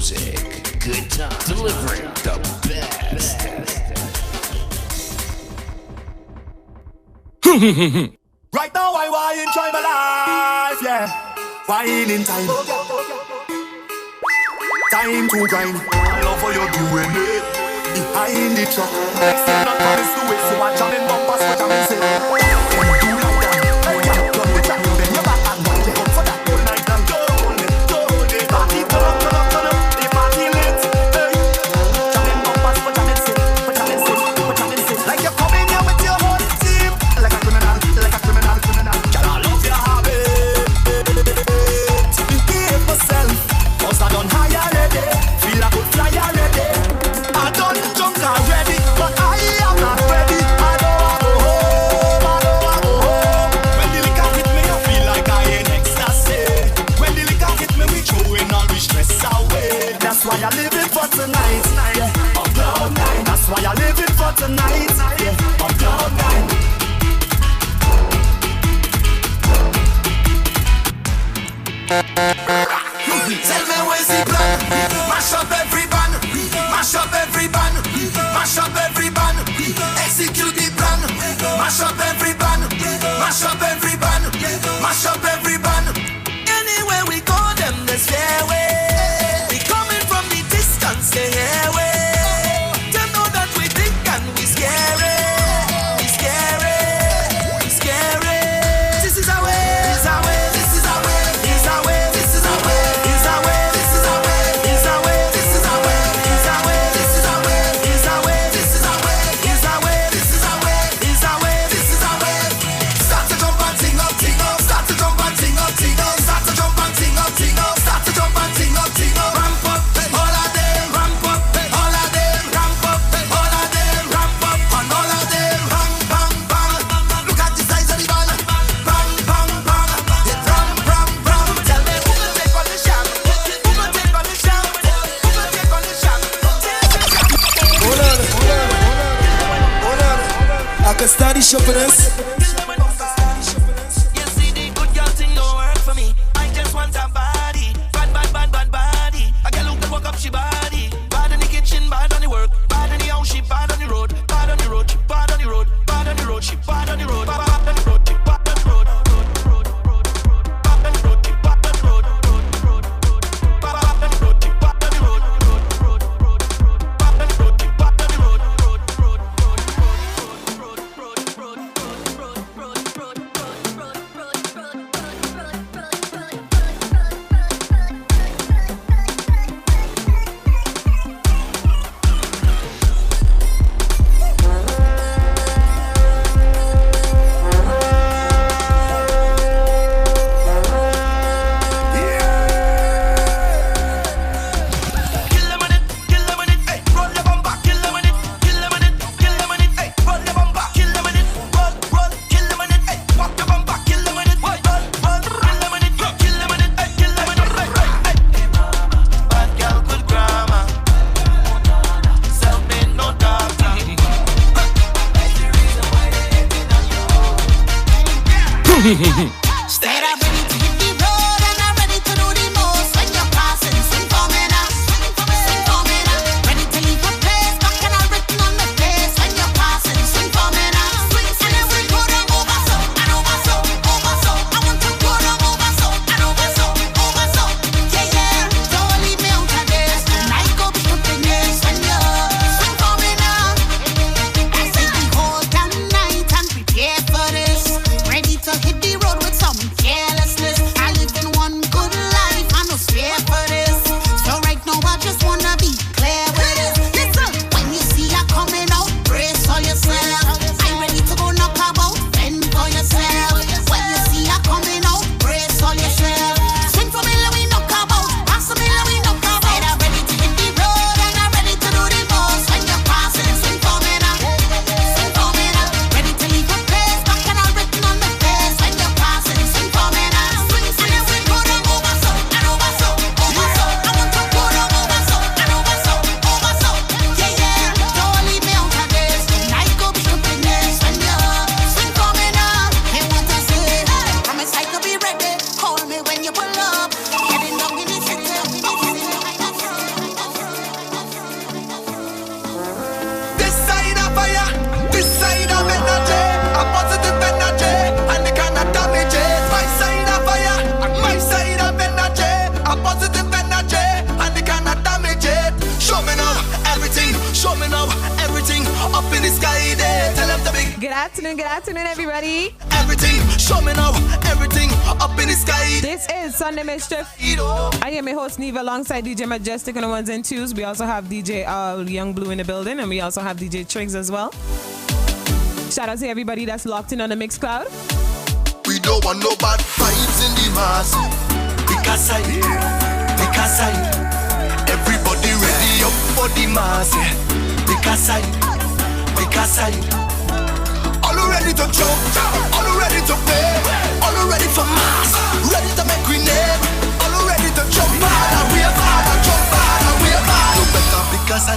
music, good time, delivering the best. Right now I enjoy my life, yeah. Wine in time. Time to grind. I love how you're doing it. Behind the truck. Next thing not promise to wait, so I jam in bumpers for jamming say. Do like that. Hey, yeah, run the track. Then you're back and wind it up for that whole night long. Don't it. Party turn up. The party lit. Hey. Jamming bumpers for jamming say. Like you're coming here with your whole team. Like a criminal. Can I love your habit? Behave myself. Cause I done high already. Feel I could fly already. I done drunk already, but I am not ready. I know I go home. When the liquor hit me, I feel like I in ecstasy. When the liquor hit me, we throwing all we stress away. That's why I live it for tonight, yeah. On cloud nine. That's why I live it for tonight, yeah. On cloud nine. Tell me where's the plan? Mash up every band. Mash up every band. Mash up every band. Execute the plan. Mash up every band. Mash up every band. Mash up every band. Anywhere we go, them the stairway. We coming from the distance, the airway. Them know that we think and we scary. We scary. We scary. This is our way. This is our way. This is our way. This is our way. This is our way. This is our way. This is our way. This is our way. This is our way. This is our way. This is our way. This is our way. This is our way. This is our way. This is our way. This is our way. This is our way. Start to jump and ting up, ting up. Start to jump and ting up, ting up. Start to jump and ting up, ting up. Start to jump and ting up, ting up. Ramp up, all of them. Ramp up, all of them. Ramp up, all of them. Ramp up, and all of them. Bang, bang, bang. Look at the size of the band. Bang, bang, bang. It ram, ram, ram. Tell me who will take on the sham? Who will take on the sham? Who will take on the sham? Hold on. I can study shufflers. You see the good girl thing don't work for me. I just want a body. Bad body. A girl who can walk up she body. Bad in the kitchen, bad on the work. Bad in the house, she bad on the road. Bad on the road, she bad on the road. Bad on the road, she bad on the road. Bad on the road, she bad on the road. Bad on the road, she bad on the road. Bad on the road, she bad on the road. Bad on the road, she bad on the road. Said I'm ready to hit the road and I'm ready to do the most. When you're passing, sing for me now. Sing for me now. Ready to leave a place, back and all written on the face. When you're passing, sing for me now. Swing, and then we go down over so and over so, over so. I want to go down over so and over so, over so. Yeah, don't leave me out of this. Tonight go be happiness when you swing for me now. I said the whole damn night and prepare for this. Ready to hit the road with a positive energy, and they cannot damage it. Show me now everything, show me now everything up in the sky there. Tell them to be. Good afternoon, everybody. Everything, show me now everything up in the sky. This is Sunday Mischief. I am your host NIVA alongside DJ Majestic on the ones and twos. We also have DJ Young Blue in the building, and we also have DJ TRIGS as well. Shout out to everybody that's locked in on the Mixcloud. We don't want no bad vibes in the mass. Because everybody ready up for the mass. Because all ready to jump, all ready to play, all ready for mass, ready to make grenade, all ready to jump hard and we are hard and jump hard and we are hard. No better because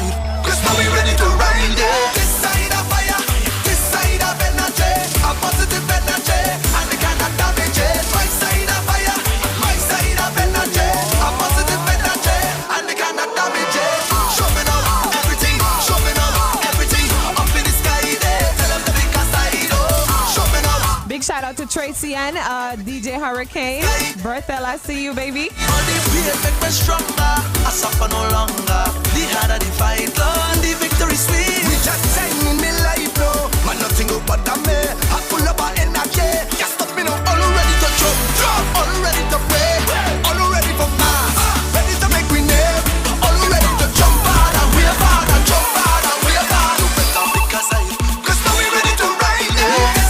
cause now we ready to ride it. This side of fire, this side of energy, a positive energy, and they cannot damage it. My side of fire, my side of energy, a positive energy, and they cannot damage it. Show me now everything, show me now everything up in the sky there. Tell them to be side, oh. Show me now. Big shout out to Tracy and DJ Hurricane. Berthel, I see you, baby. All the pain make me stronger. I suffer no longer. The harder the fight, Lord, the victory sweet. We just time in me life, no. Man, nothing go but me. I full of energy. Can't stop me now. All ready to jump, all ready to play, all ready for mass, ready to make we name. All ready to jump hard and we are hard and jump hard and we are hard. No better because now we ready to ride it.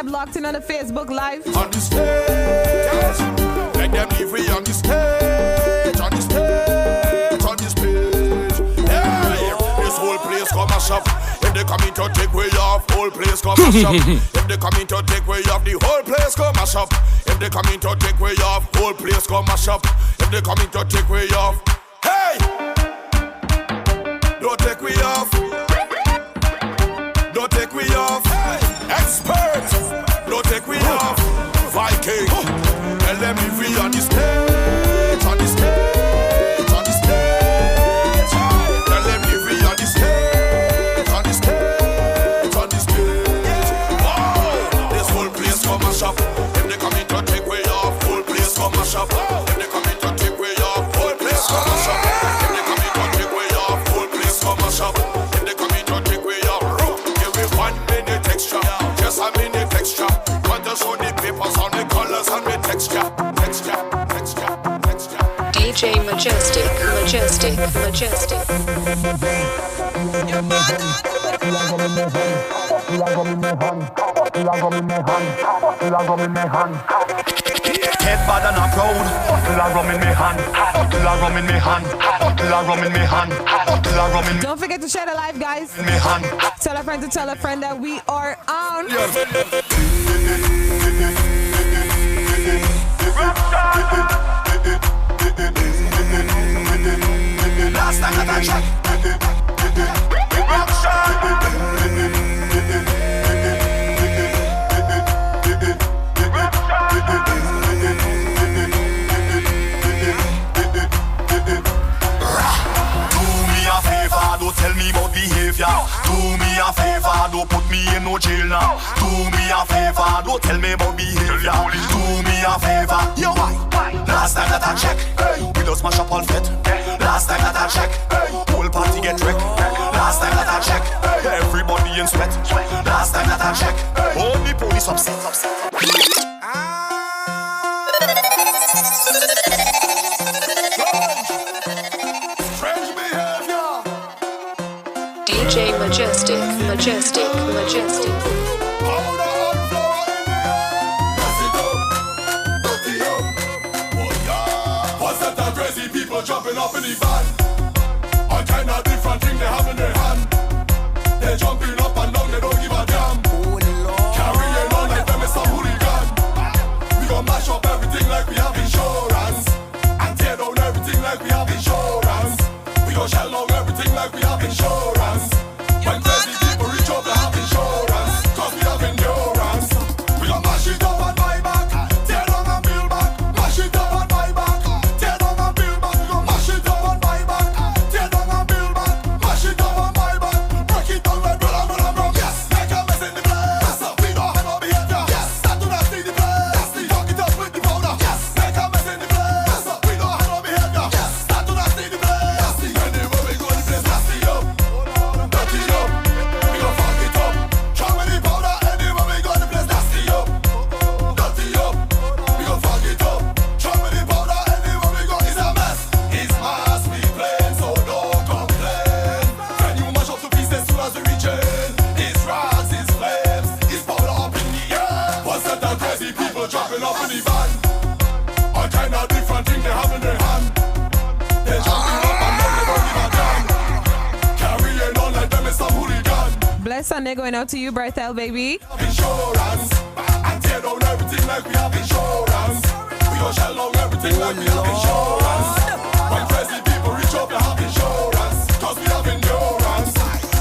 Locked in on the Facebook Live. On the stage, let them leave we on the stage, on the stage, on the stage. Yeah, this whole place come mash up. If they come in to take way off, whole place come mash up. If they come in to take way off, the whole place come mash up. If they come in to take way off, whole place come mash up. If they come in to take way off, hey, don't take way off, don't take way off. Experts, don't take we off. Viking, tell them if we on the stage, on the stage, on the stage. Tell them if we on the stage, on the stage, on the stage. Wow, this whole place come mash up. If they come in to take way off, whole place come mash up. If they come in to take way off, whole place come mash up. If they come in to take way off, whole place come mash up. If they come in to take way off, give me 1 minute extra. Just a minute extra. Want to show the papers on the colors and the texture. DJ Majestic. Head bad and I'm proud. Till I rum in me hand. Till I rum in me hand. Till I rum in me hand. Till I rum in me hand. Don't forget to share the live, guys. In me hand. Tell a friend to tell a friend that we are on. Last time that I check. Don't tell me about behavior. Do me a favor, don't put me in no jail now. Do me a favor, don't tell me about behavior. Do me a favor. Yo, why? Last time that I check, we just mash up all fit. Last time that I check, whole party get wrecked. Last time that I check, everybody in sweat. Last time that I check, all the police upset. DJ Majestic. Jumping up in the van, all kind of different things they have in their hand. They're jumping up and down, they don't give a damn. Carrying on like them is some hooligan. We gon' mash up everything like we have insurance, and tear down everything like we have insurance. We gon' shell down everything like we have insurance. When crazy people reach up, they have insurance, cause we have endurance. We gon' mash it up and buy back, tear down and build back. Mash it up and buy back, tear down and build back. Mash it up and buy back, tear down and build back. Mash it up and buy back, break it down like blah. Yes, make a mess in the place. We don't have no behavior. Yes, that do not see the place. Fuck it up with the powder. Yes, make a mess in the place. We don't have no behavior. Yes, that do not see the place. Anywhere we go, the place nasty up, dirty up. We gon' fuck it up. Try with the powder. Anywhere we go, the place nasty up, dirty up. We gon' fuck it up. Try with the powder. Anywhere we go, it's a mess. It's mass we playing, so don't complain. Can you mash up to pieces as soon as we reach it? It's rags, it's flames, it's powder up in the air. One set of crazy people dropping up in the van. All kind of different things they have in their hand. They're jumping up and down, they don't give a damn. Carrying on like them is some hooligan. Bless Sunday going out to you, Berthel, baby. Insurance, and tear down everything like we have insurance. We gon' shell down everything like we have insurance. When crazy people reach up, they have insurance, cause we have endurance.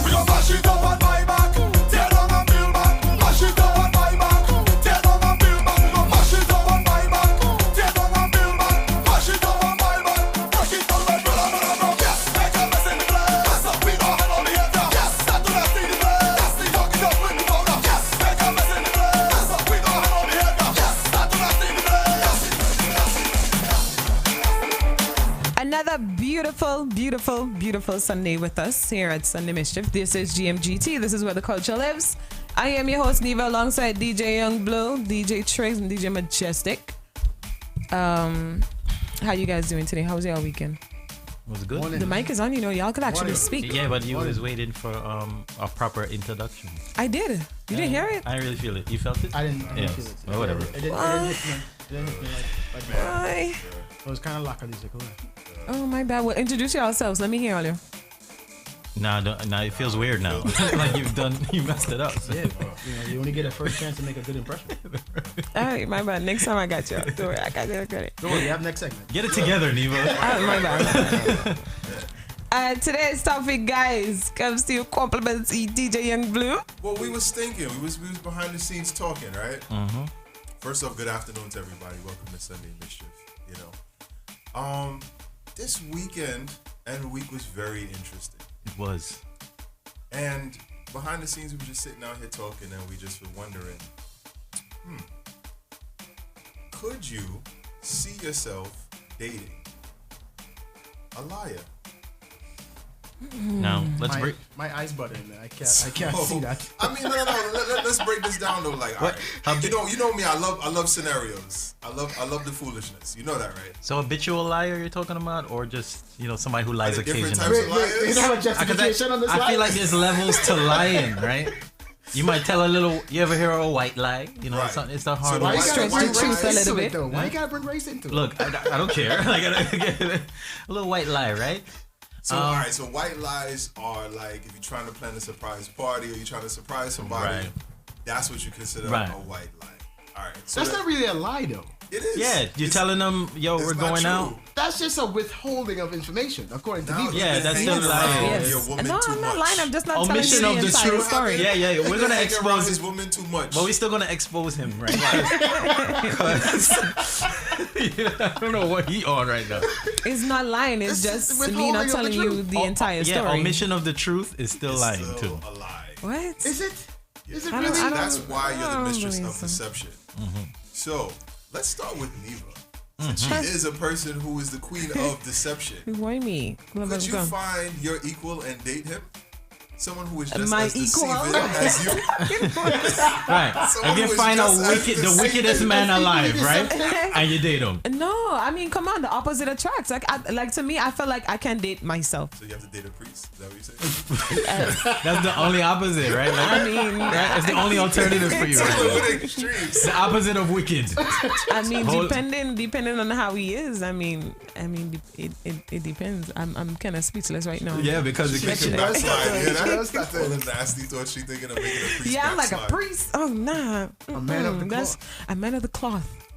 We gon' mash it up and buy back, tear down and build back. Mash it up and buy back, tear down and build back. We gon' mash it up and buy back, tear down and build back. Mash it up and buy back, break it down like blah. Yes, make a mess in the place. We don't have no behavior. Yes, that do not see the place. Fuck it up with the powder. Yes, make a mess in the place. We don't have no behavior. Yes, that do not see the place. Another beautiful Sunday with us here at Sunday Mischief. This is GMGT. This is where the culture lives. I am your host, NIVA, alongside DJ Young Blue, DJ TRIGS, and DJ Majestic. How you guys doing today? How was your weekend? It was good. The mic is on, you know. Y'all could actually speak. Yeah, but you was waiting for a proper introduction. I did. You didn't hear it? I didn't really feel it. You felt it? I didn't Yeah. feel it. Well, whatever. It didn't hit me like that. Why? It was kind of lackadaisical. Oh, my bad. Well, introduce yourselves. Let me hear all you. Nah, it feels weird now. Like you messed it up. Yeah, but, you only get a first chance to make a good impression. All right, my bad. Next time I got you. Don't worry, I got it. Don't worry, you have next segment. Get it together, Niva. My bad. Today's topic, guys, comes to you compliments DJ Young Blue. Well, we was thinking, we was behind the scenes talking, right? Mm-hmm. First off, good afternoon to everybody. Welcome to Sunday Mischief. This weekend and week was very interesting. It was. And behind the scenes, we were just sitting out here talking, and we just were wondering, could you see yourself dating a liar? Now let's break. My eyes button. I can't see that. I mean, no. Let's break this down though. Like, all right. You know me. I love scenarios. I love the foolishness. You know that, right? So habitual liar you're talking about, or just somebody who lies occasionally? Different types of liars. You know what justification on this I feel like there's levels to lying, right? You might tell a little. You ever hear a white lie? Right. It's the hard. So why one. you gotta bring Stretch the truth race a little into bit. it, though? Why you gotta bring race into it? Look, I don't care. Like a little white lie, right? So all right, so white lies are like if you're trying to plan a surprise party or you're trying to surprise somebody, Right. that's what you consider Right. a white lie. All right. So That's not really a lie, though. It is. Yeah, you're telling them, yo, we're going out. That's just a withholding of information, according to people. Yeah, that's still lying. Yes. No, I'm not lying. I'm just not telling you Omission the of the entire truth. story. Yeah, we're gonna expose his woman too much, but we're still gonna expose him, right? I don't know what he on right now. It's not lying. It's just me not telling you the entire story. Yeah, omission of the truth is still lying too. A lie. What? Is it? Is it Yeah. really? That's why you're the mistress of so. deception. So let's start with NIVA. Since she is a person who is the queen of deception. Why me? Could you find your equal and date him? Someone who is just My as equal? deceiving as you. Right. Someone If you who is find just as the wickedest man alive, right? And you date him. No, I mean, come on, the opposite attracts. Like to me, I feel like I can date myself. So you have to date a priest. Is that what you're saying? That's the only opposite, right? Like, I mean, right? It's the only alternative for you. Right? Extremes. The opposite of wicked. I mean, depending on how he is. I mean, it depends. I'm kind of speechless right now. Yeah, because it Make gets a you. backslide. Yeah, that's all the nasty thought she thinking of making a priest. Yeah, I'm like a backslide. priest. Oh nah, A man of the that's cloth. a man of the cloth.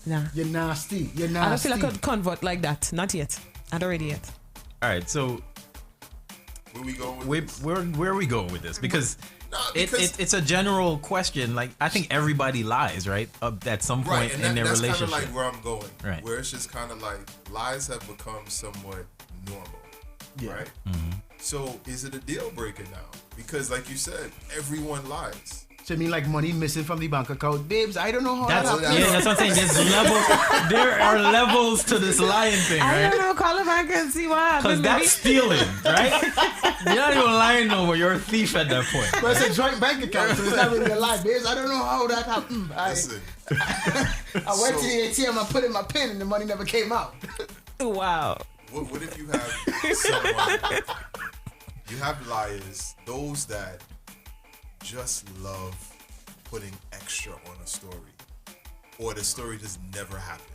Nah, You're nasty. You're I don't nasty. feel like I could convert like that. Not yet. Not already yet. All right, so Where we going with this? where are we going with this? Because No, because it's a general question. Like I think everybody lies, right? At some point right, and in their that's relationship. kind of like where I'm going. Right. Where it's just kind of like lies have become somewhat normal. Yeah. Right. Mm-hmm. So is it a deal breaker now? Because like you said, everyone lies. So you mean like money missing from the bank account, babes? I don't know how That's, that happened. yeah, that's what I'm saying. There's levels. There are levels to this lying thing, I right? don't know. Call him back and see what Because happens. that's stealing, right? You're not even lying no more. You're a thief at that point. But it's a joint bank account, so it's not really a lie, babes. I don't know how that happened. Listen. I went to the ATM, I put in my pin, and the money never came out. Wow. What if you have someone? You have liars, those that just love putting extra on a story, or the story just never happened,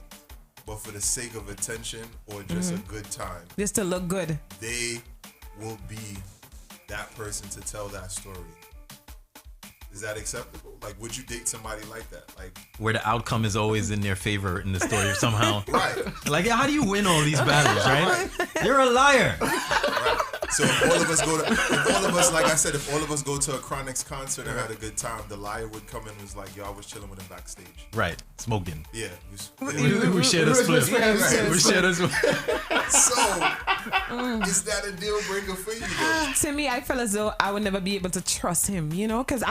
but for the sake of attention or just a good time, Just to look good. they will be that person to tell that story. Is that acceptable? Like, would you date somebody like that? Like, Where the outcome is always in their favor in the story somehow. right? Like, how do you win all these battles, right? You're a liar. Right. So if all of us like I said, if all of us go to a Chronics concert and had a good time, the liar would come in and was like, yo, I was chilling with him backstage. Right. Smoking. Yeah. We shared a split. We shared a split. So, is that a deal breaker for you though? To me, I feel as though I would never be able to trust him, you know, because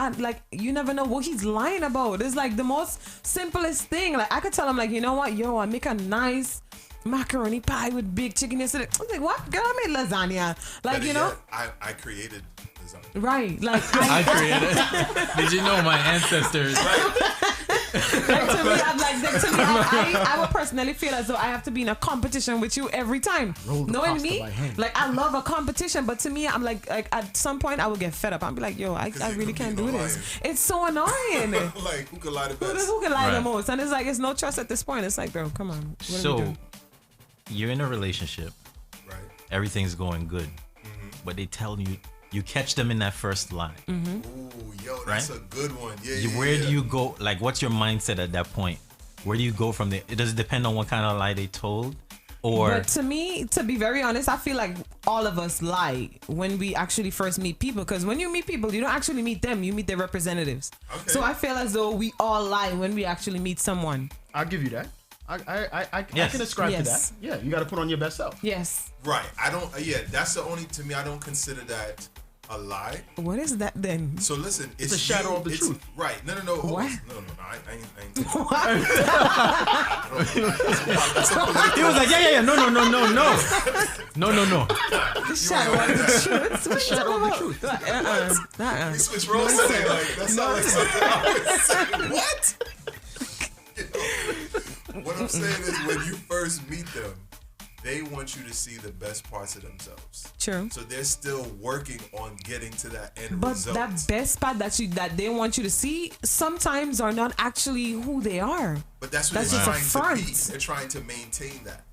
you never know what he's lying about. It's like the most simplest thing. Like I could tell him, like, you know what, yo, I make a nice macaroni pie with big chicken yesterday. I'm like, what? Girl, I made lasagna. Like, Better you know, yet, I created lasagna. right? Like I created. Did you know my ancestors? Like to me, I would personally feel as though I have to be in a competition with you every time. Knowing me, like I love a competition, but to me, I'm like at some point I will get fed up. I'll be like, yo, I really can't do this. It's so annoying. Like, who can lie the best? Who can lie the most? And it's like it's no trust at this point. It's like, bro, come on. What are we doing? You're in a relationship. Right. Everything's going good, but they tell you. You catch them in that first lie. Ooh, yo, that's a good one. Yeah, Where do you go? Like, what's your mindset at that point? Where do you go from there? It does depend on what kind of lie they told, or. But to me, to be very honest, I feel like all of us lie when we actually first meet people. Because when you meet people, you don't actually meet them; you meet their representatives. Okay. So I feel as though we all lie when we actually meet someone. I'll give you that. I can ascribe to that. Yeah, you got to put on your best self. Yes. Right. I don't. Yeah, that's the only. To me, I don't consider that a lie. What is that then? So listen, it's a shadow of the truth. Right. No. What? No. I ain't. He was like, yeah. No. The shadow of the truth. The shadow of the truth. We switch roles today. Like that's not like something I would say. What? What I'm saying is, when you first meet them, they want you to see the best parts of themselves. True. So they're still working on getting to that end but result. that best part that they want you to see sometimes are not actually who they are. But that's what they're trying to be. They're trying to maintain that.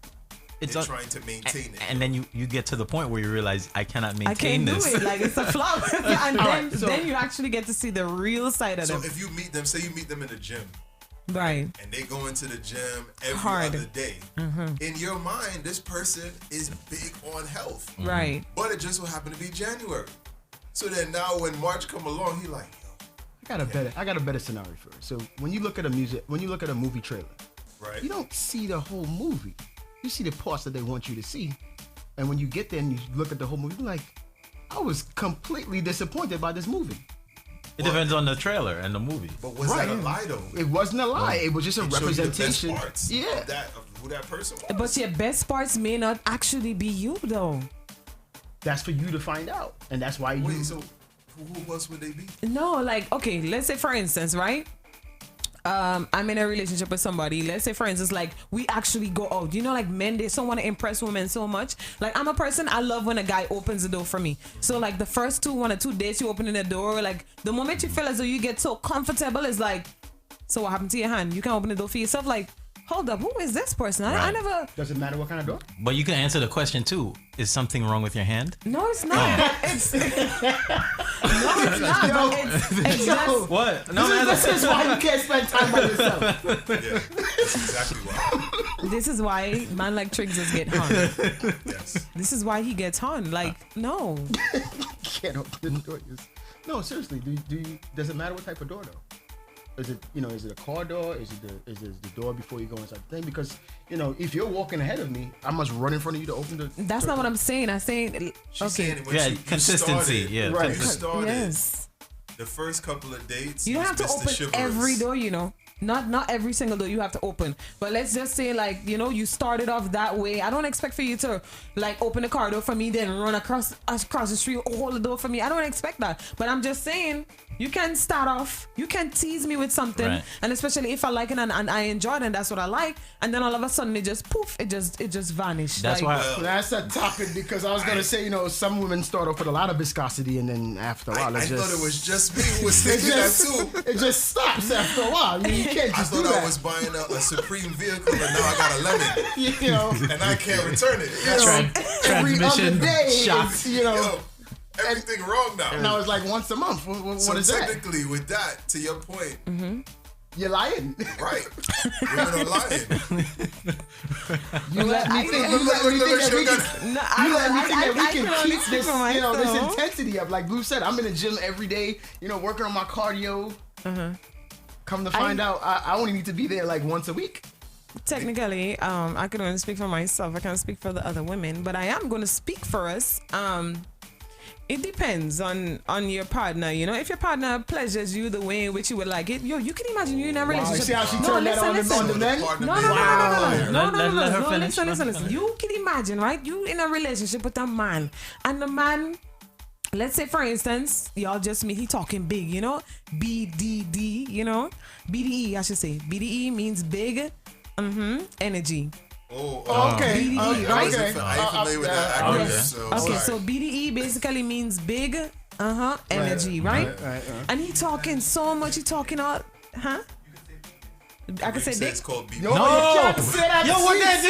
They're trying to maintain it. And then you get to the point where you realize I cannot maintain this. I can't do it. Like it's a flaw. And then you actually get to see the real side of them. So if you meet them, say you meet them in the gym, Right. And they go into the gym every Hard. other day. In your mind, this person is big on health. Right. But it just so happened to be January. So then now when March come along, he like, yo, I got a better scenario for it. So when you look at a movie trailer, right? You don't see the whole movie. You see the parts that they want you to see. And when you get there and you look at the whole movie, you're like, I was completely disappointed by this movie. It depends on the trailer and the movie. But was that a lie though? It wasn't a lie. It was just a representation. The best parts of who that person was. But your best parts may not actually be you, though. That's for you to find out, and that's why you. Wait, so who else would they be? No, like, okay, let's say for instance, right? I'm in a relationship with somebody. Let's say, for instance, like we actually go out. You know, like men, they don't want to impress women so much. Like I'm a person, I love when a guy opens the door for me. So like the first 1 or 2 days you opening the door, like the moment you feel as though you get so comfortable, it's like, so what happened to your hand? You can open the door for yourself. Like, hold up, who is this person? I never. Does it matter what kind of door? But you can answer the question too. Is something wrong with your hand? No, it's not. It's no, it's not. It's just, what? No, man. This is why you can't spend time by yourself. Yeah, that's exactly why. This is why man like Triggs just get hung. Yes. This is why he gets hung. Like, no. Can't open the door. No, seriously. Does it matter what type of door though? Is it a car door? Is it the door before you go inside the thing? Because if you're walking ahead of me, I must run in front of you to open the. That's not what I'm saying. I'm saying Saying when Yeah, you consistency. started, Yeah, right. You started yes. the first couple of dates. You don't have to Mr. open Chivalrous. every door, Not every single door you have to open. But let's just say, like, you started off that way. I don't expect for you to, like, open the car door for me, then run across the street, hold the door for me. I don't expect that. But I'm just saying, you can start off, you can tease me with something. Right. And especially if I like it and I enjoy it and that's what I like. And then all of a sudden, it just, poof, it just vanished. That's like, why. That's a topic because I was going to say, some women start off with a lot of viscosity and then after a while, I thought it was just me who was thinking that too. It just stops after a while. You can't just I thought do that. I was buying a Supreme vehicle and now I got a lemon. And I can't return it. Every Transmission other day, shock. it's, everything wrong now. And I was like once a month. What is that? Technically, with that, to your point, you're lying. Right. Women are lying. You let me think that we can keep this, this intensity up. Like Blue said, I'm in the gym every day, working on my cardio. Come to find out, I only need to be there like once a week. Technically, I can only speak for myself. I can't speak for the other women, but I am going to speak for us. It depends on your partner. If your partner pleasures you the way in which you would like it, you can imagine you in a relationship. See how she turned that on the men? No, listen. You can imagine, right? You in a relationship with a man, and the man, let's say for instance, y'all just meet, he talking big, BDD, BDE, I should say. BDE means big, energy. Okay. BDE, right? I ain't familiar with that acronym. So BDE basically means big, energy, right? And he talking so much, he talking all, I can say dick. It's called BDE. No, you can't say that. What that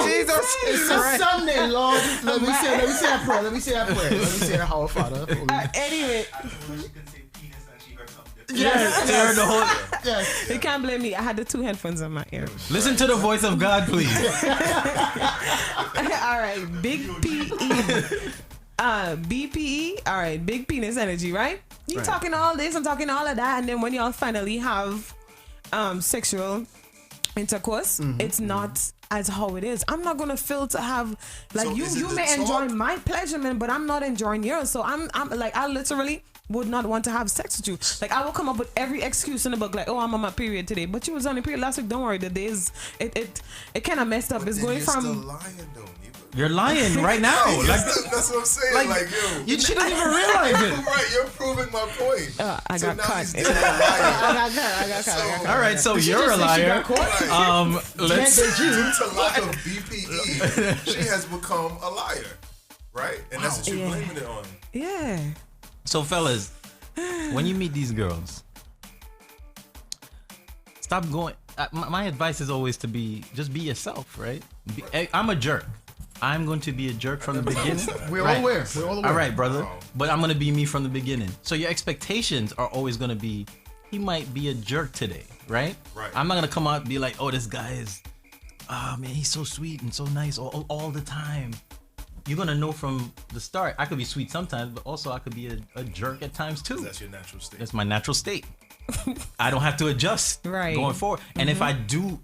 Jesus. It's a Sunday, Lord. Let me say that prayer. Let me say that Our Father. Anyway. Yes, heard the whole. Yes. You can't blame me. I had the 2 headphones on my ear. Listen to the voice of God, please. All right, big PE. BPE. All right, big penis energy, right? You talking all this, I'm talking all of that, and then when y'all finally have sexual intercourse, it's not as how it is. I'm not gonna feel to have like So you may enjoy my pleasurement, but I'm not enjoying yours. So I'm like, I literally would not want to have sex with you. Like, I will come up with every excuse in the book, like, oh, I'm on my period today, but you was on your period last week. Don't worry, the days it kind of messed up. But it's then going you're from still lying though, Neva. You're lying right now. That's what I'm saying. Like yo, she doesn't even realize it. Right, you're proving my point. I got caught. I got caught. All right, so you're a liar. Let's. Due to lack of BPE, she has become a liar, right? And that's what you're blaming it on. Yeah. So fellas, when you meet these girls, stop going. My advice is always to just be yourself, right? I'm a jerk. I'm going to be a jerk from the beginning. We're all aware. All right, brother. But I'm going to be me from the beginning. So your expectations are always going to be he might be a jerk today, right? Right. I'm not gonna come out and be like, oh, this guy is, man, he's so sweet and so nice all the time. You're gonna know from the start. I could be sweet sometimes, but also I could be a jerk at times too. That's your natural state. That's my natural state. I don't have to adjust going forward. And if I do,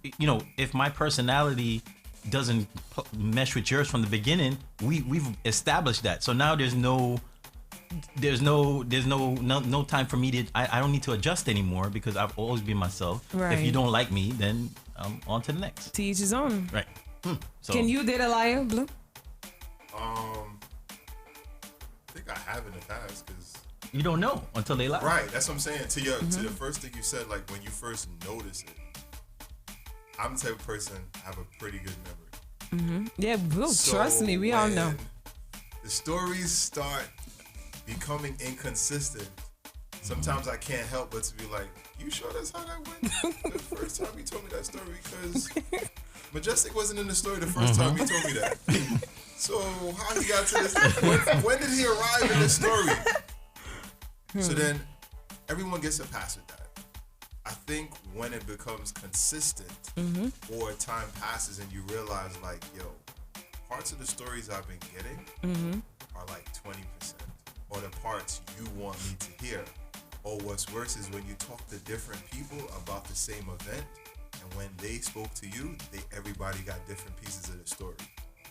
if my personality doesn't mesh with yours from the beginning, we've established that. So now there's no time for me to. I don't need to adjust anymore because I've always been myself. Right. If you don't like me, then I'm on to the next. To each his own. Right. So, can you date a liar, Blue? I think I have in the past because you don't know until they lie. Right, that's what I'm saying. To the first thing you said, like when you first notice it, I'm the type of person have a pretty good memory. Yeah, Blue. So Trust me, we all know. The stories start becoming inconsistent. Sometimes I can't help but to be like, "You sure that's how that went?" The first time you told me that story, because Majestic wasn't in the story the first time you told me that. So how he got to this? When did he arrive in this story? So then everyone gets a pass with that. I think when it becomes consistent or time passes and you realize like, yo, parts of the stories I've been getting are like 20%, or the parts you want me to hear. Or what's worse is when you talk to different people about the same event, and when they spoke to you, everybody got different pieces of the story.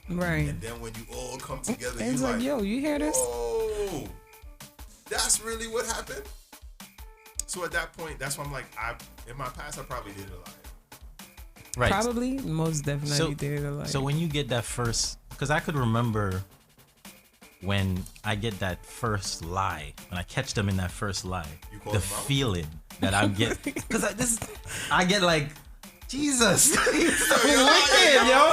Right. And then when you all come together, It's you're like, yo, you hear this? Oh, that's really what happened. So at that point, that's why I'm like, in my past, I probably did a lie. Right. Probably, most definitely did a lie. So when you get that first, because I could remember when I get that first lie, when I catch them in that first lie, the feeling that I'm getting, because I get like, Jesus, so wicked, yo.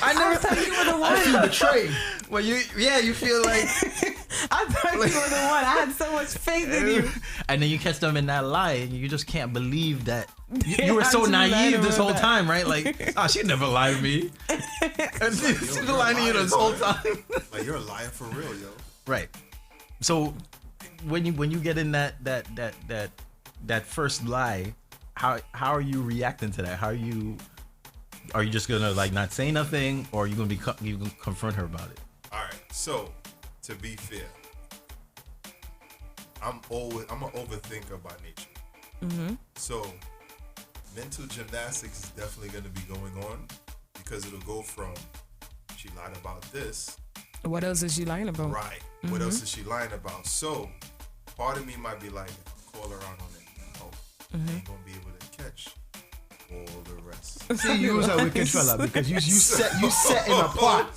I never thought you were the one. I feel betrayed. Well, you feel like I thought you were the one. I had so much faith in you. And then you catch them in that lie, and you just can't believe that you were so naive this whole time, right? Like, oh, she never lied to me. And she's been lying to you this whole time. Like, you're a liar for real, yo. Right. So when you get in that first lie, how are you reacting to that? Are you just gonna like not say nothing, or are you gonna confront her about it? All right. So to be fair, I'm an overthinker by nature. So mental gymnastics is definitely going to be going on, because it'll go from she lied about this. What else is she lying about? Right. What else is she lying about? So part of me might be like, call her out on it. Oh, I ain't gonna be able to catch all the rest. See, you was a wicked fella, because you set in a plot.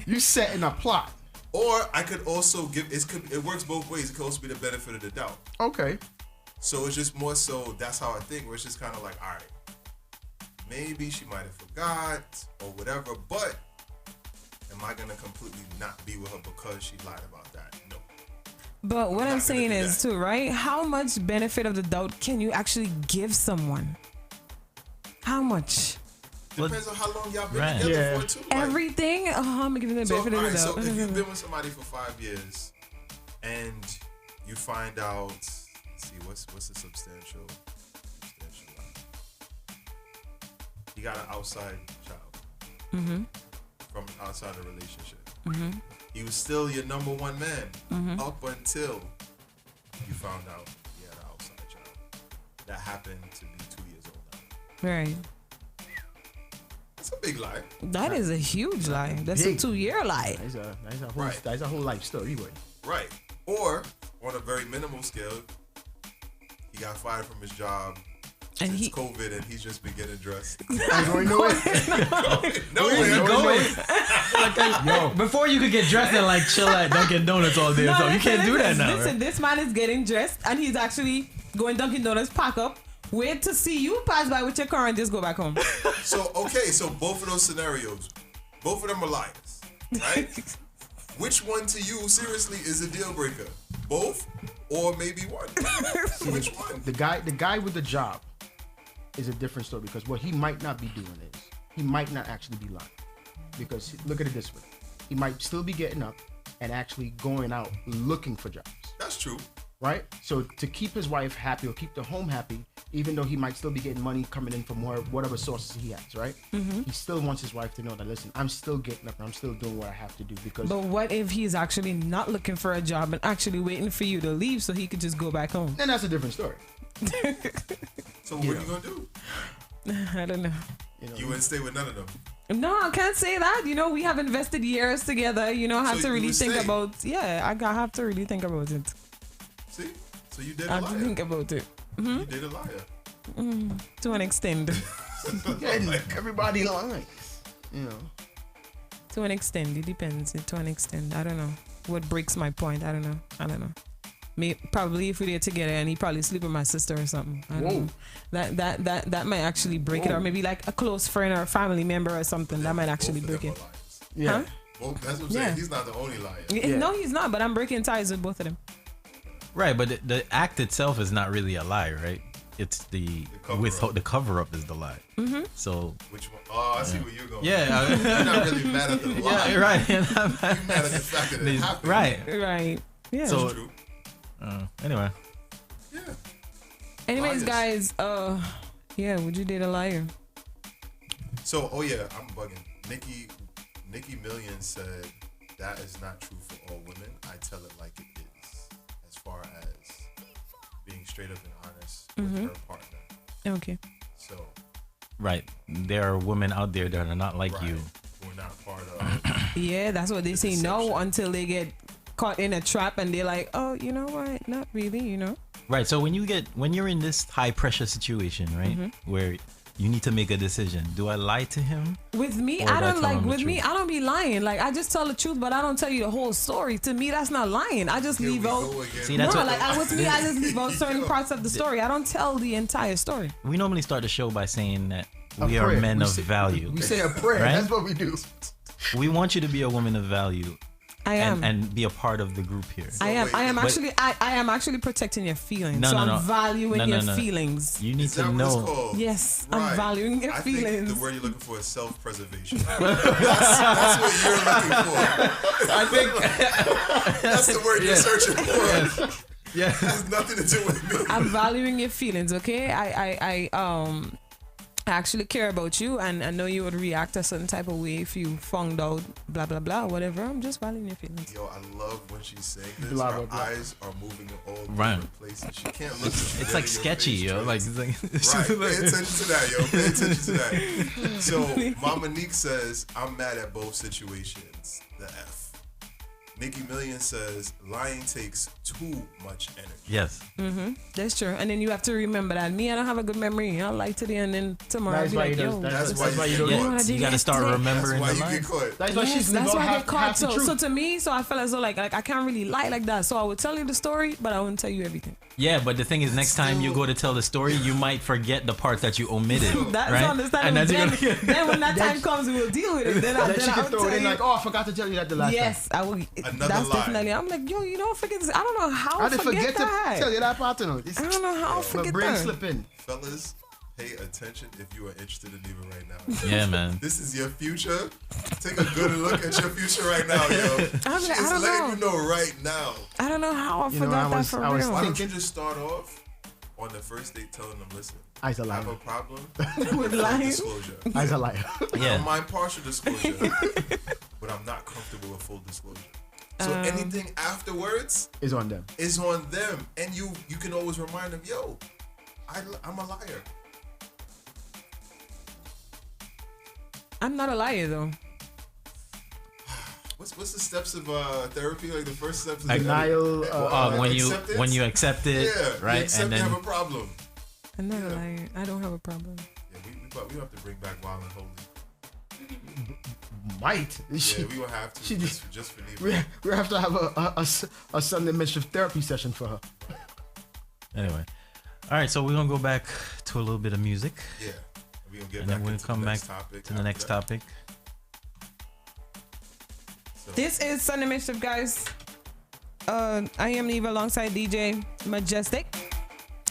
You set in a plot. Or I could also it works both ways. It could also be the benefit of the doubt. Okay. So it's just more so, that's how I think, where it's just kind of like, all right, maybe she might have forgot or whatever, but am I going to completely not be with her because she lied about that? No. But what I'm saying is too, right? How much benefit of the doubt can you actually give someone? How much? Depends on how long y'all been together for too. Like, everything? I'm going to give you the benefit of the doubt. So if you've been with somebody for 5 years and you find out, let's see, what's a substantial lie? You got an outside child from outside the relationship. He was still your number one man up until you found out he had an outside child. That happened to be 2 years old now. Right. That's a big lie. That is a huge lie. That's a 2-year lie. That's a whole life story, anyway. Right. Or on a very minimal scale, he got fired from his job and since COVID, and he's just been getting dressed. I'm going nowhere. Yo, before you could get dressed and like chill at Dunkin' Donuts all day, so you can't do that now. Listen, right? This man is getting dressed, and he's actually going Dunkin' Donuts, pack up, wait to see you pass by with your car, and just go back home. So both of those scenarios, both of them are liars, right? Which one to you, seriously, is a deal breaker? Both, or maybe one? Which one? The guy with the job is a different story, because what he might not be doing is he might not actually be lying, because look at it this way, he might still be getting up and actually going out looking for jobs. That's true. right? So to keep his wife happy or keep the home happy, even though he might still be getting money coming in from whatever sources he has, right? He still wants his wife to know that, listen, I'm still getting up and I'm still doing what I have to do because. But what if he's actually not looking for a job and actually waiting for you to leave so he could just go back home? Then that's a different story. So what are you gonna do? I don't know. You wouldn't stay with none of them. No, I can't say that. You know, we have invested years together. You know, I have So to you really would think stay? about. Yeah, I have to really think about it. See? So you did I a have to liar. think about it. You did a liar. To an extent. Everybody lying, you know. To an extent, it depends. To an extent, I don't know. What breaks my point? I don't know. Probably if we were together and he probably sleep with my sister or something. I don't know. That might actually break it, or maybe like a close friend or a family member or something. That might actually break it. Yeah. Huh? Well, that's what I'm saying. Yeah. He's not the only liar. No, he's not. But I'm breaking ties with both of them. Right, but the act itself is not really a lie, right? It's the cover up is the lie. So Which one? Oh, I see where you're going. yeah, You're not really mad at the lie. yeah, right. You're mad at the fact that it happened. Right. Right. Yeah. So True. anyway, Yeah. Anyways, Liars. guys, yeah, would you date a liar? So, oh yeah, I'm bugging. Nikki Million said that is not true for all women. I tell it like it is, as far as being straight up and honest with her partner. Okay. So, right, there are women out there that are not like right, you. we're not part of. Yeah, that's what they say. No, deception. until they get caught in a trap and they're like, oh, you know what? Not really, you know. Right. So when you're in this high pressure situation, right, where you need to make a decision, do I lie to him? With me, Or I do I don't tell like. him the With me, truth? I don't be lying. Like I just tell the truth, but I don't tell you the whole story. To me, that's not lying. I just Here leave we out. go again. See, that's No, what like with me, I just leave out certain parts of the story. I don't tell the entire story. we normally start the show by saying that A we are prayer. men We of say- value. We say a prayer. Right? That's what we do. We want you to be a woman of value I am. and be a part of the group here. I am. wait, I am but- actually. I am actually protecting your feelings. No, so no, no. I'm valuing No, your no. feelings. You need Is that to what it's know. called? Yes, Right. I'm valuing your I feelings. think the word you're looking for is self-preservation. that's what you're looking for. I think That's the word you're searching for. yeah. It has nothing to do with me. I'm valuing your feelings, okay? I actually care about you, and I know you would react a certain type of way if you found out blah blah blah whatever. I'm just valuing your feelings. Yo, I love when she's saying this. Blah, Her blah, blah. eyes are moving in all Right. different places. She can't look at you. It's like sketchy, yo. Like, it's like Right, pay attention to that, yo. Pay attention to that. So, Mama Neek says, I'm mad at both situations. The F. Nikki Million says, lying takes too much energy. yes. That's true. And then you have to remember that me, I don't have a good memory. I'll lie today, and then tomorrow I'll That's be why like, you yo, don't. That's why you don't. get Yeah, caught. you got to start yesterday. remembering That's the why you line. get caught. That's why Yes, she's that's why I get caught. half the So truth. to me, so I feel as though like I can't really lie like that. So I would tell you the story, but I wouldn't tell you everything. Yeah, but the thing is, next time you go to tell the story, you might forget the part that you omitted. That's right? understandable. And Then, that's gonna- then when that time comes, we will deal with it. Then Then she I'll can throw tell it in you. like, oh, I forgot to tell you that the last time. Yes, I will. Another That's lie. definitely. I'm like, yo, you don't forget this. I don't know how I I didn't forget forget that. to tell you that part, you know. I don't know how I My forget brain that. slip in. Fellas, pay attention if you are interested in NIVA right now. Yeah, man. This is your future. Take a good look at your future right now, yo. I'm She's like, I don't letting you know. know right now. I don't know how I You know, forgot I was- that for I was real. Why don't you just start off on the first date telling them, listen, I's a I have a liar. problem With with lying? disclosure. I's a liar. I Yeah. don't mind partial disclosure, but I'm not comfortable with full disclosure. So anything afterwards Is on them. is on them, and you can always remind them, yo, I'm a liar. I'm not a liar though. What's the steps of therapy? Like the first steps is Denial. acceptance? when you accept it, Yeah, right, you accept and you then have a problem. I'm not a liar. I don't have a problem. Yeah, we have to bring back Wild and Holy. Might. Yeah, we will have to she just for NIVA. we have to have a Sunday Mischief therapy session for her. anyway. All right, so we're gonna go back to a little bit of music, Yeah, we gonna get and back then we'll into come the back next topic. to the next after that. topic. So, This is Sunday Mischief, guys. I am NIVA alongside DJ Majestic.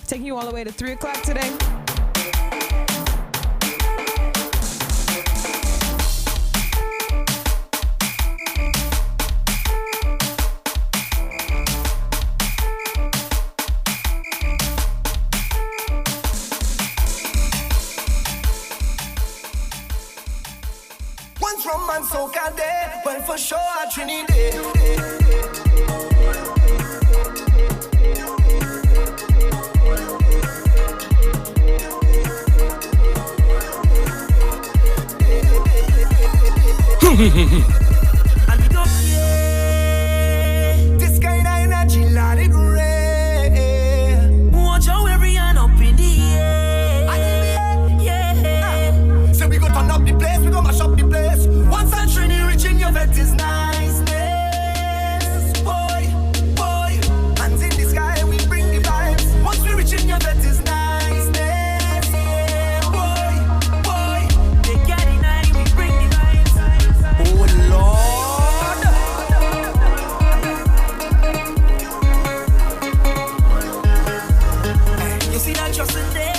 Taking you all the way to 3 o'clock today. Once from man soca day, well for sure at Trinidad. And we don't care. This kind of energy, let it rain. Watch how every hand up in the air. Yeah. So we go turn up the place, we go mash up the place. Once a Trini reaching your vet is niceness. Boy, hands in the sky, we bring the vibes. Once we reaching your vet is niceness. Boy, they get the night, we bring the vibes. oh Lord. You see that just in there?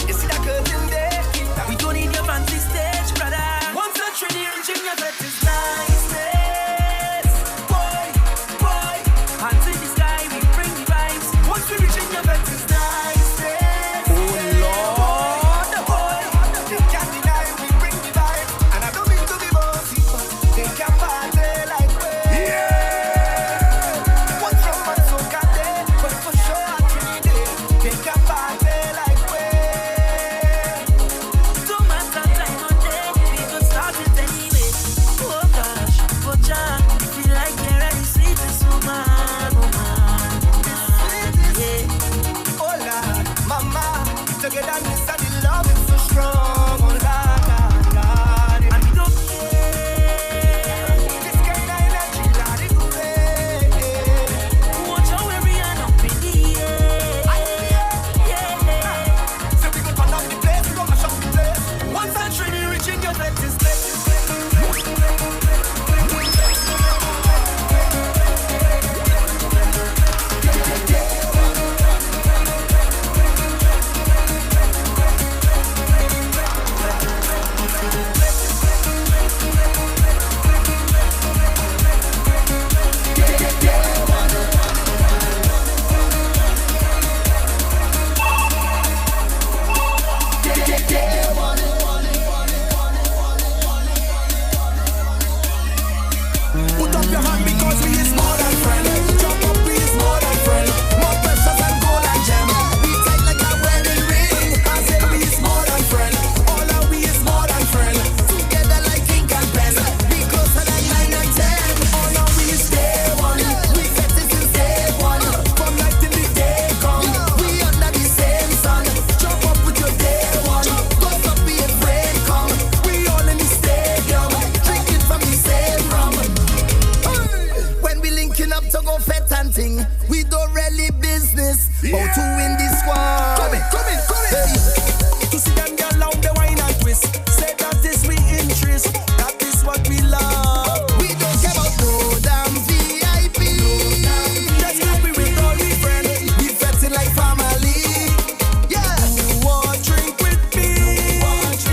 You see that curtain there? We don't need your fancy stage, brother. Once a Trini reaching your vet is niceness. Boy, hands in the sky, we bring the vibes. Once we reaching your vet is niceness. Oh Lord. They can't deny we bring the vibe. And I don't mean to be bossy, but they can party like we. One from man soca day, but for sure at Trinidad. They can party like we. Don't matter time or day, we could start it anyway. Oh gosh, oh Jah, feel like you're ready, sweet and so man, oh man. Yeah. Oh Lord, mama, togetherness and the love is so strong. Oh Lord. And we don't care. This kind of energy, Lord, it rain. Watch how every hand up in the air. Yeah. So we go turn up the place, we go mash up the place. Once a Trini reaching your vet is Put up your hand because we is more than friend. Jump up, we is more than friend. More precious than gold and gem. We tight like a wedding ring. I say we is more than friend. All of we is more than friend. Together like ink and pen. We closer than 9 and 10. All of we is day one. We set it since day one. From night till the day come. We under the same sun. Jump up with your day one. Bust up, be afraid come. We all in the stadium. Drinking from the same rum. When we linking up to go fet hunting, we don't really business. How to win this squad. Come in. Hey. To see them girl out the wine and twist. Say that is we interest. That is what we love. We don't care about no damn VIP. Just happy with all we friends. We fetting like family. Yeah. You want drink with me?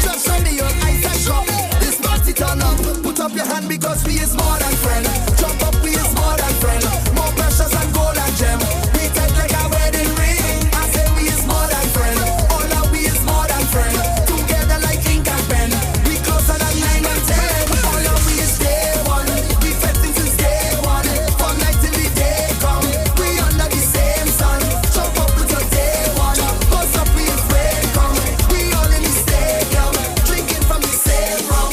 Just show me your eyes and cup. This party turn up. Put up your hand because we is more than friend. Jump up, we is more than friend. More precious than gold and gem. We tight like a wedding ring. I say we is more than friend. All of we is more than friend. Together like ink and pen. We closer than 9 and 10. All of we is day one. We fetting since day one. From night till the day come. We under the same sun. Jump up with your day one. Bust up, we is red come. We all in the stadium. Drinking from the same rum.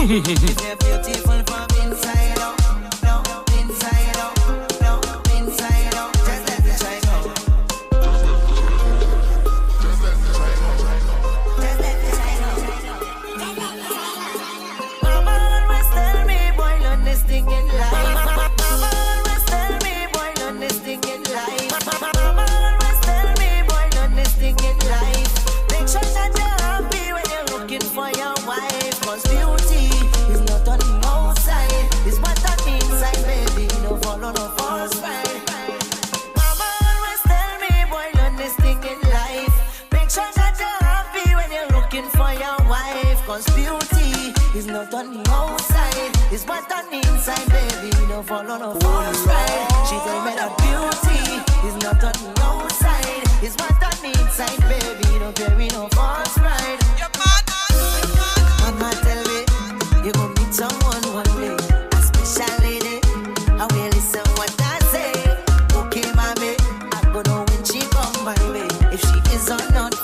They're beautiful from inside out. No, inside out. No, inside out. Just let the try go. Just let the try go. Mama always tell me, boy, learn this thing in life. Mama always tell me, boy, learn this thing in life. Mama always tell me, boy, learn this thing in life. Make sure that you're happy when you're looking for your wife. 'Cause beauty is not on the outside, it's what on the inside, baby. No follow, no false pride. Mama always tell me, boy, learn this thing in life. Make sure that you're happy when you're looking for your wife. 'Cause beauty is not on the outside, it's what on the inside, baby. No follow, no false pride. She told me that beauty is not on the outside, it's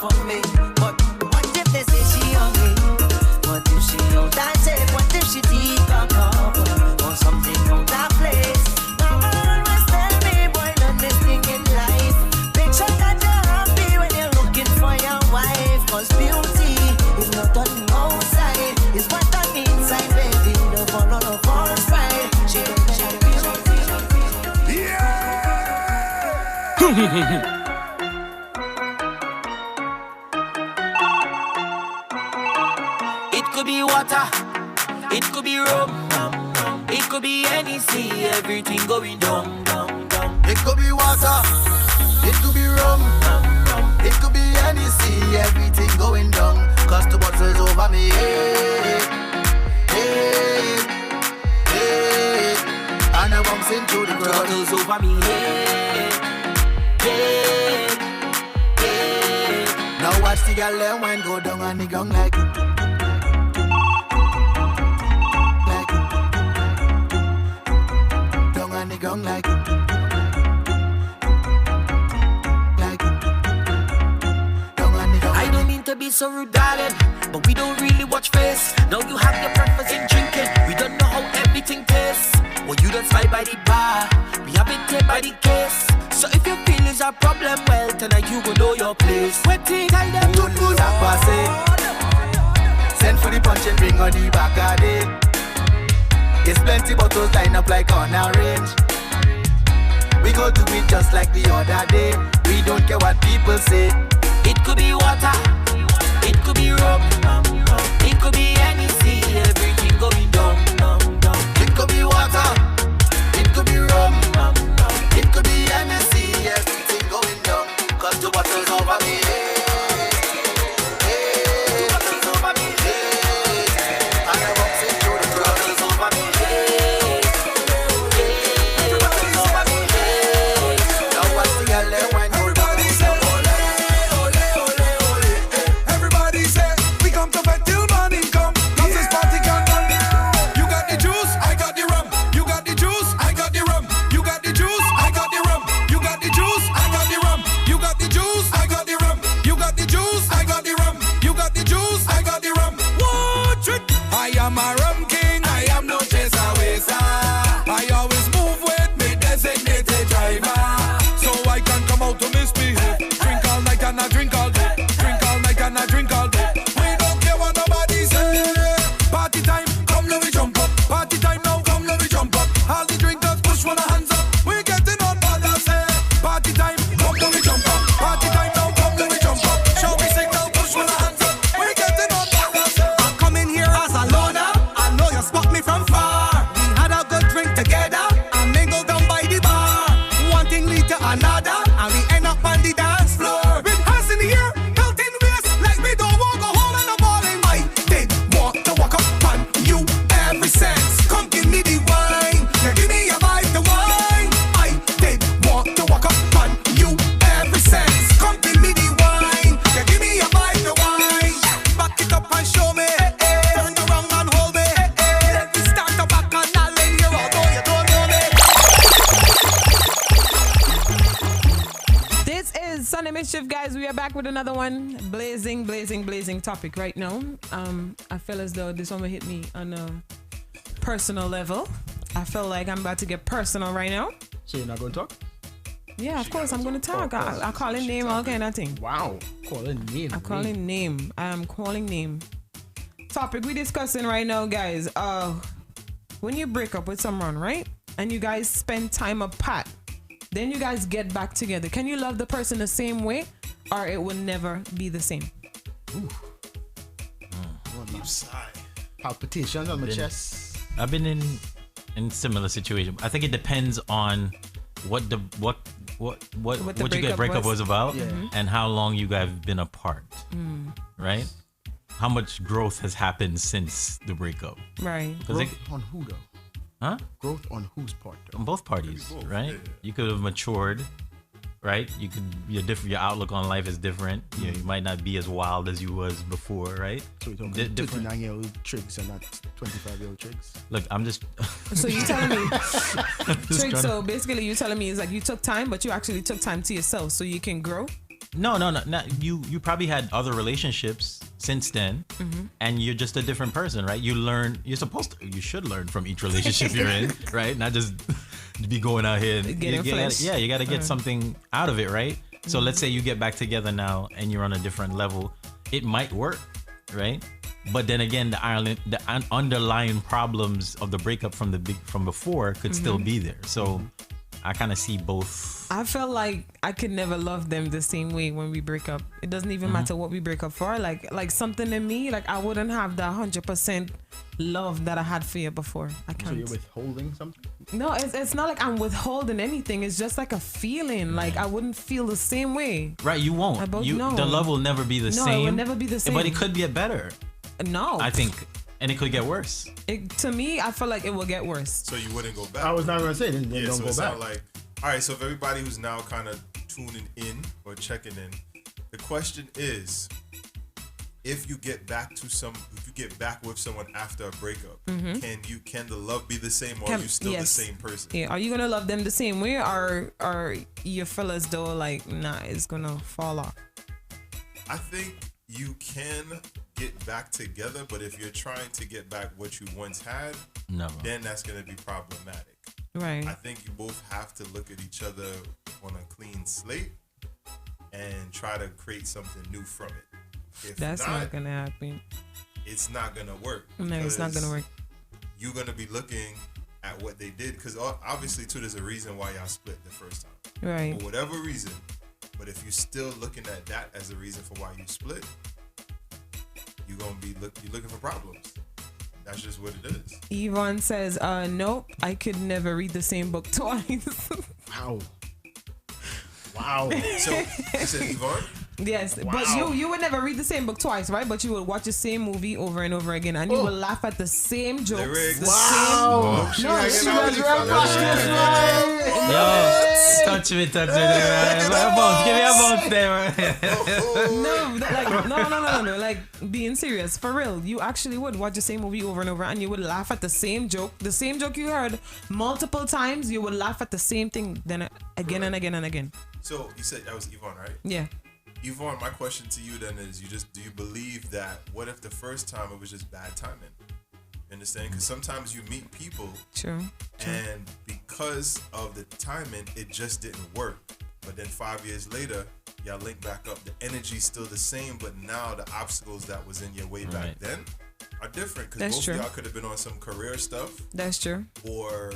for me. But what if they say she hungry? What if she out that safe? What if she deep back up? Or something out that place? Mama always tell me, boy, learn this thing in life. Make sure that you're happy when you're looking for your wife. Cause beauty is not on the outside, it's what on the inside, baby. Don't follow no false pride. She don't care beauty. Yeah! It could be water, it could be rum, it could be any sea, everything going down, down, down. It could be water, it could be rum, it could be any sea, everything going down. Cause the bottle's over me head, head, head. And I bumps into the ground. Bottles over me head, head, head. Now watch the girl let wine go down on the ground like Gong like I don't mean to be so rude, darling, but we don't really watch face. Now you have your preference in drinking. We don't know how everything tastes. Well, you don't slide by the bar. We have it taken by the case. So if your feelings are problem, well, tonight you go know your place. Waiting, tell them to do that. Send for the punch and bring on the back of it. There's plenty bottles lined up like on a range. We go do it just like the other day. We don't care what people say. It could be water, it could be rum, it could be any sea, everything going down, down, down. It could be water, it could be rum, it could be any sea, everything going down. Cause the bottle's over me. Mischief, guys, we are back with another one. Blazing topic right now. I feel as though this one will hit me on a personal level. I feel like I'm about to get personal right now. So you're not going to talk? Yeah, of course I'm going to talk. I call in name, all kind of thing. Wow. Calling name. I'm calling name. I'm calling name. Topic we discussing right now, guys. When you break up with someone, right? And you guys spend time apart. Then you guys get back together. Can you love the person the same way, or it will never be the same? Ooh. Deep sigh. Palpitations on my chest. I've been in similar situations. I think it depends on what you guys breakup was about, and how long you guys have been apart. Right? How much growth has happened since the breakup? Right. Growth on who though? Huh? Growth on whose part? Though? On both parties, right? You could have matured, right? You could your outlook on life is different. You know, you might not be as wild as you was before, right? So you're talking 29-year-old TRIGS and not 25-year-old TRIGS. Look, I'm just. So you telling me, TRIGS? So basically, you telling me is like you took time, but you actually took time to yourself so you can grow. No. You probably had other relationships since then, and you're just a different person, right? You should learn from each relationship you're in, right? Not just be going out here and you got to get something out of it, right? So let's say you get back together now and you're on a different level. It might work, right? But then again, the underlying problems of the breakup from before could still be there. So I kind of see both. I felt like I could never love them the same way when we break up. It doesn't even matter what we break up for. Like something in me, like I wouldn't have the 100% love that I had for you before. I can't. So you're withholding something? No, it's not like I'm withholding anything. It's just like a feeling. Like I wouldn't feel the same way. Right, you won't. The love will never be the same. No, it will never be the same. But it could get better. No. I think. And it could get worse. To me, I feel like it will get worse. So you wouldn't go back? I was not going to say, then don't so go it's back. not like, all right, so if everybody who's now kind of tuning in or checking in, the question is, if you get back with someone after a breakup, can the love be the same, or are you still the same person? Yeah, are you gonna love them the same way, or you feel as though like it's gonna fall off? I think you can get back together, but if you're trying to get back what you once had, then that's gonna be problematic. Right. I think you both have to look at each other on a clean slate and try to create something new from it. If that's not gonna happen. It's not gonna work. No, it's not gonna work. You're gonna be looking at what they did, because obviously too, there's a reason why y'all split the first time. Right. For whatever reason. But if you're still looking at that as a reason for why you split, you're gonna be looking for problems. That's just what it is. Yvonne says, nope, I could never read the same book twice. Wow. So you said Yvonne? Yes, wow. But you would never read the same book twice, right? But you would watch the same movie over and over again, and you would laugh at the same jokes. Wow. Same... No, she was Touch me. Give me a bounce there. No. Like, being serious, for real. You actually would watch the same movie over and over, and you would laugh at the same joke. The same joke you heard multiple times, you would laugh at the same thing then again and again and again. So you said that was Yvonne, right? Yeah. Yvonne, my question to you then is, do you believe that, what if the first time it was just bad timing? You understand? Because sometimes you meet people, and because of the timing, it just didn't work. But then 5 years later, y'all link back up. The energy's still the same, but now the obstacles that was in your way back then are different. Because both of y'all could have been on some career stuff. That's true. Or,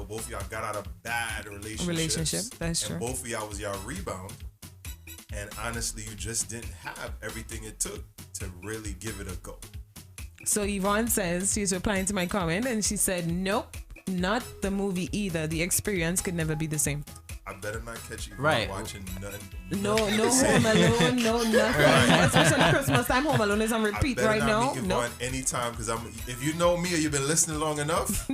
both of y'all got out of bad relationships. That's true. And both of y'all was y'all rebound. And honestly, you just didn't have everything it took to really give it a go. So Yvonne says, she's replying to my comment, and she said, nope, not the movie either. The experience could never be the same. I better not catch you watching nothing. No Home Alone, no nothing. Especially Christmas time, Home Alone is on repeat right now. No. Anytime, because if you know me or you've been listening long enough,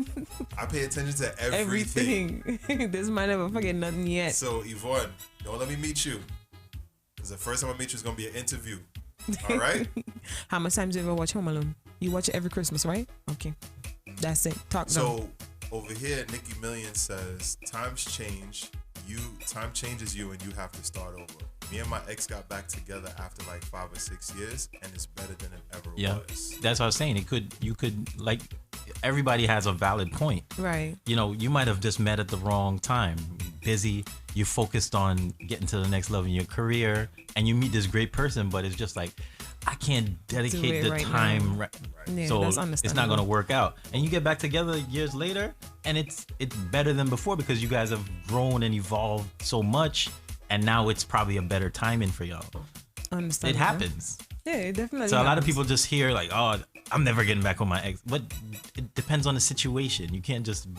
I pay attention to everything. This might never forget nothing yet. So Yvonne, don't let me meet you. Because the first time I meet you is going to be an interview. All right? How much times do you ever watch Home Alone? You watch it every Christmas, right? Okay. That's it. Talk so, down. Over here, Nikki Million says, times change. Time changes you and you have to start over. Me and my ex got back together after like 5 or 6 years, and it's better than it ever was. That's what I was saying. You could like, everybody has a valid point. Right. You might have just met at the wrong time. Busy, you focused on getting to the next level in your career, and you meet this great person, but it's just like, I can't dedicate the time. Yeah, so it's not going to work out. And you get back together years later, and it's better than before because you guys have grown and evolved so much, and now it's probably a better timing for y'all. Understand. It happens. Yeah, it definitely So a lot of people just hear like, oh, I'm never getting back with my ex. But it depends on the situation. You can't just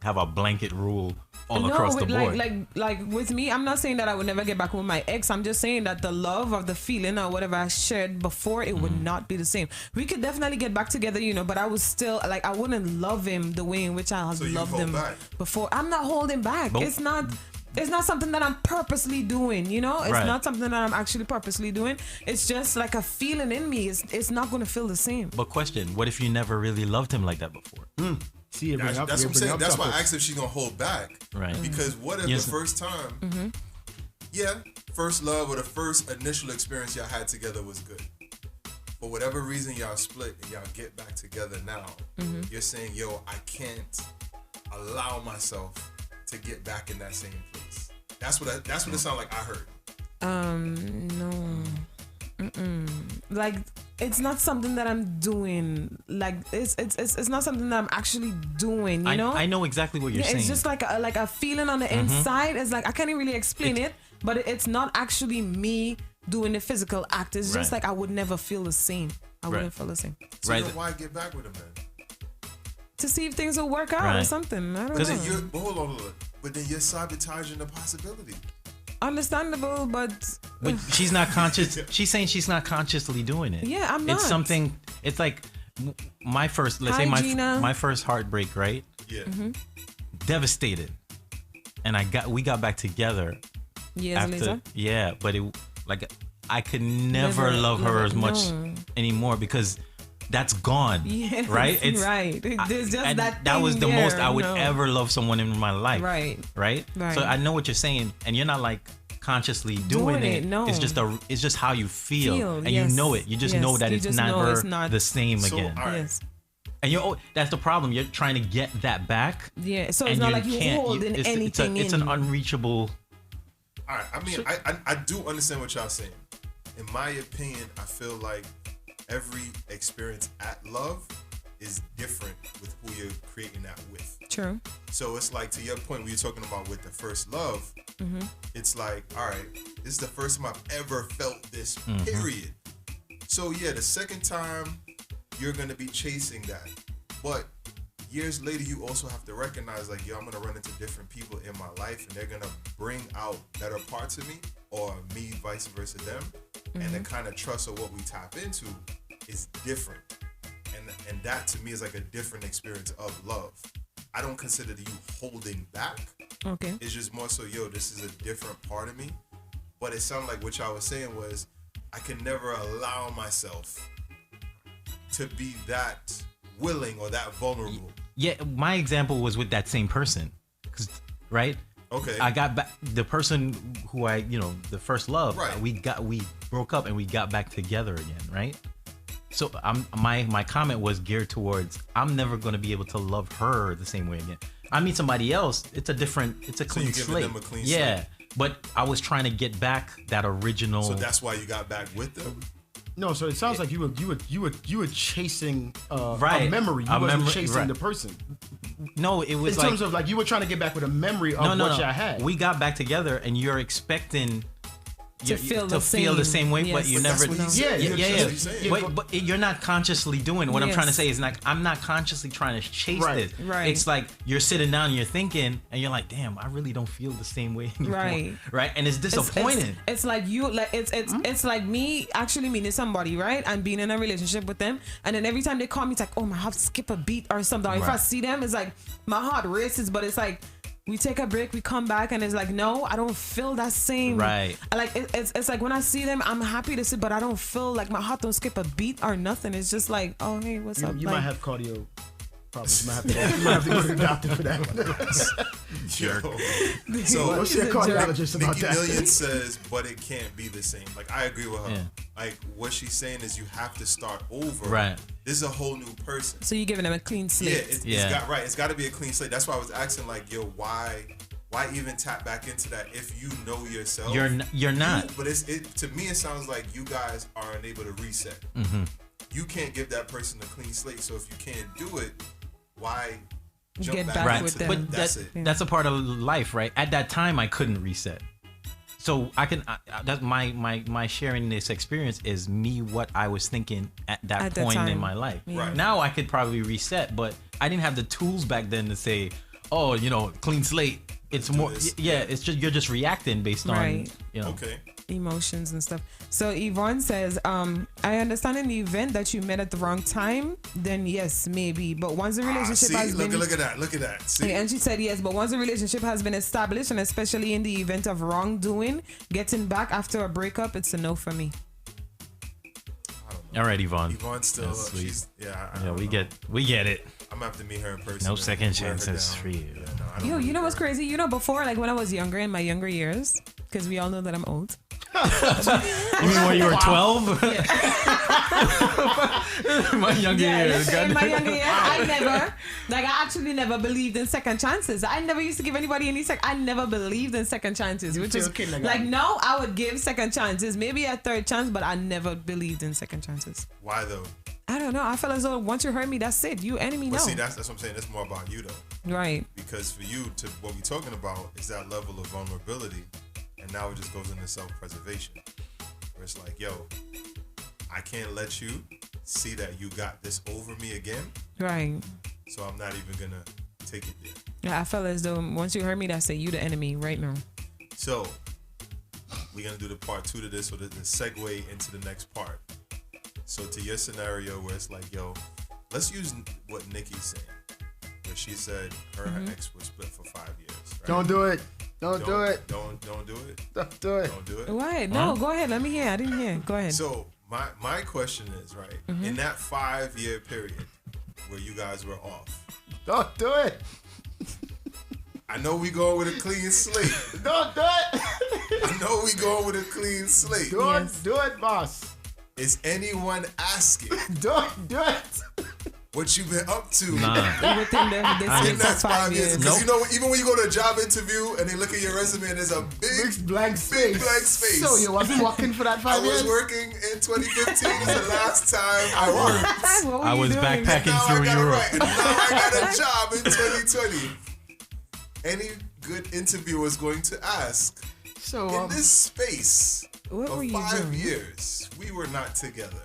have a blanket rule across the board. Like with me, I'm not saying that I would never get back with my ex. I'm just saying that the love of the feeling or whatever I shared before, it would not be the same. We could definitely get back together, but I was still like, I wouldn't love him the way in which I had loved him before. I'm not holding back. It's not something that I'm purposely doing, It's not something that I'm actually purposely doing. It's just like a feeling in me. It's not going to feel the same. But question, what if you never really loved him like that before? See, that's what I'm saying. That's why I asked if she's going to hold back. Right. Because what if the first time, first love or the first initial experience y'all had together was good. For whatever reason y'all split and y'all get back together now, you're saying, yo, I can't allow myself to get back in that same place. That's what it sounded like I heard. No. Like, it's not something that I'm doing. Like, it's not something that I'm actually doing, you know? I know exactly what you're saying. It's just like a feeling on the inside. It's like, I can't even really explain it, but it's not actually me doing the physical act. It's just like, I would never feel the same. I wouldn't feel the same. So then why get back with him then? To see if things will work out or something. I don't know. Hold on. But then you're sabotaging the possibility. Understandable, but she's not conscious. She's saying she's not consciously doing it. Yeah, I'm not. It's something. It's like my first. Let's say my first heartbreak, right? Yeah. Devastated, and we got back together. Years later. Yeah, but I could never love her as much anymore because that's gone. Yes, right? It's right. There's just that was the most I would ever love someone in my life. Right. So I know what you're saying, and you're not like consciously doing it. No. It's just how you feel, and you know it. You just know that it's never the same again. Right. Yes. And that's the problem. You're trying to get that back. Yeah. So it's not like you're holding anything it's an unreachable. All right. I mean, I do understand what y'all saying. In my opinion, I feel like every experience at love is different with who you're creating that with. True. So it's like, to your point where you're talking about with the first love, it's like, all right, this is the first time I've ever felt this, period. So yeah, the second time you're going to be chasing that. But years later, you also have to recognize, like, yo, I'm going to run into different people in my life and they're going to bring out better parts of me, or me vice versa them. And the kind of trust of what we tap into is different. And that to me is like a different experience of love. I don't consider you holding back. Okay. It's just more so, yo, this is a different part of me. But it sounded like what y'all was saying was, I can never allow myself to be that willing or that vulnerable. Yeah, my example was with that same person. Right? Okay. I got back the person who the first love. Right. We broke up and we got back together again, right? So my comment was geared towards, I'm never going to be able to love her the same way again. I meet somebody else, it's a clean slate. Them a clean yeah, slate. but I was trying to get back that original. So that's why you got back with them. No, so it sounds like you were chasing a memory. You A wasn't memory, chasing the person. No, it was in terms of like you were trying to get back with a memory of what y'all had. We got back together, and you're expecting to feel the same way, but you never. Yeah. But you're not consciously doing. What I'm trying to say is, like, I'm not consciously trying to chase this. Right. It's like you're sitting down and you're thinking, and you're like, damn, I really don't feel the same way anymore. Right. And it's disappointing. It's like it's like me actually meeting somebody, right, and being in a relationship with them, and then every time they call me, it's like, oh, my heart skip a beat or something. If I see them, it's like my heart races, but it's like, we take a break, we come back, and it's like, no, I don't feel that same. Right. Like it's like when I see them, I'm happy to see, but I don't feel like my heart don't skip a beat or nothing. It's just like, oh, hey, what's up? You might have cardio problems. You might have to go to the doctor for that one. Jerk. So what's your cardiologist about Nikki that? Million says, but it can't be the same. Like, I agree with her. Yeah. Like, what she's saying is you have to start over. Right. This is a whole new person. So you're giving them a clean slate. It's got to be a clean slate. That's why I was asking, like, yo, why even tap back into that if you know yourself? You're not. But to me, it sounds like you guys are unable to reset. You can't give that person a clean slate. So if you can't do it, why jump Get back back into with that? them. But that's a part of life, right? At that time, I couldn't reset. So I can. That's my sharing this experience is me what I was thinking at that point in my life. Yeah. Right. Now I could probably reset, but I didn't have the tools back then to say, oh, clean slate. It's more, it's just you're just reacting based on, emotions and stuff. So Yvonne says, I understand in the event that you met at the wrong time, then yes, maybe. But once the relationship has been... Look at that. See? And she said yes, but once the relationship has been established, and especially in the event of wrongdoing, getting back after a breakup, it's a no for me. All right, Yvonne. Yvonne's still... we get it. I'm gonna have to meet her in person. No second chances for you. You know what's crazy? Before, like when I was younger, in my younger years, because we all know that I'm old. You mean when you were 12? My younger years. In my younger years, I actually never believed in second chances. I never used to give anybody any I never believed in second chances, which is like now I would give second chances, maybe a third chance, but I never believed in second chances. Why though? I don't know. I feel as though once you hurt me, that's it. You enemy now. See, that's what I'm saying. That's more about you though. Right. Because for you, to what we're talking about is that level of vulnerability, and now it just goes into self-preservation, where it's like, yo, I can't let you see that you got this over me again. Right. So I'm not even gonna take it there. Yeah, I felt as though once you hurt me, that's it. You the enemy right now. So we're gonna do the part 2 to this, or the segue into the next part. So to your scenario where it's like, yo, let's use what Nikki's saying, where she said her ex was split for 5 years. Right? Don't do it. Don't do it. Don't do it. Don't do it. Don't do it. What? No, go ahead. Let me hear. I didn't hear. Go ahead. So my question is, right, in that 5-year period where you guys were off, don't do it. I know we going with a clean slate. Don't do it. I know we going with a clean slate. Don't do it, boss. Is anyone asking? Don't do it. What you been up to? Within in that 5 years. Because you know, even when you go to a job interview and they look at your resume and there's a big blank space. So you wasn't working for that 5 years? I was working in 2015. It's the last time I worked. I was backpacking through Europe. And now I got a job in 2020. Any good interviewer is going to ask, so in this space of 5 years, we were not together.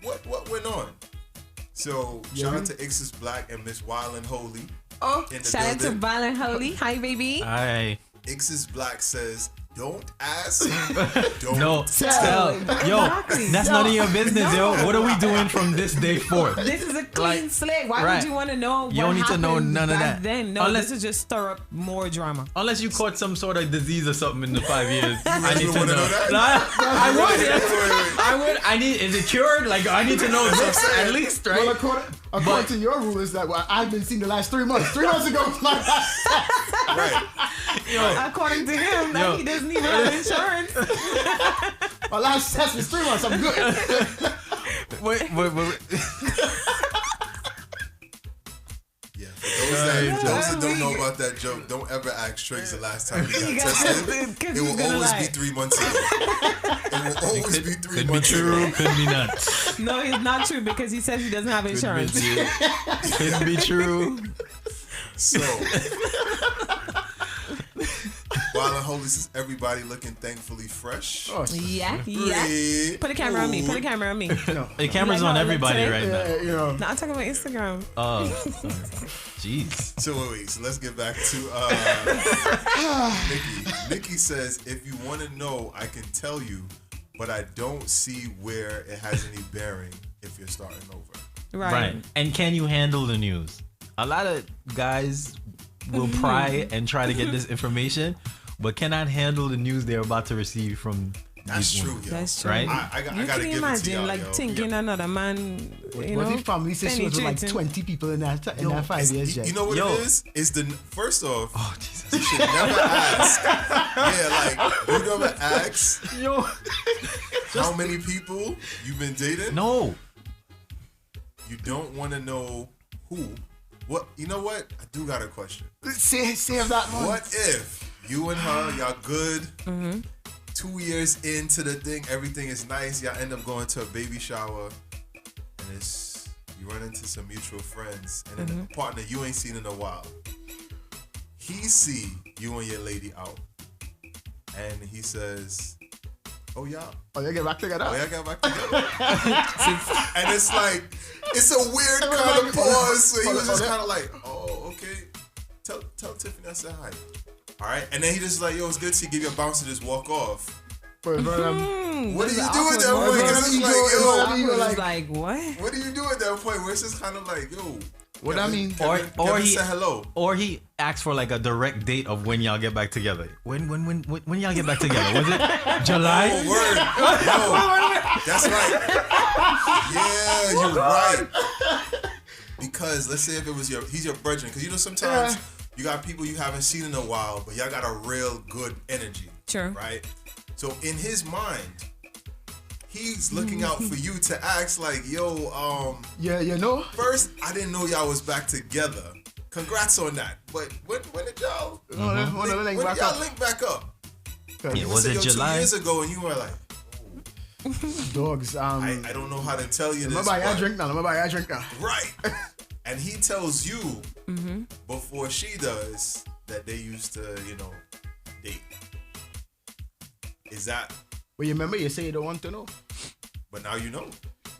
What went on? So shout out to Ix's Black and Miss Wild and Holy. Oh, shout out to Wild and Holy. Hi, baby. Hi. Ix's Black says, don't ask, don't tell. Yo, that's none of your business, yo. What are we doing from this day forth? This is a clean slate. Why would you want to know what you don't need to know none of that. Then? No, this is just stir up more drama. Unless you caught some sort of disease or something in the 5 years. I need to know. That? I would. I need. Is it cured? Like, I need to know this at least, right? Well, according to your rule is that I've been seen the last 3 months. 3 months ago was my last test. Right. According to him, he doesn't even have insurance. My last test was 3 months. I'm good. Wait. Yeah, for those that don't know about that joke, don't ever ask Triggs the last time he got tested. It will always be 3 months ago. It will always be 3 months ago. Could be true, could be not. No, it's not true because he says he doesn't have insurance. Could be true. So, Wild and Holy says everybody looking thankfully fresh. Oh, yeah. Put a camera on me. Put a camera on me. No. The camera's on everybody right now. No, I'm talking about Instagram. Oh, jeez. So wait. So let's get back to Nikki. Nikki says, if you want to know, I can tell you, but I don't see where it has any bearing if you're starting over. Right. And can you handle the news? A lot of guys will pry and try to get this information, but cannot handle the news they're about to receive from. That's true, yo. That's true. Right? I gotta give it to y'all, like yo. thinking another man. What if family says she was with like 20 people in that 5 years? You know what it is? Is the first off? Oh Jesus! You should never ask. Yeah, like you never ask. Yo, how many people you've been dating? No. You don't want to know who. What? You know what? I do got a question. Save that one. What if you and her, y'all good? 2 years into the thing, everything is nice. Y'all end up going to a baby shower, and you run into some mutual friends, and then a partner you ain't seen in a while. He see you and your lady out, and he says, "Oh y'all get back together." Oh, y'all got back together. And it's like, it's a weird kind of pause. So he was just kind of like, "Oh, okay. Tell Tiffany I said hi." All right, and then he just like, "Yo, it's good to give you a bounce and just walk off." But, what do you do at that point? Because it's like, what? What do you do at that point where it's just kind of like, yo? What I mean, or he said hello, or he asks for like a direct date of when y'all get back together. When y'all get back together? Was it July? Oh, word. No, that's right. Yeah, you're right. Because let's say if it was he's your brethren. Because you know sometimes you got people you haven't seen in a while, but y'all got a real good energy. True. Right? So in his mind, he's looking out for you to ask like, yo, Yeah, you know. first, I didn't know y'all was back together. Congrats on that. But when did y'all Link when back did y'all up. link back up? Yeah, You was said, it yo, July? 2 years ago, and you were like, Dogs. I don't know how to tell you Let me this. buy you a but- drink now. Let me buy you a drink now. Right. And he tells you before she does that they used to, date. Is that? But you remember you say you don't want to know. But now you know.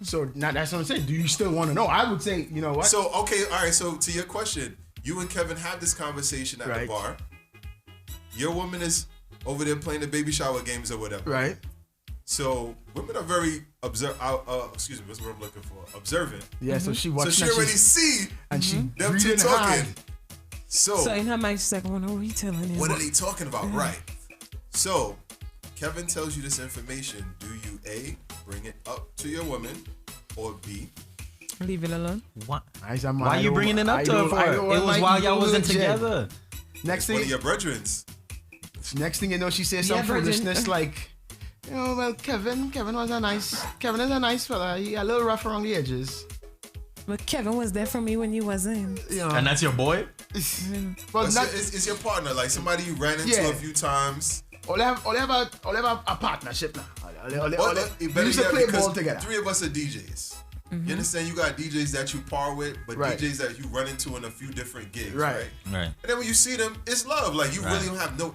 So now that's what I'm saying. Do you still want to know? I would say, you know what? So okay, all right. So to your question, you and Kevin have this conversation at the Right. bar. Your woman is over there playing the baby shower games or whatever. Right. So women are very excuse me, what's the word I'm looking for? Observant. Yeah. So she So watched. she already see and she them two breathing talking. hard. So in her mind, she's like, "Oh no, what are you telling him?" What are they talking about? Right. So, Kevin tells you this information. Do you A, bring it up to your woman, or B, Leave it alone. What? Why you bringing it up to her for? It was while y'all wasn't together. Next one of thing, your brethrens? next thing you know, she says some Yeah, virgin. foolishness like, well, Kevin is a nice fella. He a little rough around the edges. But Kevin was there for me when you wasn't. You know. And that's your boy? Well, It's your partner, like somebody you ran into Yeah. a few times. All have a partnership now. Well, We better used to yet, play because ball together. 3 of us are DJs. You understand? You got DJs that you par with, but Right. DJs that you run into in a few different gigs, Right. right? Right. And then when you see them, it's love. Like you Right. really don't have no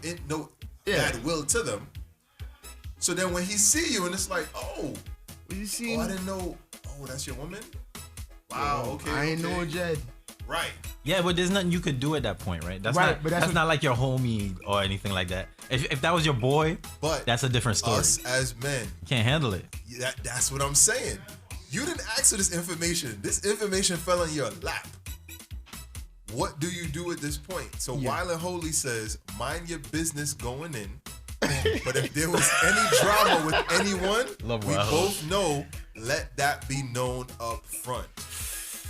Yeah. bad will to them. So then when he see you and it's like, oh, You see? I didn't know. Oh, that's your woman. Wow. Okay. I ain't okay. know Jed. Right. Yeah, but there's nothing you could do at that point, right? That's Right, not but that's that's what- not like your homie or anything like that. If that was your boy, But that's a different story. us as men, You can't handle it. that's what I'm saying. You didn't ask for this information. This information fell in your lap. What do you do at this point? So Wild and Holy says, mind your business going in. But if there was any drama with anyone, Love we Wild. both know, let that be known up front.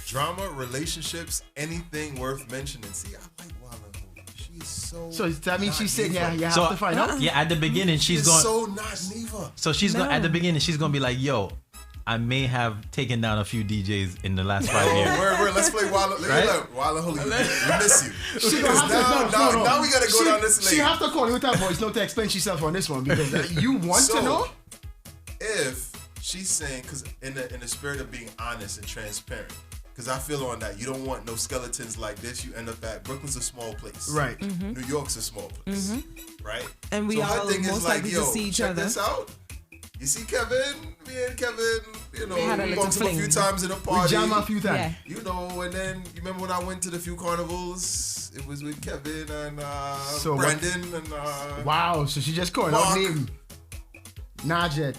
Drama, relationships, anything worth mentioning. See, I like Wild and Holy. She's so. So that means not she's saying, NIVA. you have So to find out. yeah, at the beginning she's She's going. so not NIVA. So she's going at the No. beginning. She's gonna be like, "Yo, I may have taken down a few DJs in the last 5 years." Oh, word. Let's play Wild Right? and Holy. We miss you. She Because gonna have to, now we gotta go down this lane. She have to call you with her voice note to explain herself on this one because you want So, to know. If she's saying, because in the spirit of being honest and transparent, because I feel on that, you don't want no skeletons like this. You end up at Brooklyn's a small place, Right. New York's a small place, right? And we so her all thing most is like, likely to yo, see each check other. this out. You see Kevin, me and Kevin, We had a we little bumped him a few fling. times in a We party. jam a few times. Yeah. And then you remember when I went to the few carnivals? It was with Kevin and So what- Brandon and Wow. So she just calling out Mark. name. Nah, Jed.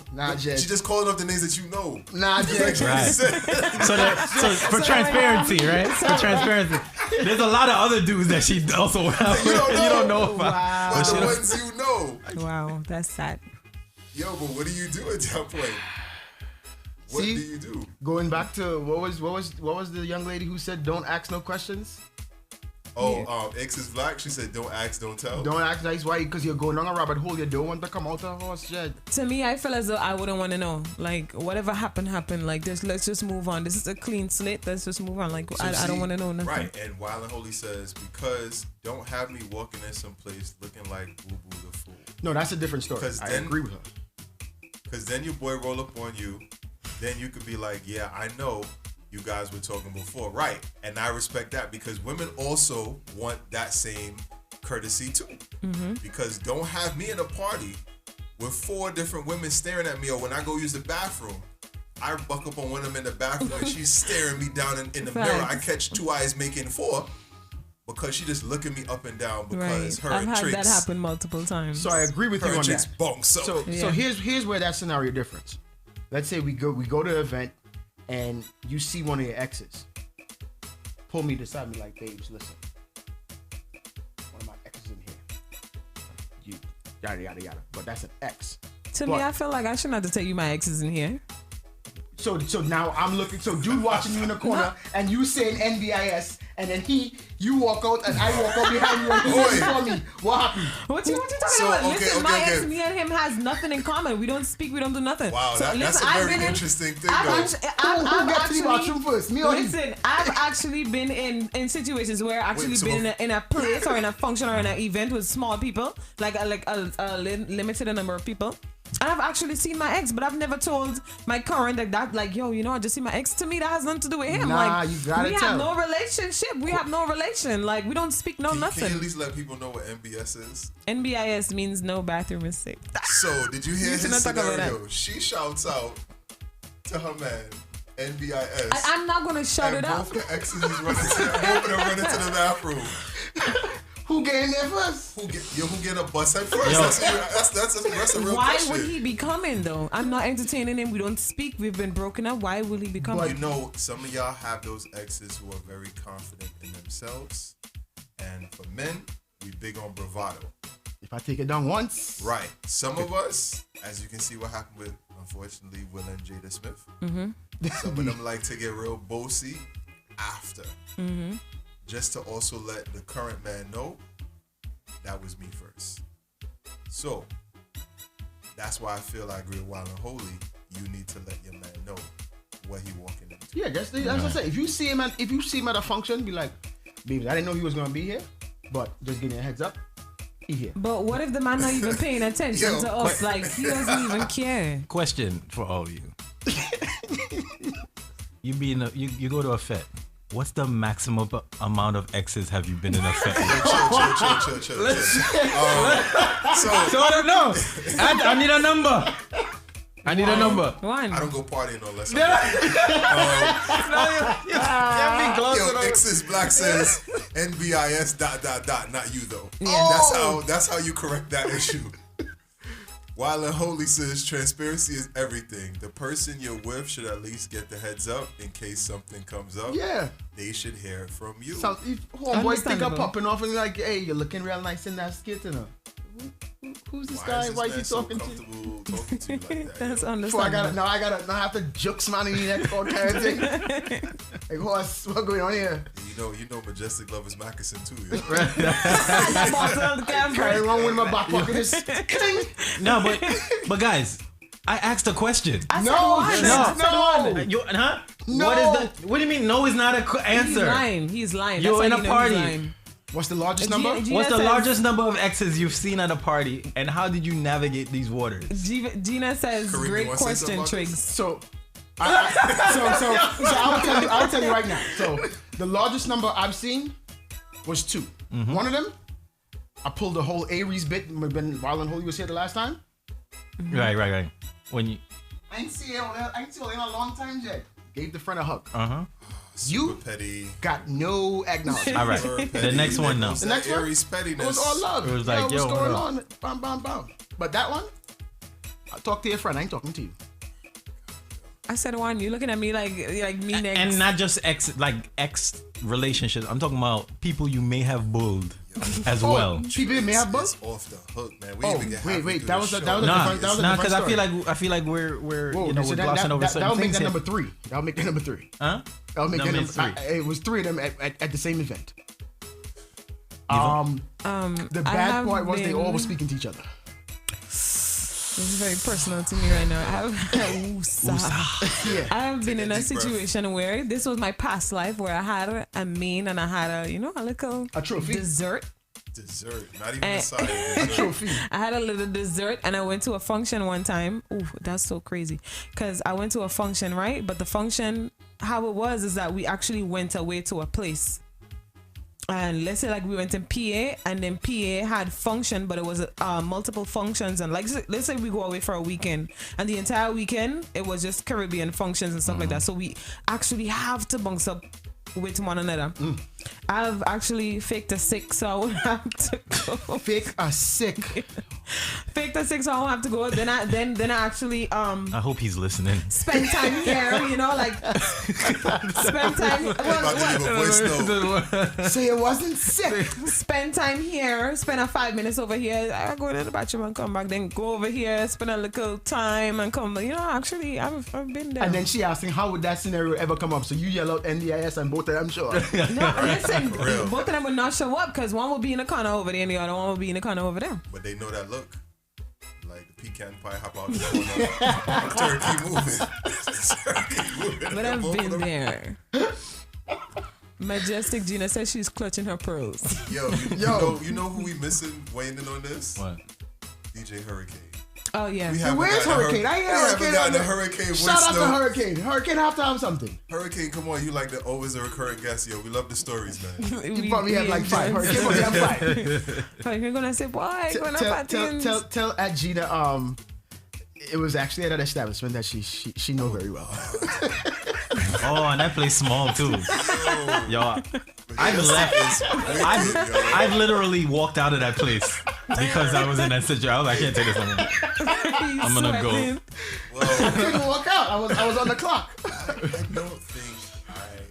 she just calling up the names that you know. Nah, Jed. Right. So for transparency, right? For transparency, there's a lot of other dudes that she also have. You don't know. about. Wow. But But the she- ones you know. Wow, that's sad. Yo, but what do you do at that point? What See? do you do? Going back to what was the young lady who said don't ask no questions? Oh, X is black. She said, "Don't ask, don't tell." Don't ask nice. Why? Because you're going down a rabbit hole. You don't want to come out of horse, Jed. To me, I feel as though I wouldn't want to know. Like, whatever happened. Like, let's just move on. This is a clean slate. Let's just move on. Like, So I see, don't want to know nothing. Right, and Wild and Holy says, because don't have me walking in some place looking like Boo Boo the Fool. No, that's a different story. 'Cause I then- agree with her. Because then your boy roll up on you. Then you could be like, yeah, I know you guys were talking before. Right. And I respect that because women also want that same courtesy too. Because don't have me in a party with 4 different women staring at me, or when I go use the bathroom, I buck up on one of them in the bathroom and she's staring me down in the mirror. I catch 2 eyes making 4 because she just looking me up and down because Right. her I've and had Tricks, that happen multiple times. So I agree with her you and on Tricks that. bonk. So So here's where that scenario difference. Let's say we go to the event and you see one of your exes. Pull me beside me like, babes, listen. One of my exes in here. You yada yada yada. But that's an ex. To me, I feel like I shouldn't have to tell you my exes in here. So now I'm looking. So dude watching you in the corner and you saying NBIS and then you walk out and I walk out behind you and he walks before me. What happened? What you talking about? Listen, my ex, me and him has nothing in common. We don't speak, we don't do nothing. Wow, that's a very interesting thing, Who gets to the bathroom first? Me or him? Listen, I've actually been in situations where I've actually been in a place or in a function or in an event with small people, like a limited number of people. And I've actually seen my ex, but I've never told my current like, yo, you know, I just see my ex. To me, that has nothing to do with him. Nah, like, you gotta we tell. have no relationship. We have no relation. Like, we don't speak nothing. Can you at least let people know what NBS is? NBIS means no bathroom is safe. So, did you hear You should his not talk about scenario? She shouts out to her man, NBIS. I'm not going to shut it up. Both the exes is running to the bathroom. Who getting there first? Who get a bus head first? That's a real Why question. would he be coming though? I'm not entertaining him. We don't speak. We've been broken up. Why will he be coming? Well, you know, some of y'all have those exes who are very confident in themselves, and for men, we big on bravado. If I take it down once, right? Some of us, as you can see, what happened with, unfortunately, Will and Jada Smith. Some of them like to get real bossy after. Just to also let the current man know that was me first. So that's why I feel I agree with Wild and Holy. You need to let your man know what he walking into. Yeah, that's what I say. If you see him at a function, be like, baby, I didn't know he was gonna be here, but just give me a heads up. He here. But what if the man not even paying attention to us? Like, he doesn't even care. Question for all of you. You go to a fete. What's the maximum amount of exes have you been in a fete? Chill. So I don't know. I need a number. I need a number. One. I don't go partying unless I'm X's Black says NBIS ... Not you though. Yeah. That's how you correct that issue. Wild and Holy says transparency is everything. The person you're with should at least get the heads up in case something comes up. Yeah. They should hear it from you. So if homeboys think I'm popping off and like, hey, you're looking real nice in that skit, you know. Who's this guy? Why is he talking to you? Talking to you like that? That's yo? understandable. Now I have to jokes man in the next all kind of thing. Like, what's going on here? You know, Majestic Love is Mackinson too. Yo. Carry around with my back pocket is No, but guys, I asked a question. No. You, huh? No. What do you mean? No is not an answer. He's lying. You're That's in how a you know he's party. lying. What's the largest number? What's the largest number of exes you've seen at a party, and how did you navigate these waters? Gina says, Kareem, great you wanna say question, something Triggs. So I'll tell you right now. So the largest number I've seen was 2. One of them, I pulled the whole Aries bit when Wild and Holy was here the last time. Right. When you I ain't see it in a long time yet. Gave the friend a hug. Super petty. Got no acknowledgement. all right. The next one now. The next one? Aries pettiness. It was all love. It was like, what's yo, going what on? Bam, bam, bam. But that one, I'll talk to your friend. I ain't talking to you. I said one. You looking at me like me next. And not just ex relationships. I'm talking about people you may have bulled as well. People may have buzzed. It's off the hook, man. We even get halfway wait. through That the was show. a Nah, different because I story. feel like we're Whoa, we're so glossing over that certain would make things. that here. number 3. That would make that number 3. Huh? That would make Number that number 3. It was 3 of them at the same event. Even? The I bad have part was they all were been- speaking to each other. This is very personal to me right now. I have been in a situation where this was my past life where I had a mean and I had a little trophy? dessert. Not even a side. A trophy. I had a little dessert and I went to a function one time. Ooh, that's so crazy. Because I went to a function, right? But the function, how it was is that we actually went away to a place. And let's say like we went in PA and then PA had function, but it was multiple functions. And like, let's say we go away for a weekend and the entire weekend, it was just Caribbean functions and stuff like that. So we actually have to bounce up with one another. I've actually faked a sick, so I would have to go. Fake a sick. Faked a sick, so I don't have to go. Then I actually I hope he's listening. spend time here, you know, like spend time. So it wasn't sick. Spend time here, spend a 5 minutes over here. I go to the bathroom and come back. Then go over here, spend a little time and come. You know, actually, I've been there. And then she asking, how would that scenario ever come up? So you yell out NDIS and both of them show up. No, listen, both of them would not show up because one will be in the corner over there and the other one will be in the corner over there. But they know that look. Like the pecan pie hop out the corner. Turkey moving. But I've been there. Majestic Gina says she's clutching her pearls. You know who we missing weighing in on this? What? DJ Hurricane. Oh yeah. Where's Hurricane? I haven't gotten a Hurricane. Shout out to Hurricane. Hurricane have to have something. Hurricane, come on, you like the always a recurring guest, yo. We love the stories, man. You probably have like 5. Hurricane probably have 5. You're gonna say, boy, tell at Gina, it was actually at an establishment that she know very well. Oh, and that place small too. Yo, I've left. I've literally walked out of that place because I was in that situation. I was like, I can't take this anymore. I'm gonna go. Well, I couldn't walk out. I was on the clock. I don't think I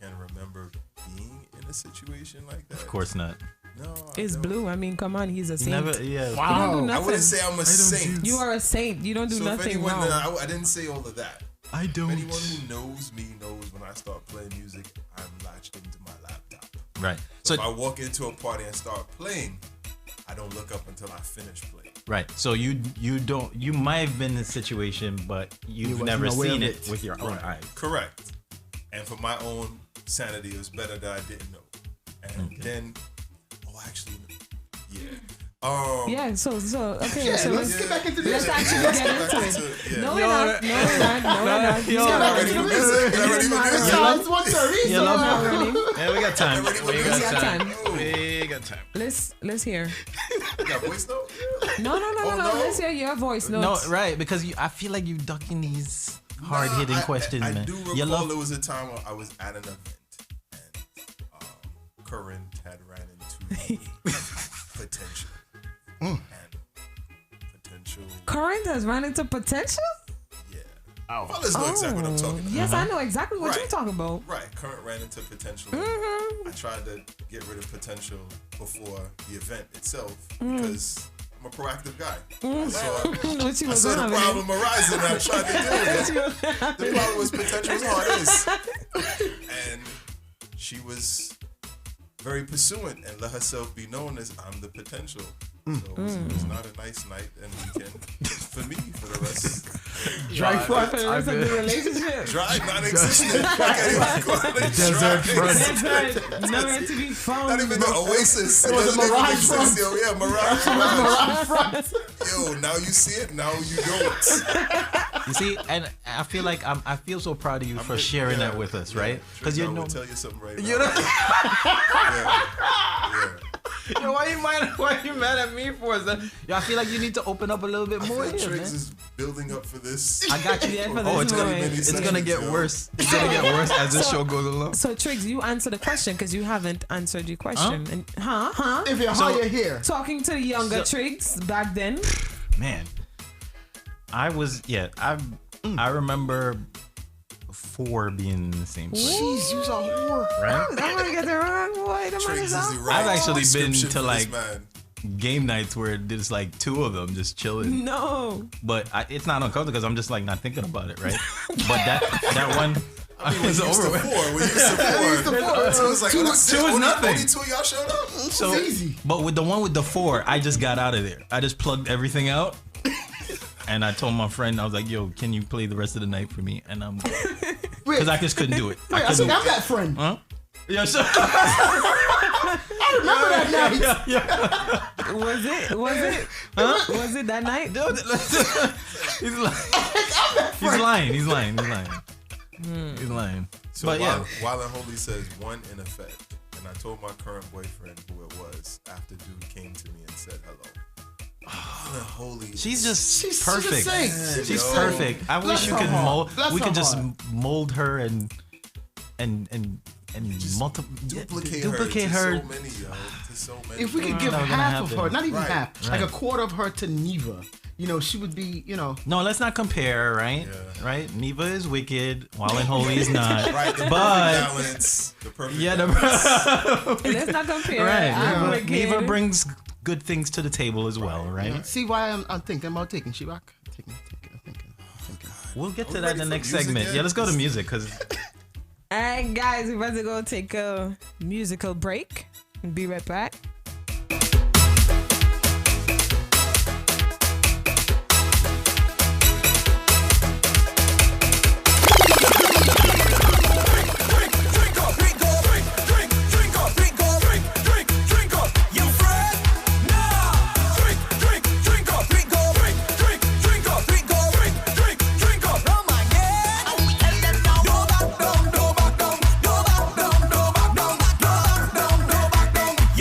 can remember being in a situation like that. Of course not. No, it's Blue. I mean, come on, he's a saint. Never, yeah. Wow. You don't do I wouldn't say I'm a saint. You are a saint. You don't do nothing wrong. I didn't say all of that. I don't. If anyone who knows me knows when I start playing music, I'm latched into my laptop. Right. So if I walk into a party and start playing, I don't look up until I finish playing. Right. So you don't. You might have been in a situation, but you've never seen it with your own eyes. Correct. And for my own sanity, it was better that I didn't know. And then, actually, yeah. Yeah, so okay, yeah, so let's get back into this. Let's actually get into it. No, we're not. It's 1:30. Yeah, we got time. We got time. Let's hear. You got voice note? No. Let's hear your voice notes. No, right, because I feel like you ducking these hard-hitting questions, man. I do recall there was a time where I was at an event and Corinne had ran into potential. And potential. Corinne has run into potential? Yeah. Fellas know exactly what I'm talking about. Yes, I know exactly what you're talking about. Right. Current ran into potential. I tried to get rid of potential before the event itself because I'm a proactive guy. I saw the problem arising and I tried to deal with it. The problem was potential was hard. And she was very pursuant and let herself be known as I'm the potential. So it was not a nice night and weekend for me for the rest. Dry front. For the rest of the relationship. Dry, non-existent. Desert front. Nowhere to be found. Not even an oasis. It was a mirage front. Yeah, mirage front. Yo, now you see it, now you don't. You see, and I feel like I feel so proud of you for sharing that with us, right? Because you know, tell you something right now. You know? Yeah. Yo, why you mad at me for that? Yo, I feel like you need to open up a little bit more here, man. TRIGS is building up for this. I got you. It's gonna get worse. It's gonna get worse as this show goes along. So TRIGS, you answer the question because you haven't answered your question. If you're here, talking to the younger TRIGS back then. Man, I remember 4 being in the same place. Jeez, you saw whore. Right? I'm gonna get the wrong boy. I've actually been to like game nights where there's like 2 of them just chilling. No. But it's not uncomfortable because I'm just like not thinking about it, right? But that one. I was over with. We used to 4. So it was like 2 is nothing. Only 2 of y'all showed up. So easy. But with the one with the 4, I just got out of there. I just plugged everything out. And I told my friend, I was like, yo, can you play the rest of the night for me? And I'm because I just couldn't do it. I think I'm that friend. Huh? Yeah, sure. I remember that night. Yeah. Was it? Huh? Was it that night? He's lying. So while Holy says 1 in effect, and I told my current boyfriend who it was after dude came to me and said hello. Holy, she's perfect. She's perfect. I wish you could we could just mold her and duplicate her. To so many, yo. To so many. If we could give Not gonna half of happen. her, not even Right, half, like a quarter of her to NIVA, you know, she would be, you know. No, let's not compare, right? Yeah. Right? Neva is wicked, while and holy is not. Right, the but perfect balance. The perfect yeah, balance. Let's not compare. right. I'm wicked. Neva brings good things to the table as well, right? See why I'm thinking about taking Shibak? I'm thinking. We'll get to we that in ready the for next music segment. yet? Yeah, let's go to music because All right, guys, we're about to go take a musical break and be right back.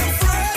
You friend?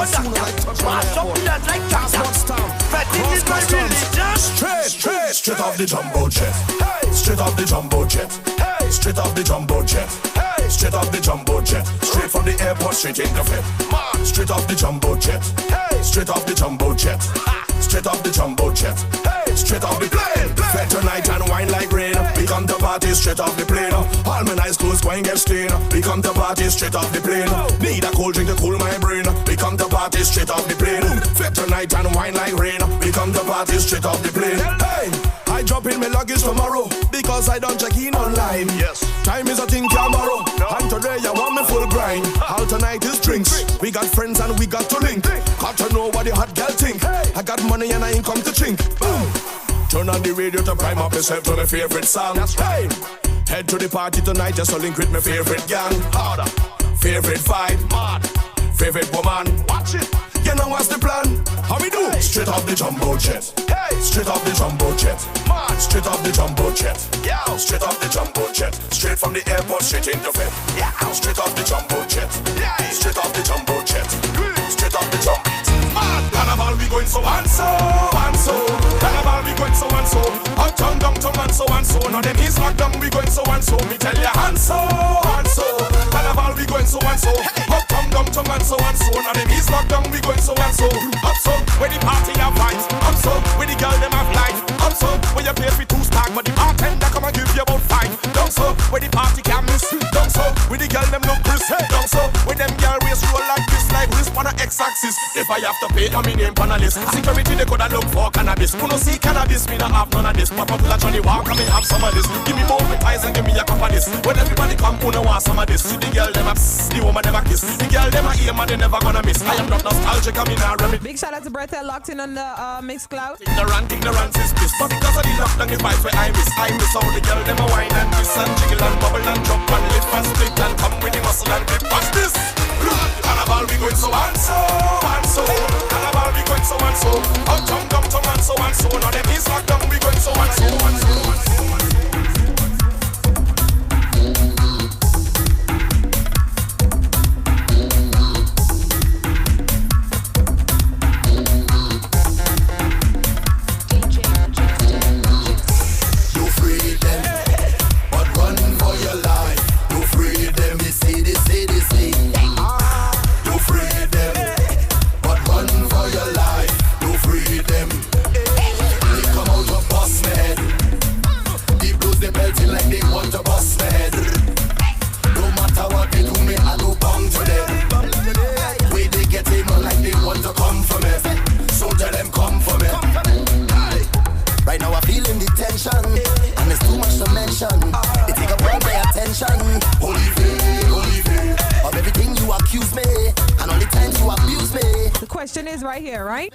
Mash up blood like cancer. Fetting is my religion. Straight off the jumbo jet. Hey, straight off the jumbo jet. Hey, straight off the jumbo jet. Hey, straight off the jumbo jet. Straight from the airport, straight in the fit. Straight off the jumbo jet. Hey, straight off the jumbo jet. Straight off the jumbo jet. Hey, straight off the plane. Fed tonight and wine like rain. We come to party straight off the plane. All my nice clothes going get stained. We come to party straight off the plane. Need a cold drink to cool my brain. We come to party straight off the plane. Fed tonight and wine like rain. We come to party straight off the plane. Hey, I drop in my luggage tomorrow because I don't check in online. Yes, time is a thing tomorrow. And today I want me full grind. All tonight is drinks. We got friends and we got to link. Got to know what the hot girl think. I got money and I ain't come to chink. Boom. Turn on the radio to prime up yourself to my favorite song. Hey, head to the party tonight just to link with my favorite gang. Harder, favorite vibe, mad, favorite woman. Watch it. You know what's the plan? How we do? Hey. Straight off the jumbo jet. Hey, straight off the jumbo jet. Man, straight off the jumbo jet. Yeah, straight off the jumbo jet. Straight from the airport, straight into bed. Yeah, straight off the jumbo jet. Yeah, straight off the jumbo jet. Straight off the jumbo jet. Man, carnival we going so and so and so. Carnival we going so and so. Uptown, downtown and so and so. Now them is locked down we going so and so. Me tell ya and so and so. Carnival we going so and so. Uptown, downtown and so and so. Now them is locked down we going so and so. Up so, where the party have vibes. Up so, where the girl them have life. Up so, where you pay for 2 stacks, but the bartender come and give you about 5. Down so, where the party can miss. Down so, where the girl them look crisp. Down so, where them girl waist roll like this, like wrist on a X-axis. If I have to pay, I'm in name on a list. Security they coulda look for cannabis. Who no see cannabis, me not have none of this. Pop up like Johnny Walker, me have some of this. Give me more with eyes and give me a cup of this. When everybody come, who no want some of this. See the girl them a psst, the woman them a kiss. The girl them a aim and they never gonna miss. I am not nostalgic, I'm in a remedy. Big shout out to Bertha locked in on the Mixcloud. Ignorance is bliss. But because of the lockdown, the vibes where I miss how the girl them a wine and twist and jiggle and bubble and jump and lift and split and come with the muscle and grip. Watch this. Carnival we going so and so and so. Carnival we going so and so. Uptown, downtown and so and so. Now them is locked down we going so and so and so and so. Right here, right?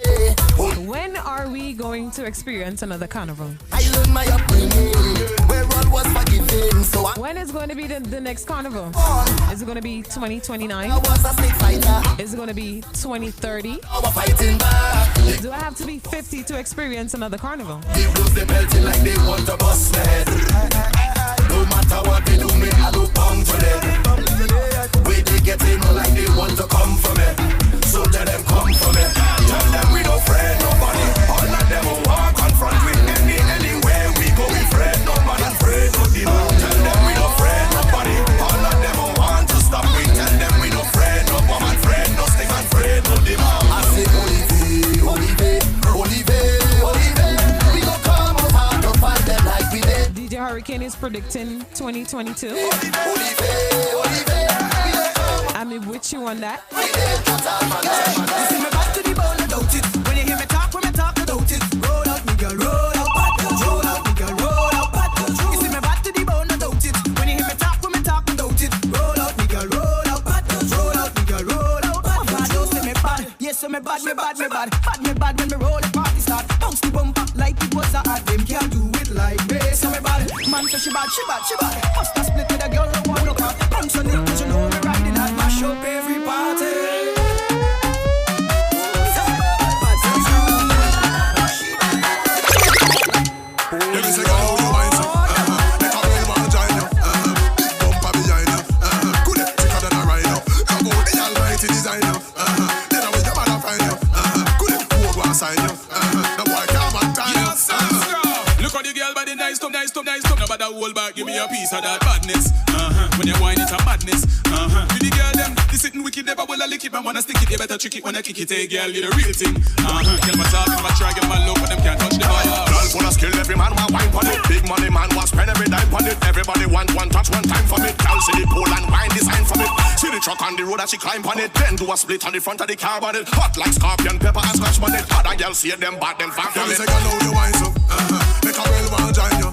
When are we going to experience another carnival? I learned my upbringing, where all was forgiven. So when is going to be the next carnival? Is it going to be 2029? I was a snake fighter. Is it going to be 2030? I was fighting back. Do I have to be 50 to experience another carnival? The blues they melting like they want to bust me. No matter what they do, me I do bound to them. Way they get in like they want to come for me. So tell them come for me. Tell them we don't fret nobody. All of them will walk confront with anywhere we go. We fret nobody, afraid no demon. Tell them we don't fret nobody. All of them will want to stop. We tell them we don't fret no woman, fret no stick and fret no demon. I say Olive. We gon' come over to find them like we did. DJ Hurricane is predicting 2022. Olive. I'm with you on that. You see me back to the bone, don't it? When you hear me talk, when me talk, don't it? Roll out, nigga, roll out, bad girl. Roll out, nigga, roll out, bad girl. You see me back to the bone, don't it? When you hear me talk, don't it? Roll out, nigga, roll out, bad girl. Roll out, nigga, roll out, bad girl. Don't say me bad, yes, say me bad, me bad. Bad me bad when me roll the party start. Bounce the bumper like it was a hard. Them can't do it like me. Say me bad, man say she bad. Must have split with a girl who want no car. Bounce on it, 'cause you know me riding hard. Mash up every party. Designer, then I will hold back, give me a piece of that badness. When you whine it's a madness. With the girl them, they sitting wicked, never will I lick it, man wanna stick it, you better trick it when I kick it, hey girl, you the real thing. Girl my talk, my try, get my love, but them can't touch the fire. Girl wanna skill, every man want wine for it. Big money man want spend every dime for it. Everybody want one touch, one time for me. Girl see the pole and wine design for it. See the truck on the road that she climb on it. Then do a split on the front of the car on it. Hot like scorpion, pepper and scotch on it. Other girl see them bad, them fat. Girl say I know you wine so. Make a real one join you.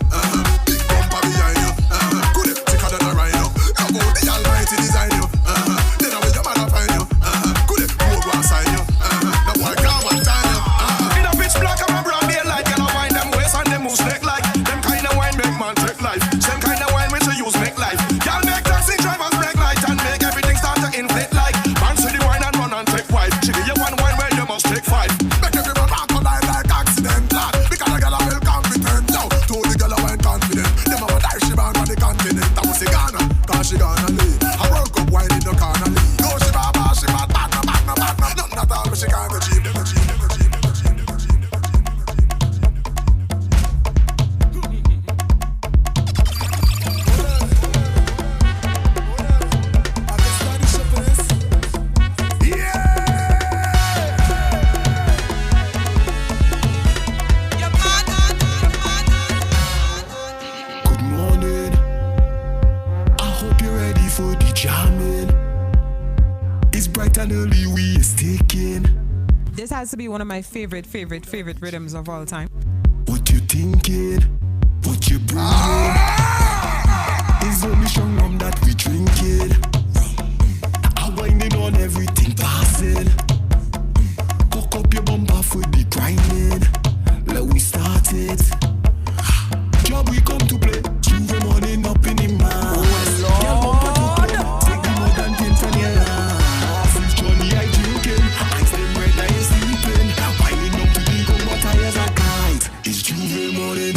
Big bumper behind you. Good it, thicker than a rhino. How about the almighty design you? Then I will your mother find you. Good it, road one sign you. The boy can't one time you. In a pitch black and a brown daylight, girl I wine them waist and them moves snake like. Them kind of wine make man take life. Same kind of wine which you use make life. Girl make taxi drivers break light and make everything start to inflate like. Man see the wine and run and take wife. She give you one wine where you must take five. Make everyone back on like accident, lad. Because the girl a well confident. Now, to the girl a wine confident. Them a dive she bound on the continent. I was Ghana, cause she gonna leave. I woke up wine in the corner leave. No she bad, she bad, bad, no. Nothing at all, but she can't achieve them. This has to be one of my favorite rhythms of all time. What you thinking? What you bringing? It's only strong rum that we drinking. I'm winding on everything passing. Cock up your bumper for the grinding. Let we start it. Job we come to play. Tuesday morning up in the man. Your bumper to come. Take the more than 10 from your life. Since Johnny I drinking. I stay red I sleeping. Winding up to the gun but tires are tight. It's Tuesday morning.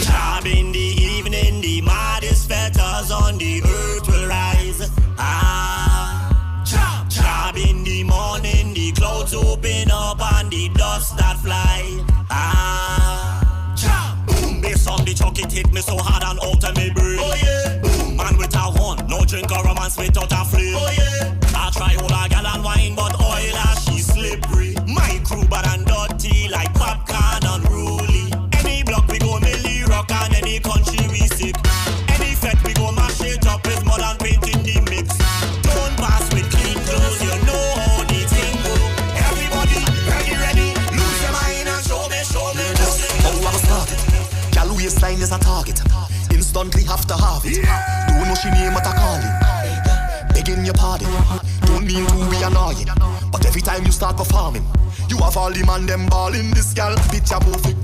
Job in the evening, the maddest fetters on the earth will rise. Job in the morning, the clouds open up and the dust that fly. Boom, bass on the chuck, it hit me so hard and out of me brain. Oh yeah. Boom, man with a horn, no drink or romance without a flame. Oh yeah. I try all a gal and wine, but oil as she slippery. My crew bad and dirty like popcorn unruly. Any block we go milli rock and any country we sick. Any fete we go mash it up with mud and paint in the mix. Don't pass with clean clothes, you know how the thing go. Everybody, ready, lose your mind and show me. How I started, gal waistline is a target. Instantly have to have it. Don't know she name what I call it. Begging your pardon, don't mean to be annoying. But every time you start performing, you have all the man them balling. This gal picture perfect.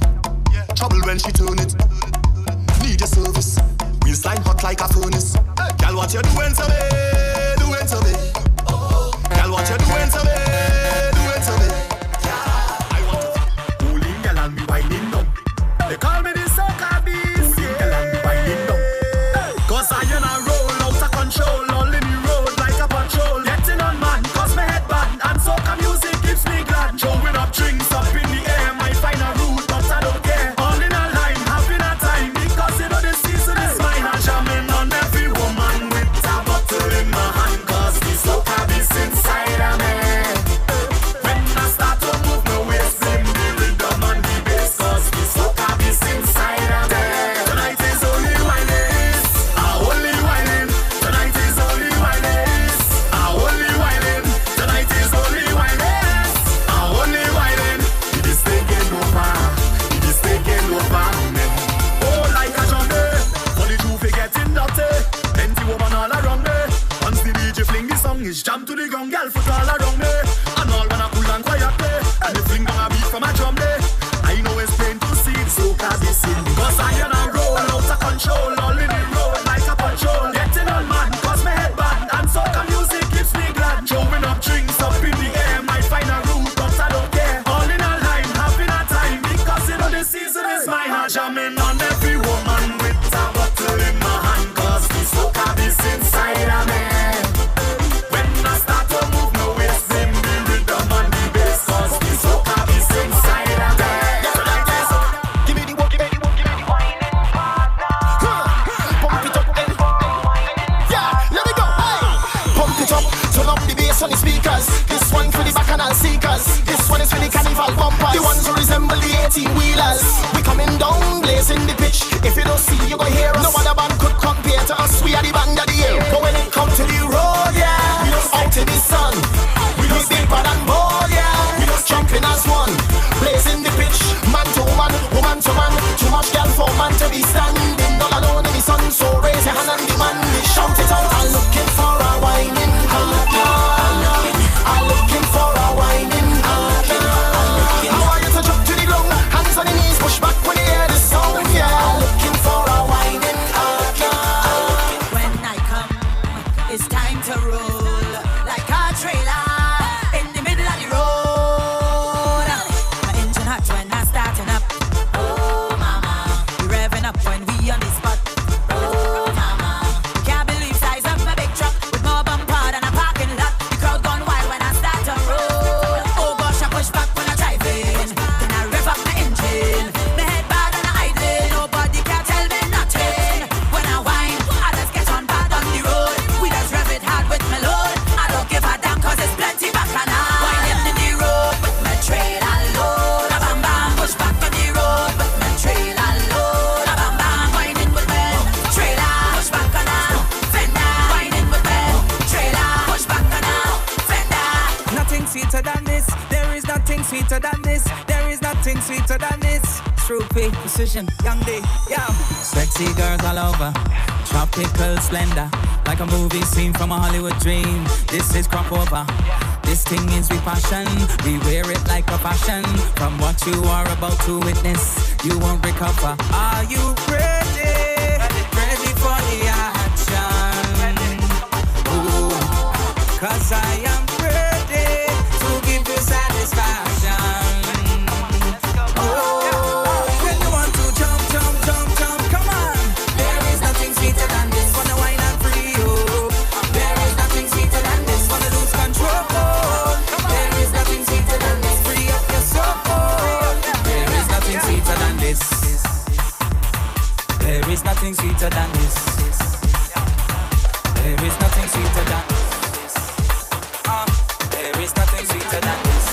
Trouble when she turn it. Need your service. Waistline hot like a furnace. Gal, what you doing to me? Doing to me. Gal, what you doing to me? Doing to me. I want to Pulling gal and me winding down. They call me the soca beast. Pulling gal and me winding down. Cause I and I roll out of control. All in the road like a patrol. Getting on man, cause my head bad. And soca music keeps me glad. Showing up drinks up in the air. Might find a route, but I don't care. All in a line, having a time. Because you know the season is mine. I'm jamming on every woman with a bottle in my hand. Cause the soca beast inside of me. When I start to move my waist, bring the rhythm and the bass. Cause the soca beast inside of me. Tonight is only whining. Only whining. Tonight is only whining. Only whining. Tonight is only whining. Only whining. It is taking over. It is taking over me. Oh, like a zombie. For the truth, it getting dirty. Plenty woman all around me. Once the DJ fling the song, it's jam to the ground, girl foot all around me. And all when I cool and quiet me. And the fling down a beat from a drum me. I know it's plain to see the soca be seen. Cause I and I roll out of control. All in the road like a patrol. Getting on man, cause my head bad. And soca music keeps me glad. Showing up drinks up in the air. Might find a route, but I don't care. All in a line, having a time. Because you know the season is mine. I'm jamming on every woman with a bottle in my hand. Cause the soca is inside of me. When I start to move my waist, bring the rhythm and the bass. Cause the soca this. There is nothing sweeter than this. Troopy, precision, young D, yeah. Sexy girls all over, tropical splendor, like a movie scene from a Hollywood dream. This is crop over. This thing is with passion. We wear it like a fashion. From what you are about to witness, you won't recover. Are you ready? Ready for the action? Ooh, 'cause I am ready to give you satisfaction. Oh, when you want to jump, jump, jump, jump, come on. There is nothing sweeter than this. Wanna wine and free, oh. There is nothing sweeter than this. Wanna lose control. There is nothing sweeter than this. Free up your soul. There is nothing sweeter than this. There is nothing sweeter than this. There is nothing sweeter than this. There is nothing sweeter than this.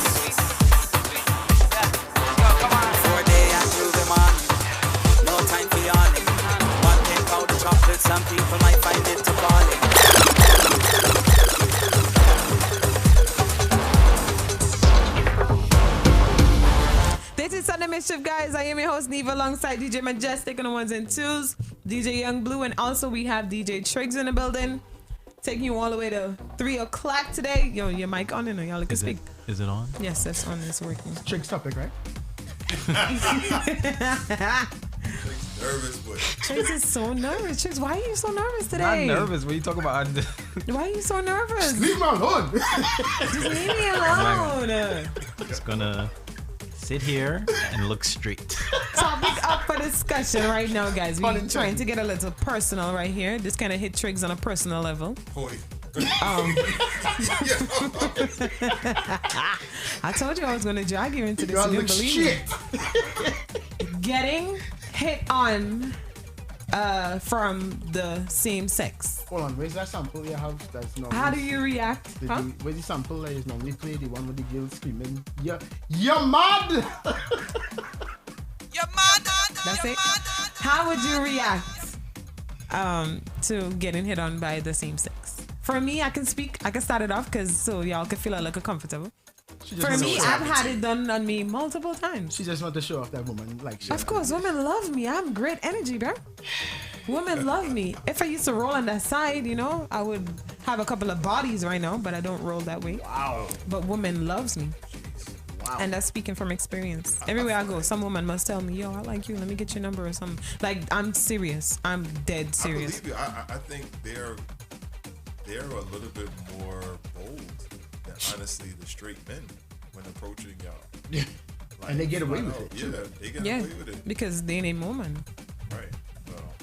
Before day and through the morning, no time for yawning. One thing about the chocolate, some people might find it too calling. This is Sunday Mischief, guys. I am your host, NIVA, alongside DJ Majestic on the ones and twos, DJ Young Blue, and also we have DJ TRIGS in the building, taking you all the way to 3 o'clock today. Yo, your mic on, and y'all can speak. Is it on? Yes, that's on. It's working. TRIGS topic, right? Nervous, boy. TRIGS is so nervous. TRIGS, why are you so nervous today? Not nervous. What are you talking about? Why are you so nervous? Leave me alone. Just leave me alone. Just gonna sit here and look straight. Topic up for discussion right now, guys. We're trying to get a little personal right here. This kind of hit TRIGS on a personal level. I told you I was going to drag you into this. You didn't believe me. Getting hit on from the same sex. Hold on, where's that sample you have that's not? How do you react? Where's the sample that is normally played? The one with the girl screaming, you're mad! You're mad! That's it. How would you react to getting hit on by the same sex? For me, I can speak. I can start it off because so y'all can feel a little comfortable. For me, I've had it done on me multiple times. She just want to show off that woman. Like, of course, women love me. I'm great energy, bro. Women love me. If I used to roll on that side, you know, I would have a couple of bodies right now, but I don't roll that way. Wow. But women loves me. Wow. And that's speaking from experience. Everywhere I go, some woman must tell me, yo, I like you. Let me get your number or something. Like, I'm serious. I'm dead serious. I believe you. I think they're a little bit more bold than honestly the straight men when approaching y'all. Like, and they get away with it. Yeah, they get away with it. Because they ain't a woman. Right. Well,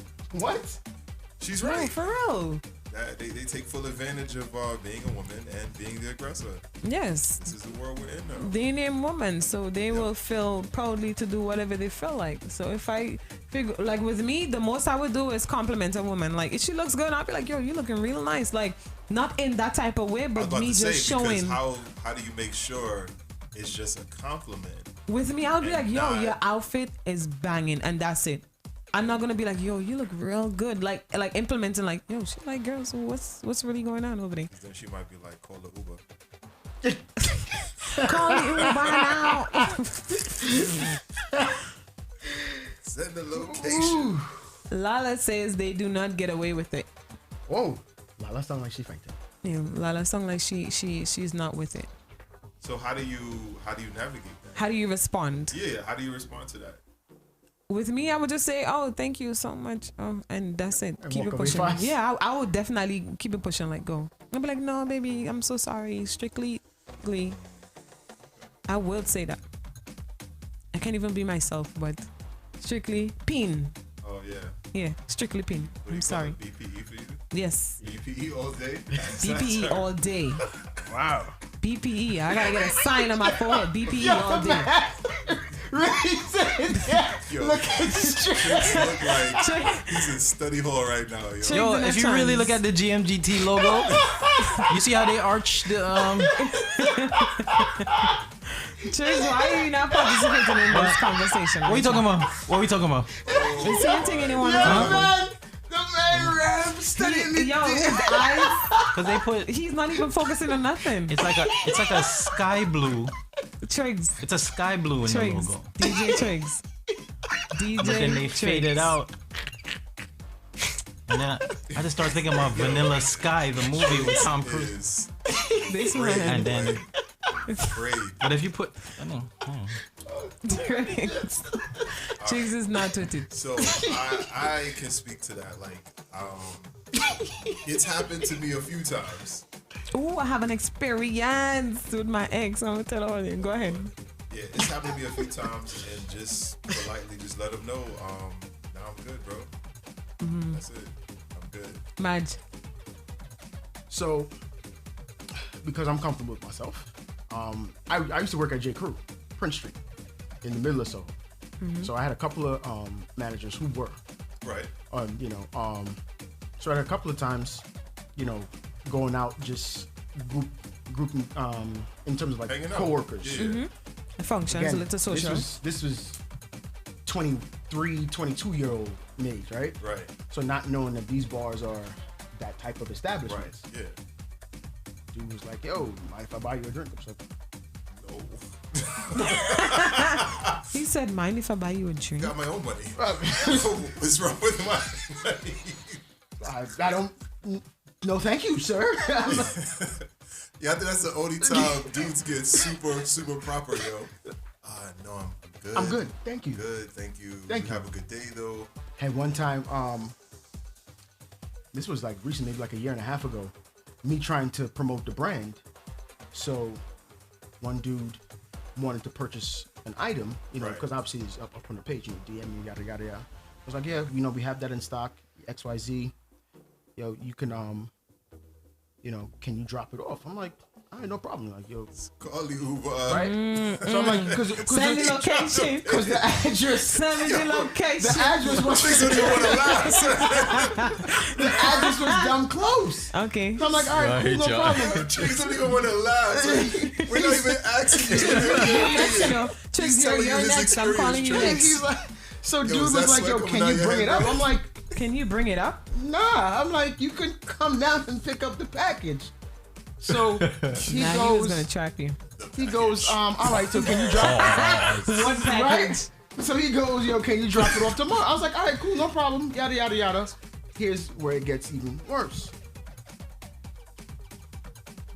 what? She's No, right. for real. They take full advantage of being a woman and being the aggressor. Yes. This is the world we're in now. They name women, so they will feel proudly to do whatever they feel like. So if I figure, like with me, the most I would do is compliment a woman. Like if she looks good, I'll be like, yo, you looking real nice. Like not in that type of way, but me just showing. How do you make sure it's just a compliment? With me, I'll be like, yo, not, your outfit is banging, and that's it. I'm not gonna be like, yo, you look real good. Like implementing, like, yo, she like girls. So what's really going on over there? Then she might be like, call the Uber. Call the Uber now. Send the location. Lala says they do not get away with it. Whoa, Lala sound like she fighting. Yeah, Lala sound like she's not with it. So how do you navigate that? How do you respond? Yeah, how do you respond to that? With me, I would just say, oh, thank you so much. And that's it. And Keep walk it away pushing. fast. Yeah, I would definitely keep it pushing, like go. I'll be like, no, baby, I'm so sorry. Strictly glee. I will say that. I can't even be myself, but strictly pin. Oh, yeah. Yeah, strictly pin. I'm sorry. BPE for you? Yes. BPE all day? BPE all day. Wow. BPE. I gotta get a sign on my forehead. BPE all day. Really said that. Yo, look at this Tricks look like he's in study hall right now. Yo, if you really look at the GMGT logo, you see how they arch the Tricks, why are you not participating in this conversation? What are you talking about? What are we talking about? The same thing anyone The man ran studying the Yo, his eyes. Cause they put. He's not even focusing on nothing. It's like a sky blue Trigs. It's a sky blue in Trigs. the logo. DJ Trigs. DJ But then they Trigs. faded out. And then I just started thinking about Vanilla Sky, the movie with Tom Cruise. This one. And then, Great. but if you put, I don't know. Trigs is not with it. So I can speak to that. Like, it's happened to me a few times. Oh, I have an experience with my ex. I'm gonna tell all you. Go ahead. Yeah, it's happened to me a few times, and just politely just let them know. Now I'm good, bro. Mm-hmm. That's it. I'm good. Madge. So, because I'm comfortable with myself, I used to work at J. Crew, Prince Street, in the middle of Soho. Mm-hmm. So I had a couple of managers who were, Right. So I had a couple of times, going out just grouping in terms of like Hanging out. coworkers. Yeah. The functions, Again, a little social. This was 23, 22-year-old me, right? Right. So not knowing that these bars are that type of establishment. Right. Yeah. Dude was like, yo, mind if I buy you a drink? I was like, He said, mind if I buy you a drink? Got my own money. What's wrong with my money? I don't. No, thank you, sir. Yeah, I think that's the only time dudes get super proper, yo. No, I'm good. I'm good. Thank you. Good, thank you. Thank you. Have a good day, though. Had one time, this was like recently, maybe like a year and a half ago, me trying to promote the brand. So one dude wanted to purchase an item, because obviously it's up on the page, DM me, yada, yada, yada. I was like, yeah, we have that in stock, XYZ. Yo, you can, can you drop it off? I'm like, all right, no problem. Like, yo, call the Uber. Right? So I'm like, because send the location. Because the address. Send me the location. The address was. The address was dumb close. Okay. So I'm like, all right, cool, no problem. Chicks don't even want to laugh. We're not even asking you. Trigs, you're next. I'm calling you next. He's like, so dude was like, yo, can you bring it up? I'm like, can you bring it up? Nah, I'm like, you could come down and pick up the package. So he he was gonna trap you. He goes, all right, so can you drop one package? Right? So he goes, yo, can you drop it off tomorrow? I was like, all right, cool, no problem. Yada yada yada. Here's where it gets even worse.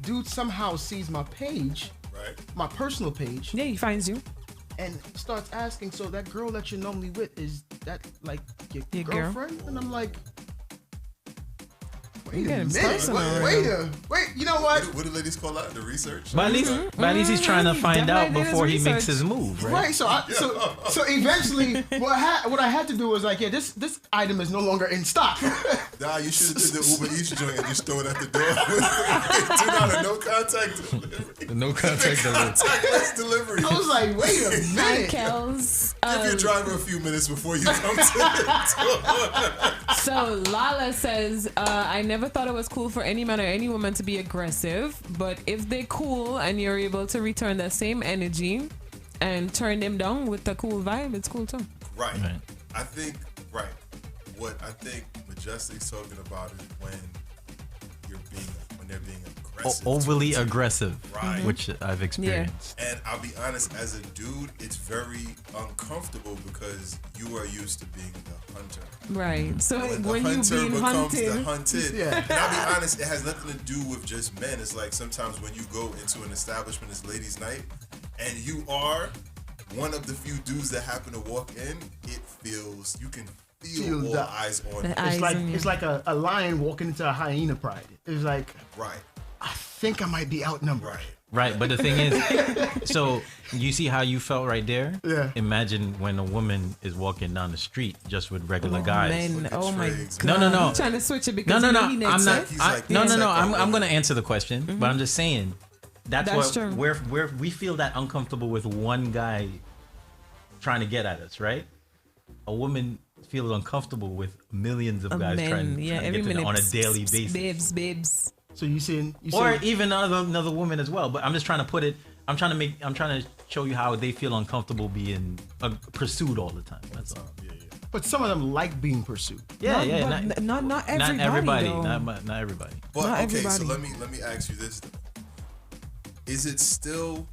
Dude somehow sees my page, right? My personal page. Yeah, he finds you. And starts asking, so that girl that you're normally with, is that like your girlfriend? Girl? And I'm like, wait a minute. Wait, you know what? What do ladies call that? The research? But at least he's trying to find out before he makes his move, right? Right, so eventually, what I had to do was like, yeah, this item is no longer in stock. Nah, you should have did the Uber Eats joint and just throw it at the door. Do not a no contact delivery. The no contact delivery. Contactless delivery. I was like, wait a minute. Kels, give your driver a few minutes before you come to the door. So Lala says, I never thought it was cool for any man or any woman to be aggressive, but if they're cool and you're able to return that same energy and turn them down with the cool vibe, it's cool too. Right. I think, what I think Majestic's talking about is when they're being aggressive. Overly aggressive, right? Which I've experienced. Yeah. And I'll be honest, as a dude, it's very uncomfortable because you are used to being the hunter. Right. So when the you hunter being becomes hunted, the hunted. Yeah. And I'll be honest, it has nothing to do with just men. It's like sometimes when you go into an establishment, it's ladies' night, and you are one of the few dudes that happen to walk in, you can feel all eyes on you. It's like a lion walking into a hyena pride. It's like, I think I might be outnumbered. Right, but the thing is, so you see how you felt right there? Yeah. Imagine when a woman is walking down the street just with regular guys. Men, oh my God. No. I'm trying to switch it because no. he next I'm not. it. I'm going to answer the question, but I'm just saying that's true. where we feel that uncomfortable with one guy trying to get at us, right? A woman feels uncomfortable with millions of guys trying to get to them on a daily basis. Babes. So you saying even another woman as well. But I'm just trying to put it. I'm trying to show you how they feel uncomfortable being pursued all the time. That's all. Yeah. But some of them like being pursued. Not everybody. Not everybody. Though. Not everybody. But not okay, everybody. so let me ask you this: is it still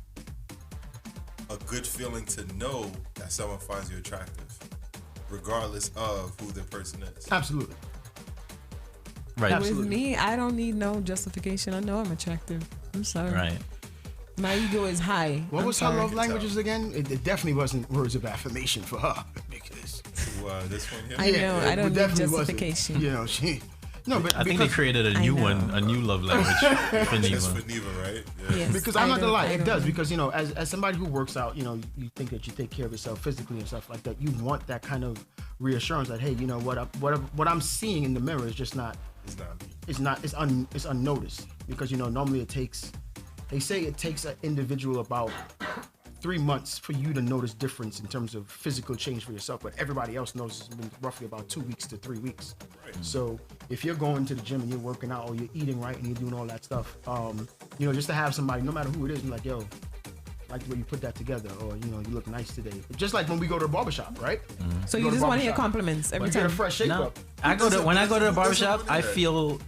a good feeling to know that someone finds you attractive, regardless of who the person is. Absolutely. Right. With me, I don't need no justification. I know I'm attractive. I'm sorry. Right. My ego is high. What I'm was sorry. her love languages again? It definitely wasn't words of affirmation for her because this one here. I know. I don't need definitely justification. wasn't. You know, she. No, but I think they created a new one, a new love language for Just NIVA. for NIVA, right? Yes, because I'm not gonna lie, I it don't does. know. Because as somebody who works out, you think that you take care of yourself physically and stuff like that. You want that kind of reassurance that hey, you know what I'm seeing in the mirror is just not. It's not me. It's unnoticed because normally they say it takes an individual about 3 months for you to notice difference in terms of physical change for yourself, but everybody else knows it's been roughly about 2 weeks to 3 weeks. Right. So if you're going to the gym and you're working out or you're eating right and you're doing all that stuff, just to have somebody, no matter who it is, be like, yo, I like the way you put that together, or you look nice today. Just like when we go to the barbershop, right? So you just want to hear compliments every Get time. a fresh shape No, up. when I go to the barbershop, I feel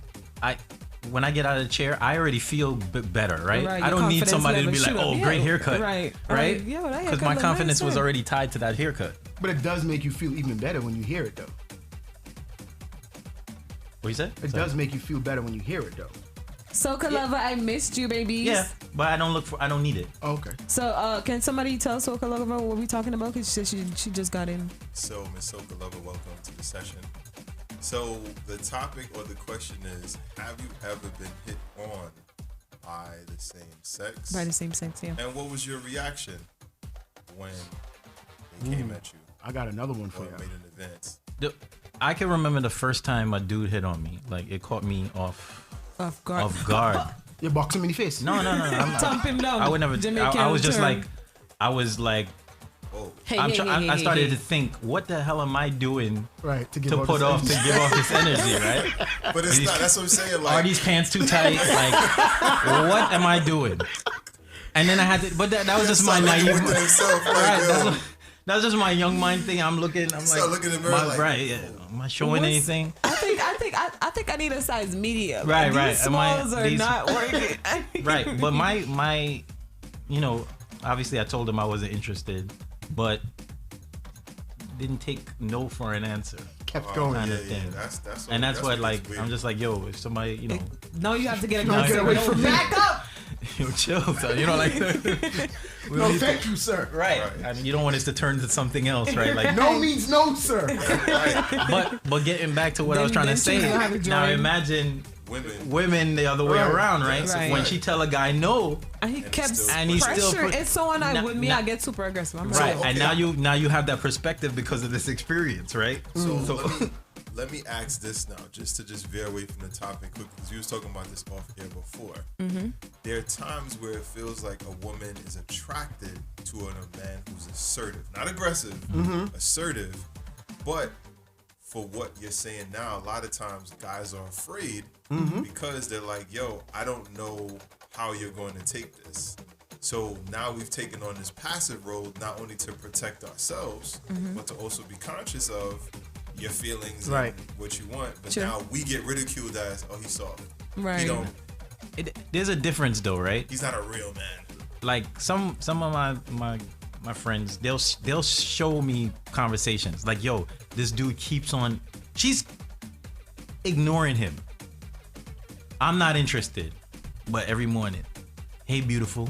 when I get out of the chair, I already feel better, right? Right, I your don't need confidence somebody to level be like, shoot up. "Oh, Yeah, great haircut," right. Right? Yo, that Because haircut my look confidence nice, was sir. already tied to that haircut. But it does make you feel even better when you hear it, though. What you said? It does make you feel better when you hear it, though. Soca Lover, I missed you, babies. Yeah, but I don't need it. Okay. So, can somebody tell Soca Lover what we talking about? Because she just got in. So, Miss Soca Lover, welcome to the session. So, the topic or the question is, have you ever been hit on by the same sex? By the same sex, yeah. And what was your reaction when they came at you? I got another one for or you. made an advance? I can remember the first time a dude hit on me. Like, it caught me off guard. You box him in the face. No. Thump him down. I would never. I was just return. like, I was like, Hey, I started to think, what the hell am I doing to give off this energy, right? But it's not. That's what I'm saying. Like, are these pants too tight? Like, what am I doing? And then I had to, but that was just my naive. That's just my young mind thing. I'm like, looking in the mirror like, am I showing anything? I think I need a size medium. Right. These smalls are not working. Right, but my, obviously I told him I wasn't interested, but didn't take no for an answer. Kept going. Kind of thing. That's what like I'm just like, yo, if somebody, No, you have to get a No, answer. get away Yo, from me. back up. yo, chill, son. Like. No, thank you, sir. Right. I mean, you don't want us to turn to something else, right? Like no means no, sir. But getting back to what I was trying to say. Now imagine women the other way around, right? Right. When she tell a guy no, And he kept he's still pressure. It's so annoying with me. I get super aggressive. I'm right. like, And now you have that perspective because of this experience, right? So let me ask this now, just to veer away from the topic quickly, because you was talking about this off air before. Mm-hmm. There are times where it feels like a woman is attracted to a man who's assertive, not aggressive, assertive. But for what you're saying now, a lot of times guys are afraid because they're like, yo, I don't know how you're going to take this. So now we've taken on this passive role, not only to protect ourselves, but to also be conscious of your feelings and what you want. But now we get ridiculed as, oh, he's soft. Right. He don't. There's a difference though, right? He's not a real man. Like some of my friends, they'll show me conversations like, yo, this dude keeps on, she's ignoring him. I'm not interested, but every morning, hey, beautiful.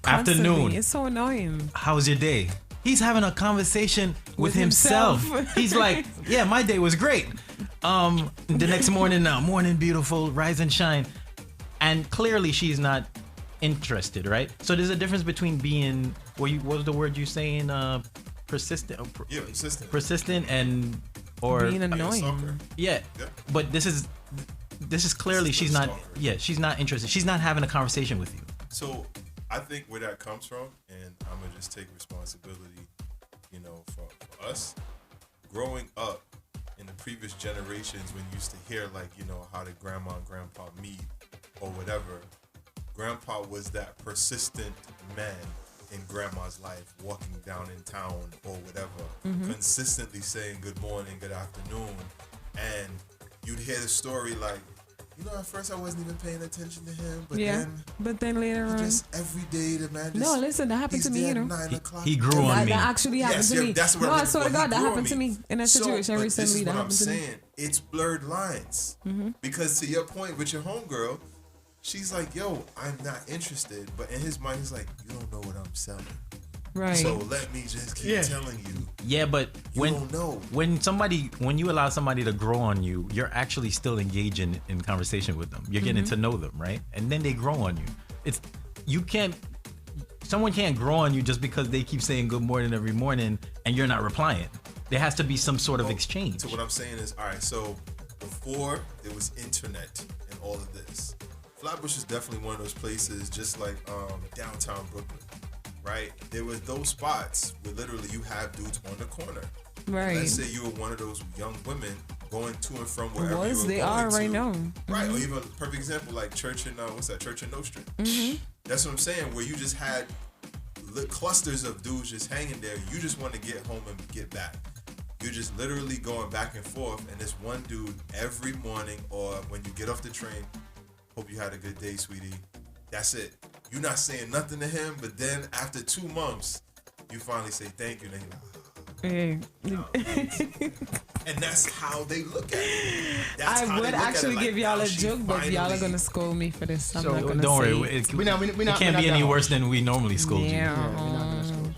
Afternoon. It's so annoying. How's your day? He's having a conversation with himself. He's like, yeah, my day was great. The next morning now, morning beautiful, rise and shine. And clearly she's not interested, right? So there's a difference between being, what was the word you saying? Persistent. Yeah, persistent. Persistent and, or being annoying. Yeah. But this is clearly she's not, she's not interested. She's not having a conversation with you. So I think where that comes from, and I'm gonna just take responsibility, for us, growing up in the previous generations when you used to hear like, how did grandma and grandpa meet or whatever. Grandpa was that persistent man in grandma's life, walking down in town or whatever, consistently saying good morning, good afternoon, and you'd hear the story like, you know, at first I wasn't even paying attention to him, but then later on, just every day the man. Just, no, listen, that happened to me. You know, 9 o'clock. He grew on me. That actually happened to me. That's no, I swear to God, that happened to me in a situation but recently. This is that what happened I'm to me. saying. It's blurred lines because to your point with your homegirl, she's like, "Yo, I'm not interested," but in his mind, he's like, "You don't know what I'm selling." Right. So let me just keep telling you. Yeah, but when you allow somebody to grow on you, you're actually still engaging in conversation with them. You're getting to know them, right? And then they grow on you. Someone can't grow on you just because they keep saying good morning every morning and you're not replying. There has to be some sort of exchange. So what I'm saying is, all right, so before there was internet and all of this, Flatbush is definitely one of those places, just like downtown Brooklyn. Right, there was those spots where literally you have dudes on the corner. Right. Let's say you were one of those young women going to and from wherever you were They going are to. right now. Right, or even a perfect example like Church and Church and Nostrand. That's what I'm saying. Where you just had clusters of dudes just hanging there. You just want to get home and get back. You're just literally going back and forth, and this one dude every morning or when you get off the train. Hope you had a good day, sweetie. That's it. You're not saying nothing to him, but then after 2 months, you finally say thank you, and he's like, and that's how they look at it. I would actually give y'all a joke, but y'all are gonna scold me for this. I'm not gonna don't say worry, it. It can't be any worse than we normally scold you.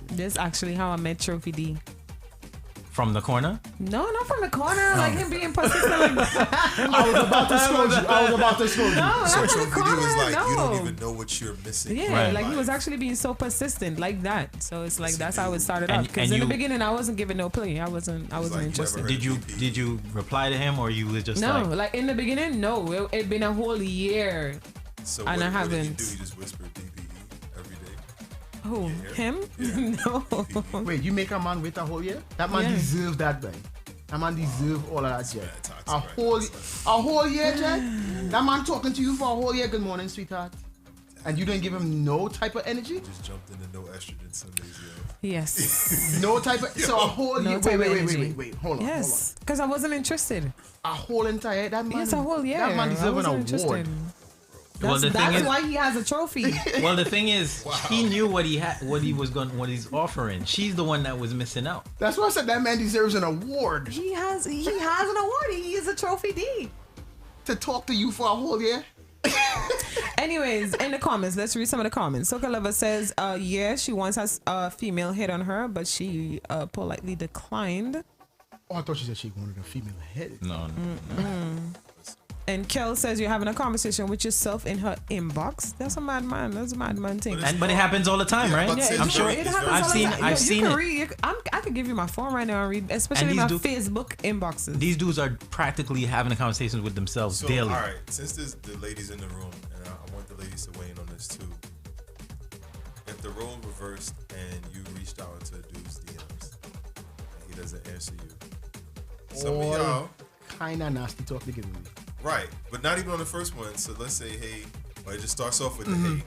This is actually how I met Trophy D. From the corner? No, not from the corner. Like him being persistent like that. I was about to scold you. No, so not from the Trophy D corner. was like, no. you don't even know what you're missing. Yeah, like he was actually being so persistent like that. So it's like that's how it started off. Because in the beginning I wasn't giving no play. I wasn't interested. Did you reply to him or you was just like in the beginning? No, it been a whole year. So and I haven't. What did you do? You just whispered DPE every day? Who? Him? Yeah. No. Wait, you make a man wait a whole year? That man deserve that, man. That man deserve all of that, Jack. A whole year, Jack? That man talking to you for a whole year. Good morning, sweetheart. And you didn't give him no type of energy? Just jumped into no estrogen Sundays, yo. Yes. No type of... So a whole year... Wait. Hold on. Yes. Because I wasn't interested. A whole entire... That man... Yes, a whole year. That man deserve an award. Interested. That's why he has a trophy. Well, the thing is, he knew what he had, what he's offering. She's the one that was missing out. That's why I said that man deserves an award. He has an award. He is a trophy D. To talk to you for a whole year. Anyways, in the comments, let's read some of the comments. Soca Lover says, yeah, she once has a female hit on her, but she politely declined. Oh, I thought she said she wanted a female head. No. And Kel says you're having a conversation with yourself in her inbox. That's a madman. That's a madman thing. But it happens all the time, right? Yeah, I'm sure. I've seen it. I could give you my phone right now and read, especially my Facebook inboxes. These dudes are practically having a conversation with themselves daily. All right, since there's the ladies in the room, and I want the ladies to weigh in on this too. If the role reversed and you reached out into a dude's DMs and he doesn't answer you, some of y'all kind of nasty talk to give me. Right, but not even on the first one. So let's say, hey, or it just starts off with the hey.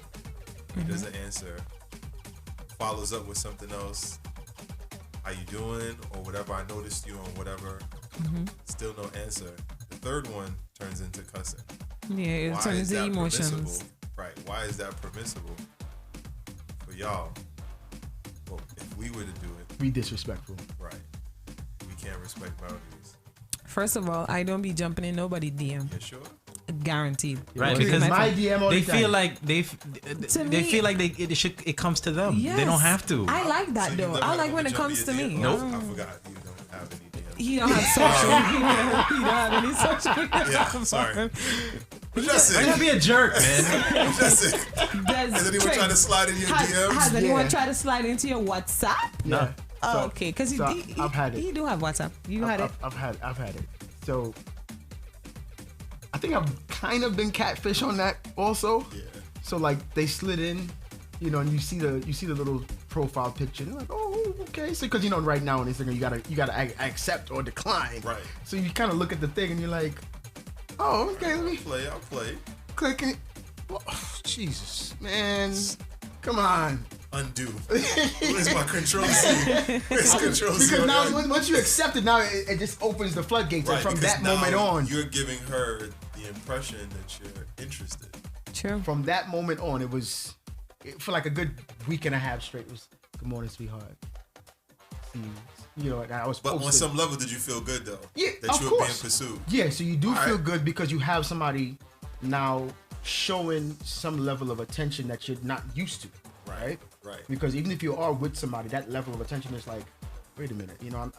He doesn't answer. Follows up with something else. How you doing? Or whatever. I noticed you on whatever. Still no answer. The third one turns into cussing. Yeah, it turns into emotions. Permissible? Right. Why is that permissible for y'all? Well, if we were to do it, be disrespectful. Right. We can't respect boundaries. First of all, I don't be jumping in nobody DM. You sure? Guaranteed. Right, because my DM they feel like they feel like it comes to them. Yes. They don't have to. I like that though. I like when it comes to me. Nope. I forgot you don't have any DMs. He don't have social. He don't have any social media. Yeah, I'm sorry. But that's it. Why not be a jerk, man? That's it. Has anyone tried to slide in your DMs? Has anyone tried to slide into your WhatsApp? No. Oh, okay, because I've had it. You do have WhatsApp. You had it. I've had it. So I think I've kind of been catfish on that also. Yeah. So like they slid in, and you see the little profile picture. And you're like, oh, okay. So because right now on Instagram you gotta accept or decline. Right. So you kind of look at the thing and you're like, oh, okay, let me play. I'll play. Click it. Oh, Jesus, man, come on. Undo. Where's my control C? Where's control C? Because now once you accept it, now it just opens the floodgates. Right, and from that moment on, you're giving her the the impression that you're interested. True. From that moment on, for like a good week and a half straight. It was good morning, sweetheart. You know, like I was. But on some level, did you feel good though? Yeah, that you were being pursued. Yeah, so you do All feel right. good because you have somebody now showing some level of attention that you're not used to, right? Right. Because even if you are with somebody, that level of attention is like, wait a minute, you know,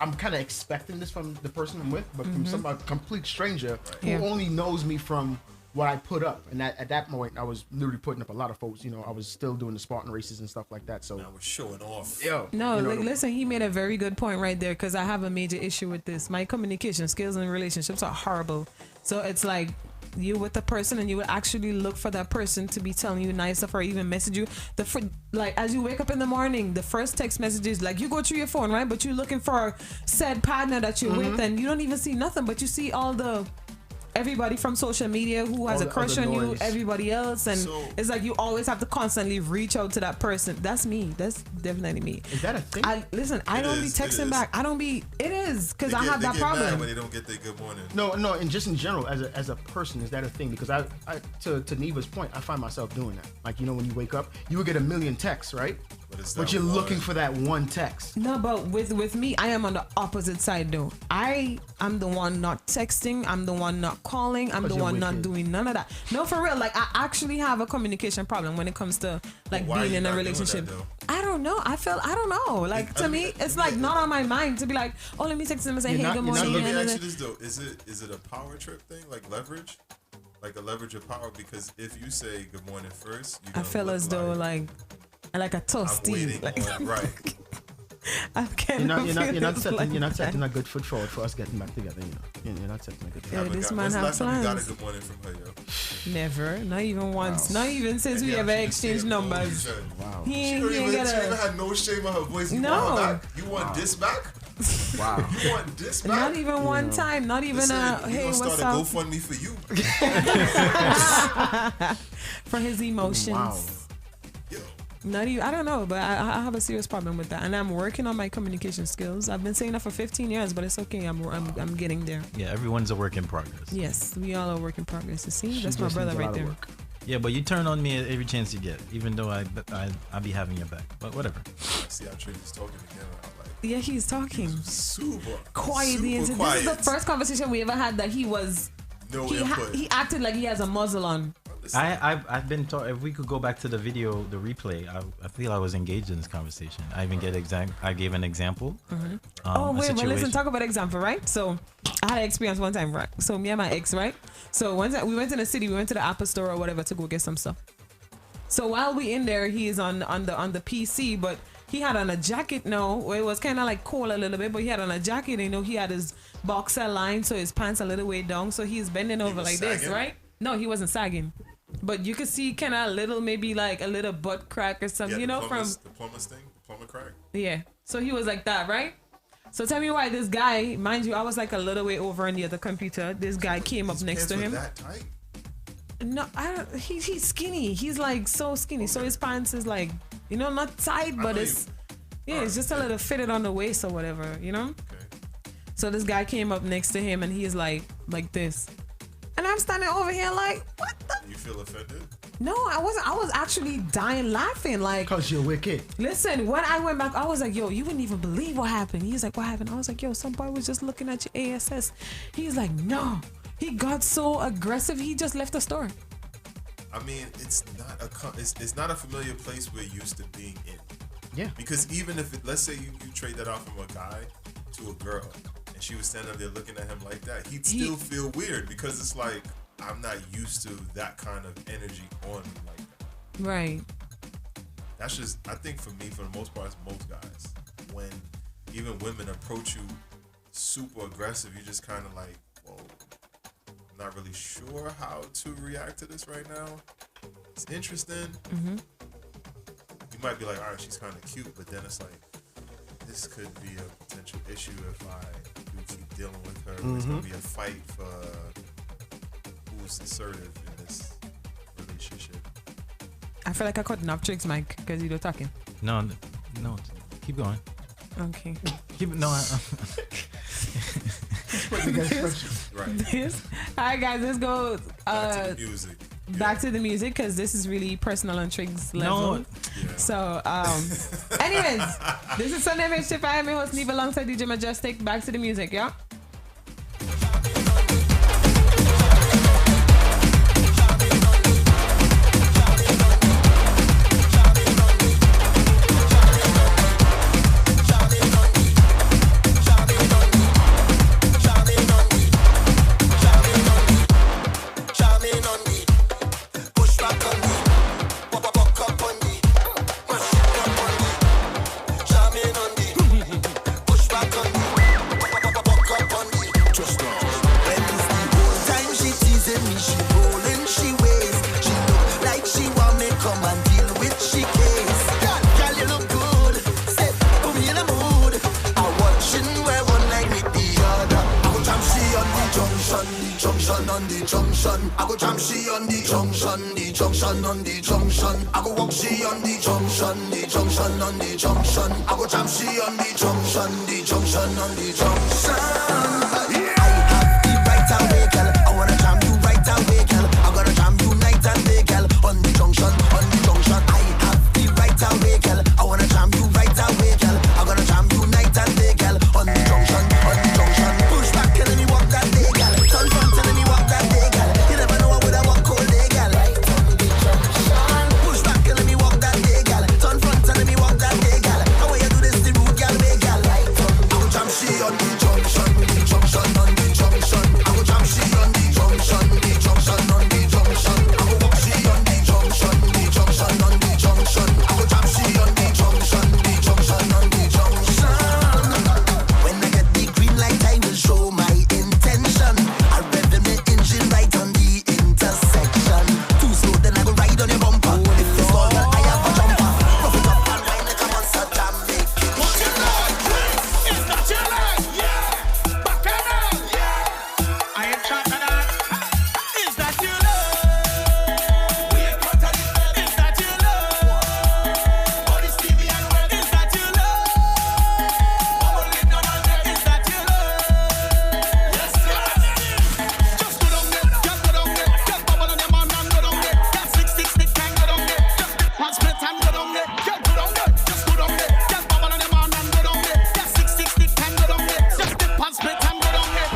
I'm kind of expecting this from the person I'm with, but from somebody complete stranger who only knows me from what I put up, and at that point I was literally putting up a lot of folks. You know, I was still doing the Spartan races and stuff like that. So I was showing off. Yo, No, you know, like, listen, he made a very good point right there because I have a major issue with this. My communication skills and relationships are horrible. So it's like you with the person and you would actually look for that person to be telling you nice stuff or even message you. Like as you wake up in the morning, the first text message is like you go through your phone, right? But you're looking for said partner that you're with and you don't even see nothing, but you see all the everybody from social media who has All a the crush other on you, noise. everybody else, and it's like you always have to constantly reach out to that person. That's me. That's definitely me. Is that a thing? I don't be texting back. I don't be. It is because I have that They get problem. mad when they don't get their good morning. No, and just in general, as a person, is that a thing? Because I to Neva's point, I find myself doing that. Like, you know, when you wake up, you would get a million texts, right? But you're looking for that one text. No, but with me, I am on the opposite side though. I'm the one not texting. I'm the one not calling. I'm the one not doing none of that. No, for real. Like I actually have a communication problem when it comes to like being in a relationship. I don't know. I don't know. Like to me, it's like not on my mind to be like, oh, let me text him and say, hey, good morning. Let me ask you this though: is it a power trip thing, like leverage, like a leverage of power? Because if you say good morning first, I feel as though like a toasty. Right. I'm kind of You're not setting a good foot forward for us getting back together. You know, you're not setting a good. Yeah, this man When's the have last time you got a plans. good morning from her, yo? Never, not even once, not even since we ever exchanged numbers. Wow. He She ain't even get had no shame on her voice. You No. want her back? You want this back? Wow. You want this back? Not even one time. Not even Listen, a we hey, gonna what's start a up? GoFundMe for you. For his emotions. Wow. Not even. I don't know, but I have a serious problem with that, and I'm working on my communication skills. I've been saying that for 15 years, but it's okay. I'm getting there. Yeah, everyone's a work in progress. Yes, we all are work in progress. You see, that's my brother right there. Yeah, but you turn on me every chance you get, even though I be having your back. But whatever. See how Trig's talking again. I'm like, Yeah, he's talking. super Quiet. This is the first conversation we ever had that he was. No he input. He acted like he has a muzzle on. I've been taught, if we could go back to the video, the replay, I feel I was engaged in this conversation. I even I gave an example. Oh wait, but listen, situation. talk about example, right? So I had an experience one time, right? So me and my ex, right? So one time we went in the city, we went to the Apple store or whatever to go get some stuff. So while we in there, he is on the PC, but he had on a jacket. No, it was kind of like cold a little bit, but he had on a jacket. You know, he had his boxer line, so his pants a little way down, so he's bending over like this, right? No, he wasn't sagging. But you could see kind of a little, maybe like a little butt crack or something, Yeah, you know, the from plumber's thing, the plumber crack. yeah. So he was like that, right? So tell me why this guy, mind you, I was like a little way over on the other computer. This guy came up next to him. That tight? No, he's skinny. He's like so skinny. So his pants is like, you know, not tight, but it's it's just a little fitted on the waist or whatever, you know? Okay. So this guy came up next to him and he's like this. And I'm standing over here like, what the? You feel offended? No, I wasn't. I was actually dying laughing. Like, cause you're wicked. Listen, when I went back, I was like, yo, you wouldn't even believe what happened. He's like, what happened? I was like, yo, some boy was just looking at your ASS. He's like, no. He got so aggressive, he just left the store. I mean, it's not a familiar place we're used to being in. Yeah. Because even if let's say you trade that out from a guy to a girl, and she was standing up there looking at him like that, he'd still feel weird because it's like, I'm not used to that kind of energy on me like that. Right. That's just, I think for me, for the most part, it's most guys. When even women approach you super aggressive, you just kind of like, whoa, I'm not really sure how to react to this right now. It's interesting. Mm-hmm. You might be like, all right, she's kind of cute, but then it's like, this could be a potential issue if I do keep dealing with her. It's going to be a fight for who's assertive in this relationship. I feel like I couldn't have Trig's mic because you're talking. No, keep going. Okay. No. Right. All right, guys, let's go Back to the music. back to the music because this is really personal on Trig's level. No. So, anyways, this is Sunday Mischief. I am your host, NIVA, alongside DJ Majestic. Back to the music, yeah? I go jam she on the junction on the junction. I go walk she on the junction on the junction. I go jam she on the junction on the junction. I have the right away, girl. I wanna jam you right away, girl. I gotta jam you night and day, girl. On the junction, on the junction. I have the right away, girl. I wanna jam you right away, girl. I gotta jam you night and day, girl. On the junction, on the junction. Push back, killing me walk that day, girl. Turn front, telling me walk that day, girl. You never know what I walk all day, girl. Push back, killing me walk that day, girl. Turn front, telling me walk that day, girl. How you do this, the rude girl, way, girl. I go jam she on the junction on the junction. I go jam she on the junction on the junction. I go walk she on the junction on the junction. I go jam she on the junction on the junction. When I get the green light, I will show my intention. I rev the engine right on the intersection. Too slow, then I go ride on your bumper. If it's all well, I have a jumper. Rough it up and wine like a monster jam. Make it What's your leg? Is that your leg? Yeah. Back and down. Yeah. I ain't chopping that. Is that your leg? We ain't got that. Is that your leg? All this TV and web. Is that your leg? Bubbling down on them. Is that your leg? Yes, yes. Just go down there. Just go down there. Just bubble on them and go down there. That 6 can go down there. Just dip and split and go down there. Just go down there. Just go down there. Just bubble on them and go down there. That 6 can go down there. Just dip and split and go down there.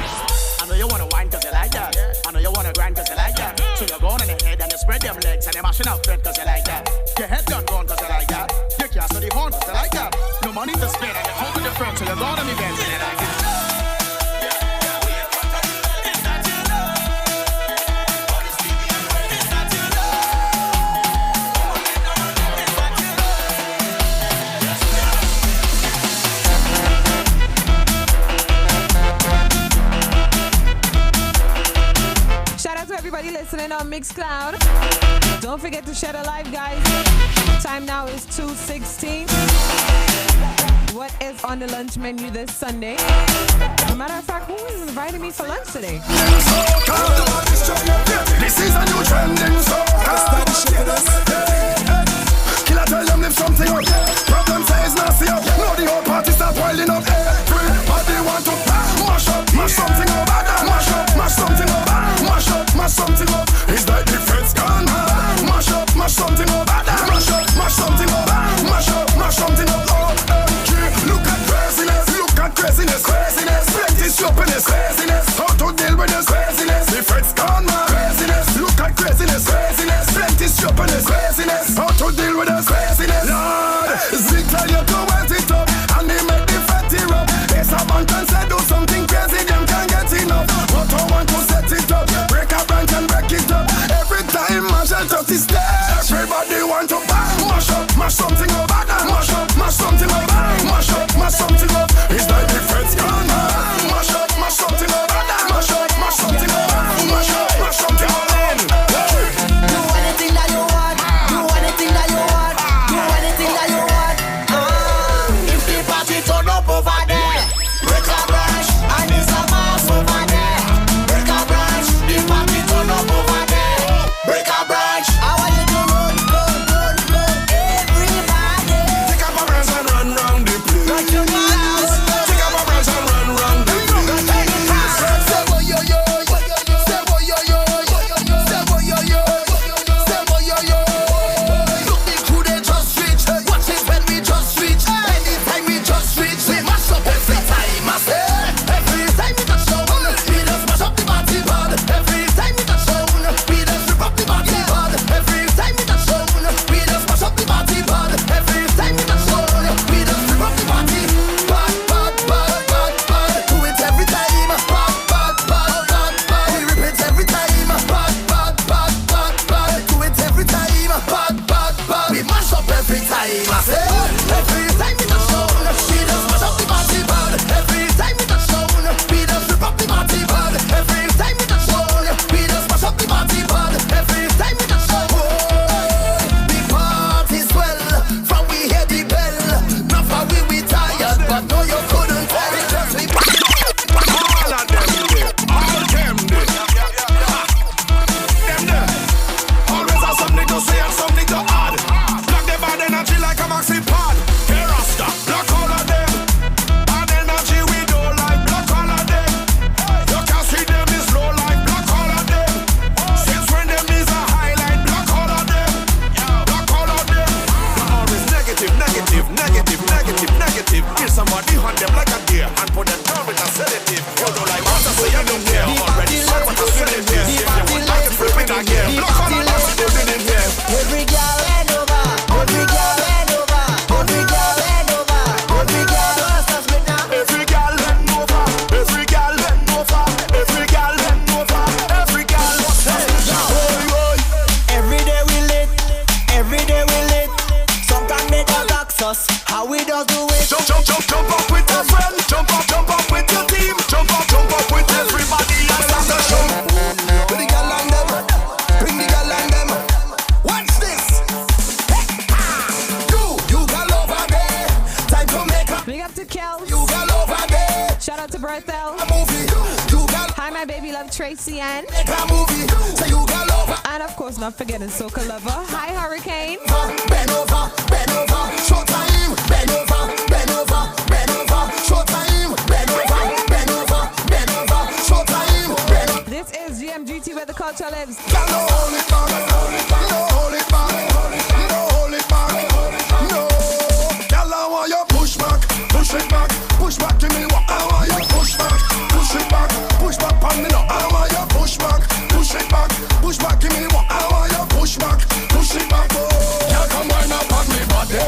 I know you wanna wine 'cause you like that. I know you wanna grind 'cause you like that. So you're going on the head and you spread them legs and you're mashing up bread 'cause you like that. Your head done gone 'cause you like that. You can't study horn 'cause you like that. No money to spend and you're home with your friends, so you're going on events and you like it. Shout out to everybody listening on Mixcloud. Don't forget to share the live, guys. Time now is 2:16. What is on the lunch menu this Sunday? As a matter of fact, who is inviting me for lunch today? This is a new trending soca. Killer tell them lift something up. Problem say it's nasty up. Now the whole party start piling up. Everybody want to mash up, mash something up. Mash up, mash something up. Mash up, mash something up. It's like the feds gone mad. Mash up, mash something up. Mash up, mash something up. Mash up, mash something up. Look at craziness, look at craziness, craziness. Plenty stupidness, craziness. How to deal with this craziness? The feds gone mad. Craziness, look at craziness, craziness. Plenty stupidness, craziness. How to deal with this craziness? Lord, Zig tell you to wet it up, and they make the fatty run. Michael. Hi, my baby love Tracy Ann. And of course, not forgetting Soca Lover. Hi, Hurricane. Bend over, show time. Bend over, show time. Bend over, show time. This is GMGT where the culture lives. Hold it back. No. Girl, I want you push back, push back to me. I want you push back on me. No, I want you push back to me. I want you push back. Girl, come wind up on me body.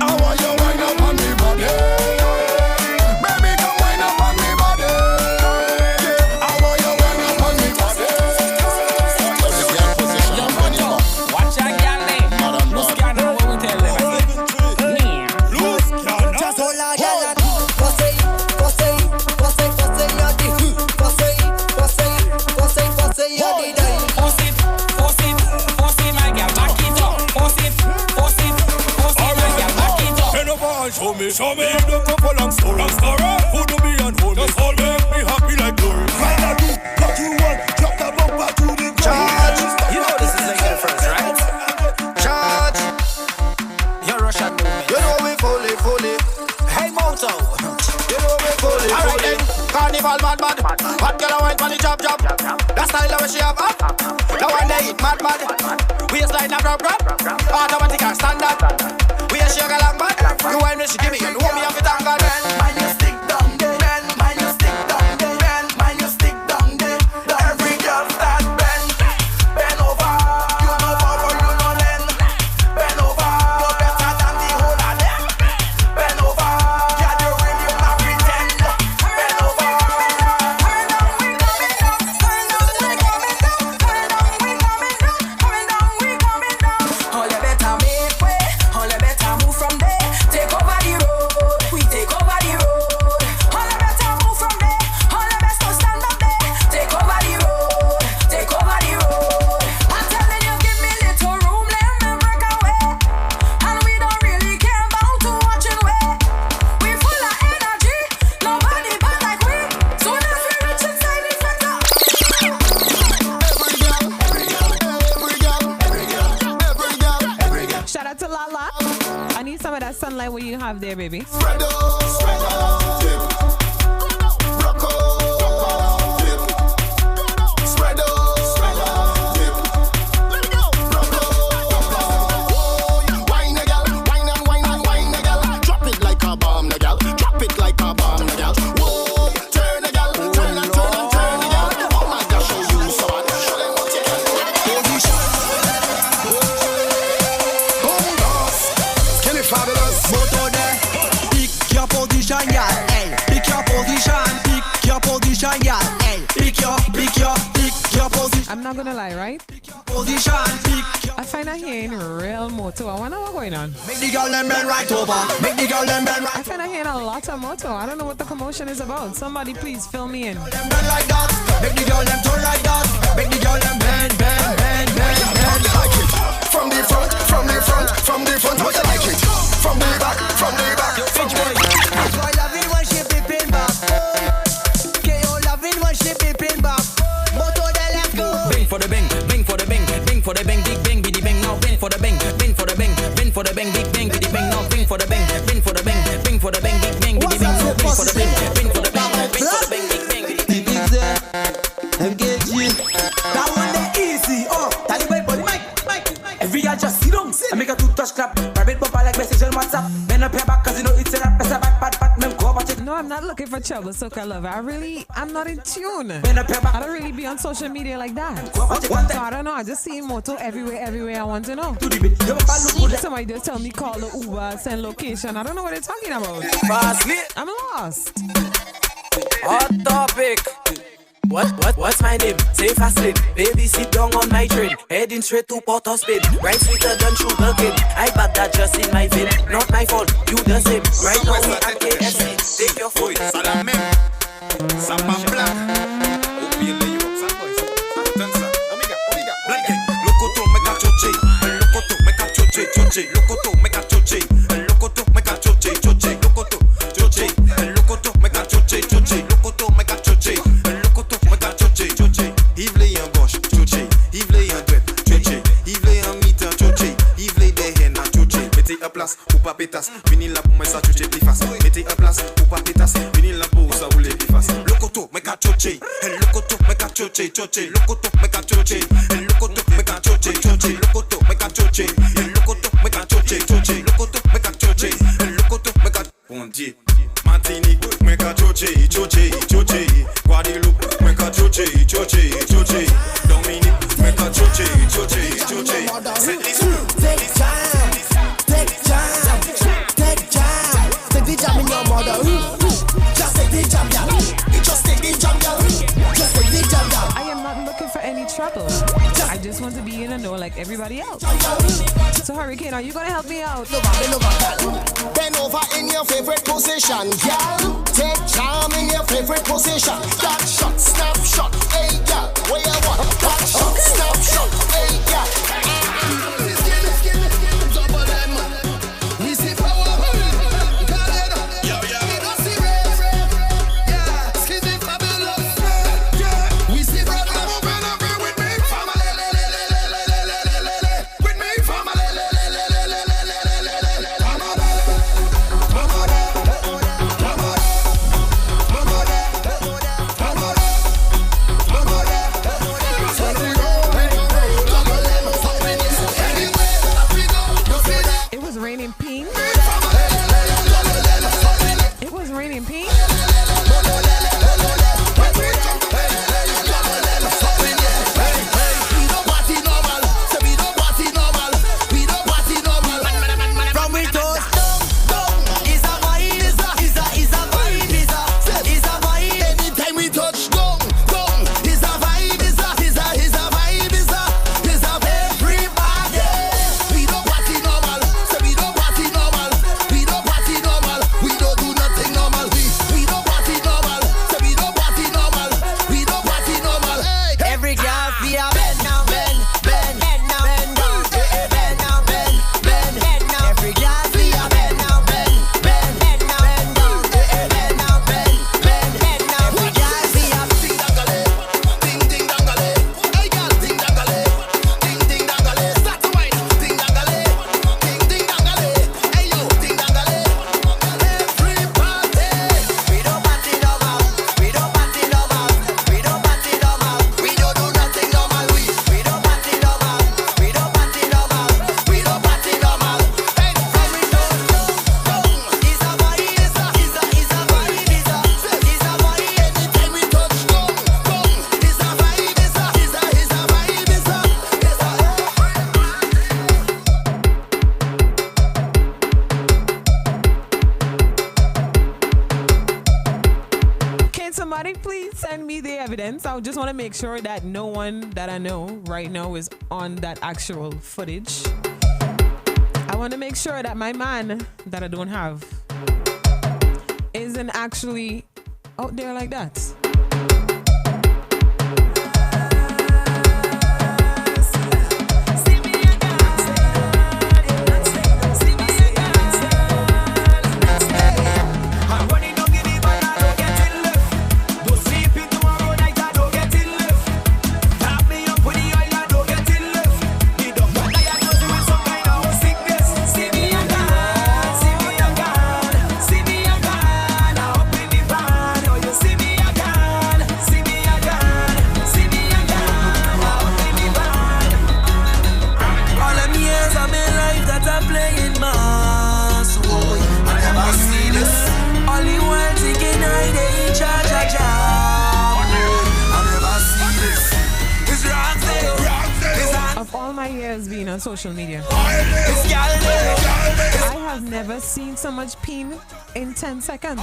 I want you wind up on me body. Baby, come wind up on me body. I want you wind up on me body. Watch that girl name. Look at her, what we tell them. Just hold her girl and Show me, you don't go for long story. Who do me and hold me? Just hold me, make me happy like glory. Right now, do what you want. Drop that bumper to the ground. You know this is like the first, right? Charge. Your Russian movement. You know we fully. Hey, Moto. You know we fully. Alright then, carnival mad. Hot girl a wine for the job. That style that she have up. Now one day it mad. Waistline a grab. Automatic and standard. We a sugar like mad. You wine when she give me, you know me have it on God. mind you stick down there. Every girl start bend over. You know power, you know then. Bend over. You're better than the whole of them. Bend over. Girl, you really not pretend. Bend over. All you better make way, all you better move from there. Take over the road, we take over the road. All you better move from there, all you best to stand up there. Take over the road, take over the road. I'm telling you, give me little room, let me break away. And we don't really care about who watching way. We full of energy, nobody bad like we. Soon as we reach inside the center. Shout out to Lala. I need some of that sunlight what you have there, baby. Drop it like a bomb, girl. Whoa, turn, girl. Turn, girl. Oh my gosh, show you so hot. Show them what you can do. Skinny fabulous. Moto there. Pick your position, yeah. Hey. Pick your position, yeah. Hey. Pick your position. I'm not gonna lie, right? Position. I find out hearing real moto. I wonder what's going on. Make the girl them bend right over. I find out hearing a lot of moto. I don't know what the commotion is about. Somebody please fill me in. Bend like that. Make the girl them turn like that. Make the girl them bend. Like it. From the front, how you like it? From the back. Boy loving when she peeping back. KO loving when she peeping back. Moto there, let's go. Bing for the bing, bing for the bing, bing for the bing, big bing, biddy bing. Now bing for the bing, bing for the bing, bing for the bing, big bing, biddy bing. Now bing for the bing, bing for the bing, bing for the bing, big bing, biddy bing. Now bing for the bing, bing for the bing, bing for the bing, big bing, biddy bing. Engage you. That one there easy. Tally boy, body mic. Every year just sit down. I make a two-touch clap. Private bumper like message on WhatsApp. Bend up your back 'cause you know it's a rap. Press a back, pat. No, I'm not looking for trouble, Soca Lover. I'm not in tune. Bend up your back. I don't really be on social media like that. So I don't know. I just see moto everywhere. I want to know. Somebody just tell me call the Uber, send location. I don't know what they're talking about. Fastly. I'm lost. Hot topic. What's my name? Say fastly. Baby, sit down on my train. Heading straight to Port of Spain. Right sweeter than sugar cane. I bought that just in my vein. Not my fault, you the same. Right now we at KFC. Take your phone. Salame. Samba black. Opiele you up, some boys. Dansa. Amiga. Black gang. Lokoto meka choche. Lokoto meka choche. Lokoto meka choche. Lokoto meka choche. Lokoto choche. Lokoto meka choche. choche. El loco tú me cachoche, choche. Loco tú me cachoche. El loco tú me cachoche, choche. Loco tú me cachoche. El loco tú me cachoche, choche. Loco tú me cachoche. El loco tú me cachoche. Bon Dieu. Martinique, me cachoche, choche, choche. Guadeloupe, me cachoche, choche, choche. Dominique, me cachoche, choche, choche. Take time, take time, take time. Take the jam in your mother. Just take the jam, yeah. Just take the jam, yeah. Just take the jam, yeah. I am not looking for any trouble. I just want to be in a know like everybody else. So Hurricane, are you gonna help me out? Bend over in your favorite position, girl. Take charm in your favorite position. Back shot, snap shot, hey girl. Where you want? Back shot, snap shot, hey girl. We see power. I just want to make sure that no one that I know right now is on that actual footage. I want to make sure that my man that I don't have isn't actually out there like that. On social media, I have never seen so much peen in 10 seconds.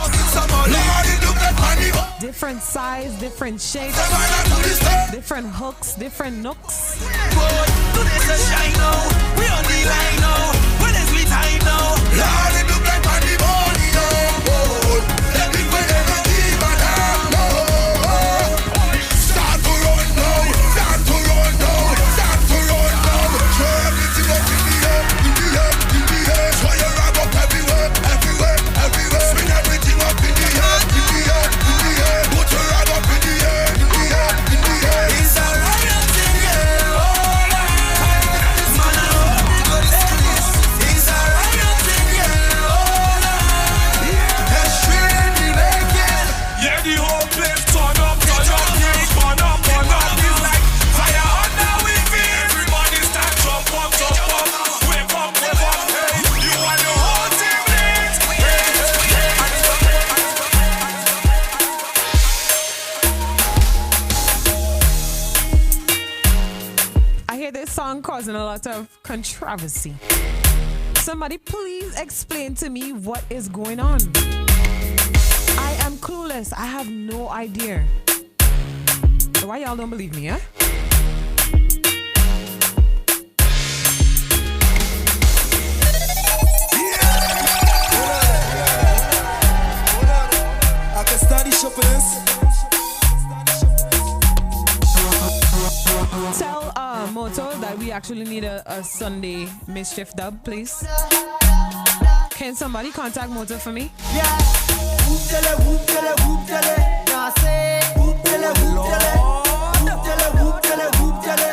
Different size, different shapes, different hooks, different nooks. Yeah. this song causing a lot of controversy. Somebody please explain to me what is going on. I am clueless. I have no idea. So why y'all don't believe me, eh? I can study shopping. Tell Moto that we actually need a Sunday Mischief dub, please. Can somebody contact Moto for me? Yeah. Whoop tele, whoop tele, whoop tele. Now say whoop tele, whoop tele. Whoop tele, whoop tele, whoop tele.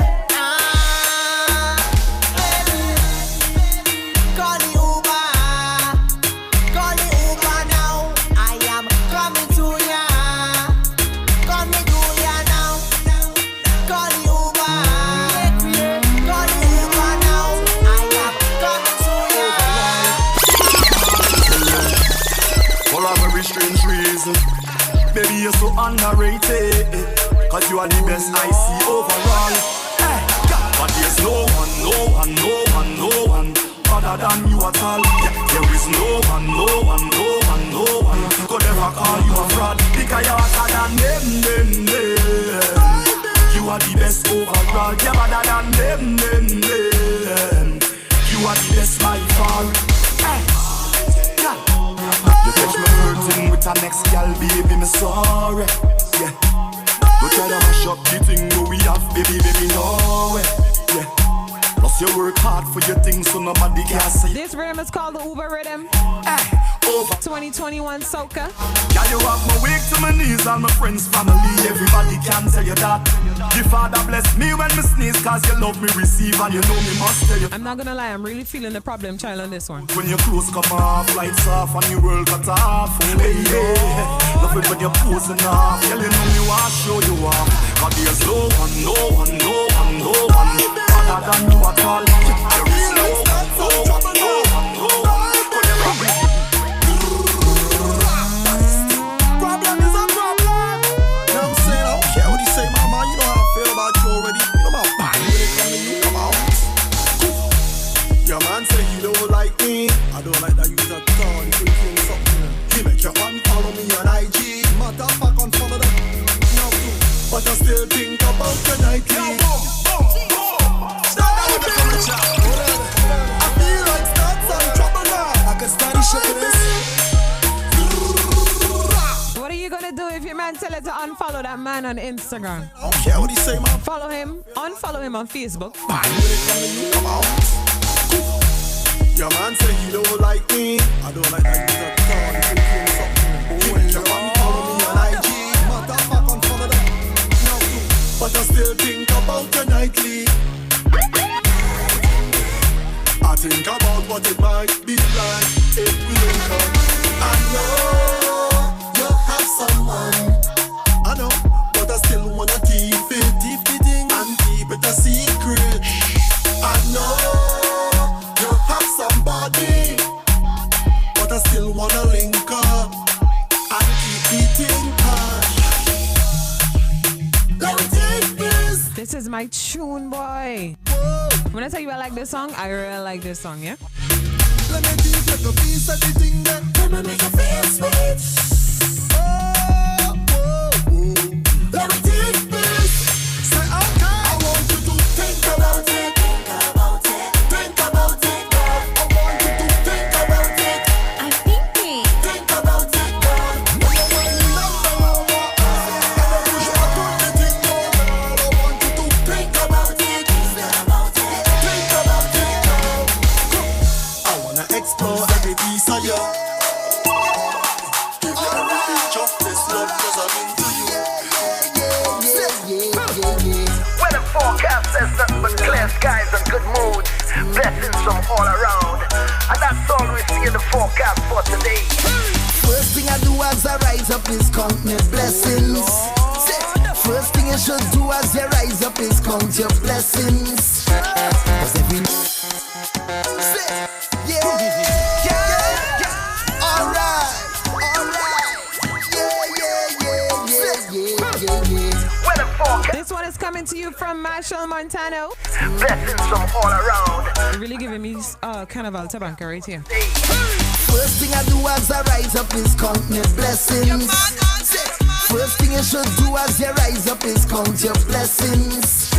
Baby. Call the Uber. Call the Uber now. I am coming to ya. Coming to ya now. Call the Uber. Call the Uber now. I am coming to ya. For a very strange reason, baby you're so underrated. Cause you are the best I see overall. Hey, but there's no one other than you at all. There is no one could ever call you a fraud. Because you're hotter than them. You are the best overall. You're better than them. You are the best by far. Hey, you catch me hurting with a next gal, baby, me sorry. Yeah. Go try to mash up the thing we have, baby, no way. Yeah. Plus you work hard for your things, so nobody can say. This rhythm is called the Uber rhythm. Over 2021 soca. Yeah, you have my weak to my knees and my friends, family. Everybody can tell you that. Your father bless me when me sneeze, cause you love me receive and you know me must tell you. I'm not gonna lie, I'm really feeling the problem child on this one. When your clothes come off, lights off and your world cut off. Baby, love it when you're posing off. Girl, you know me want to show you off. Cause there's no one other than you at all. There is no one problem is a problem. You know what I'm saying? I don't care what he say, mama. You know how I feel about you already. You know my body when it come to you, come out. Your man say he don't like me. I don't like that you use a tongue. You think something. He make your man follow me on IG. Matter of fact, unfollow them. No, but I still think about your nightly. Start that with the furniture. I feel like start some trouble now. I can study shopping this. What are you gonna do if your man tell you to unfollow that man on Instagram? I don't care what he say, man. Follow him, unfollow him on Facebook. Your man say he don't like me. I don't like that you use a tongue. You think something. Your man follow me on IG. Matter of fact, unfollow them. No, but I still think about your nightly. I think about what it might be like if we link up. I know you have someone. I know, but I still wanna keep it and keep it a secret. I know you have somebody, but I still wanna link up and keep it in touch. Let me take this. This is my tune, boy. When I tell you I like this song, I really like this song, yeah? Let me take like a piece of the thing that let me make you feel sweet. Let me take this. Say okay. I want you to think about it. Think about it. Think about it, girl. I want you to think about it. I'm thinking. Think about it, girl. I want you to think about it. I want you to think about it. Think about it, girl. I wanna explore every piece of you. Give you everything, just this love, 'cause I'm into you. Well, the forecast says nothing but clear skies and good moods, blessings from all around, and that's all we see in the forecast for today. First thing I do as I rise up is count my blessings. First thing you should do as you rise up is count your blessings. 'Cause every alright. one is coming to you from Marshall, Montana. Blessings from all around. You're really giving me kind of alta banca right here. First thing I do as I rise up is count your blessings. First thing you should do as you rise up is count your blessings.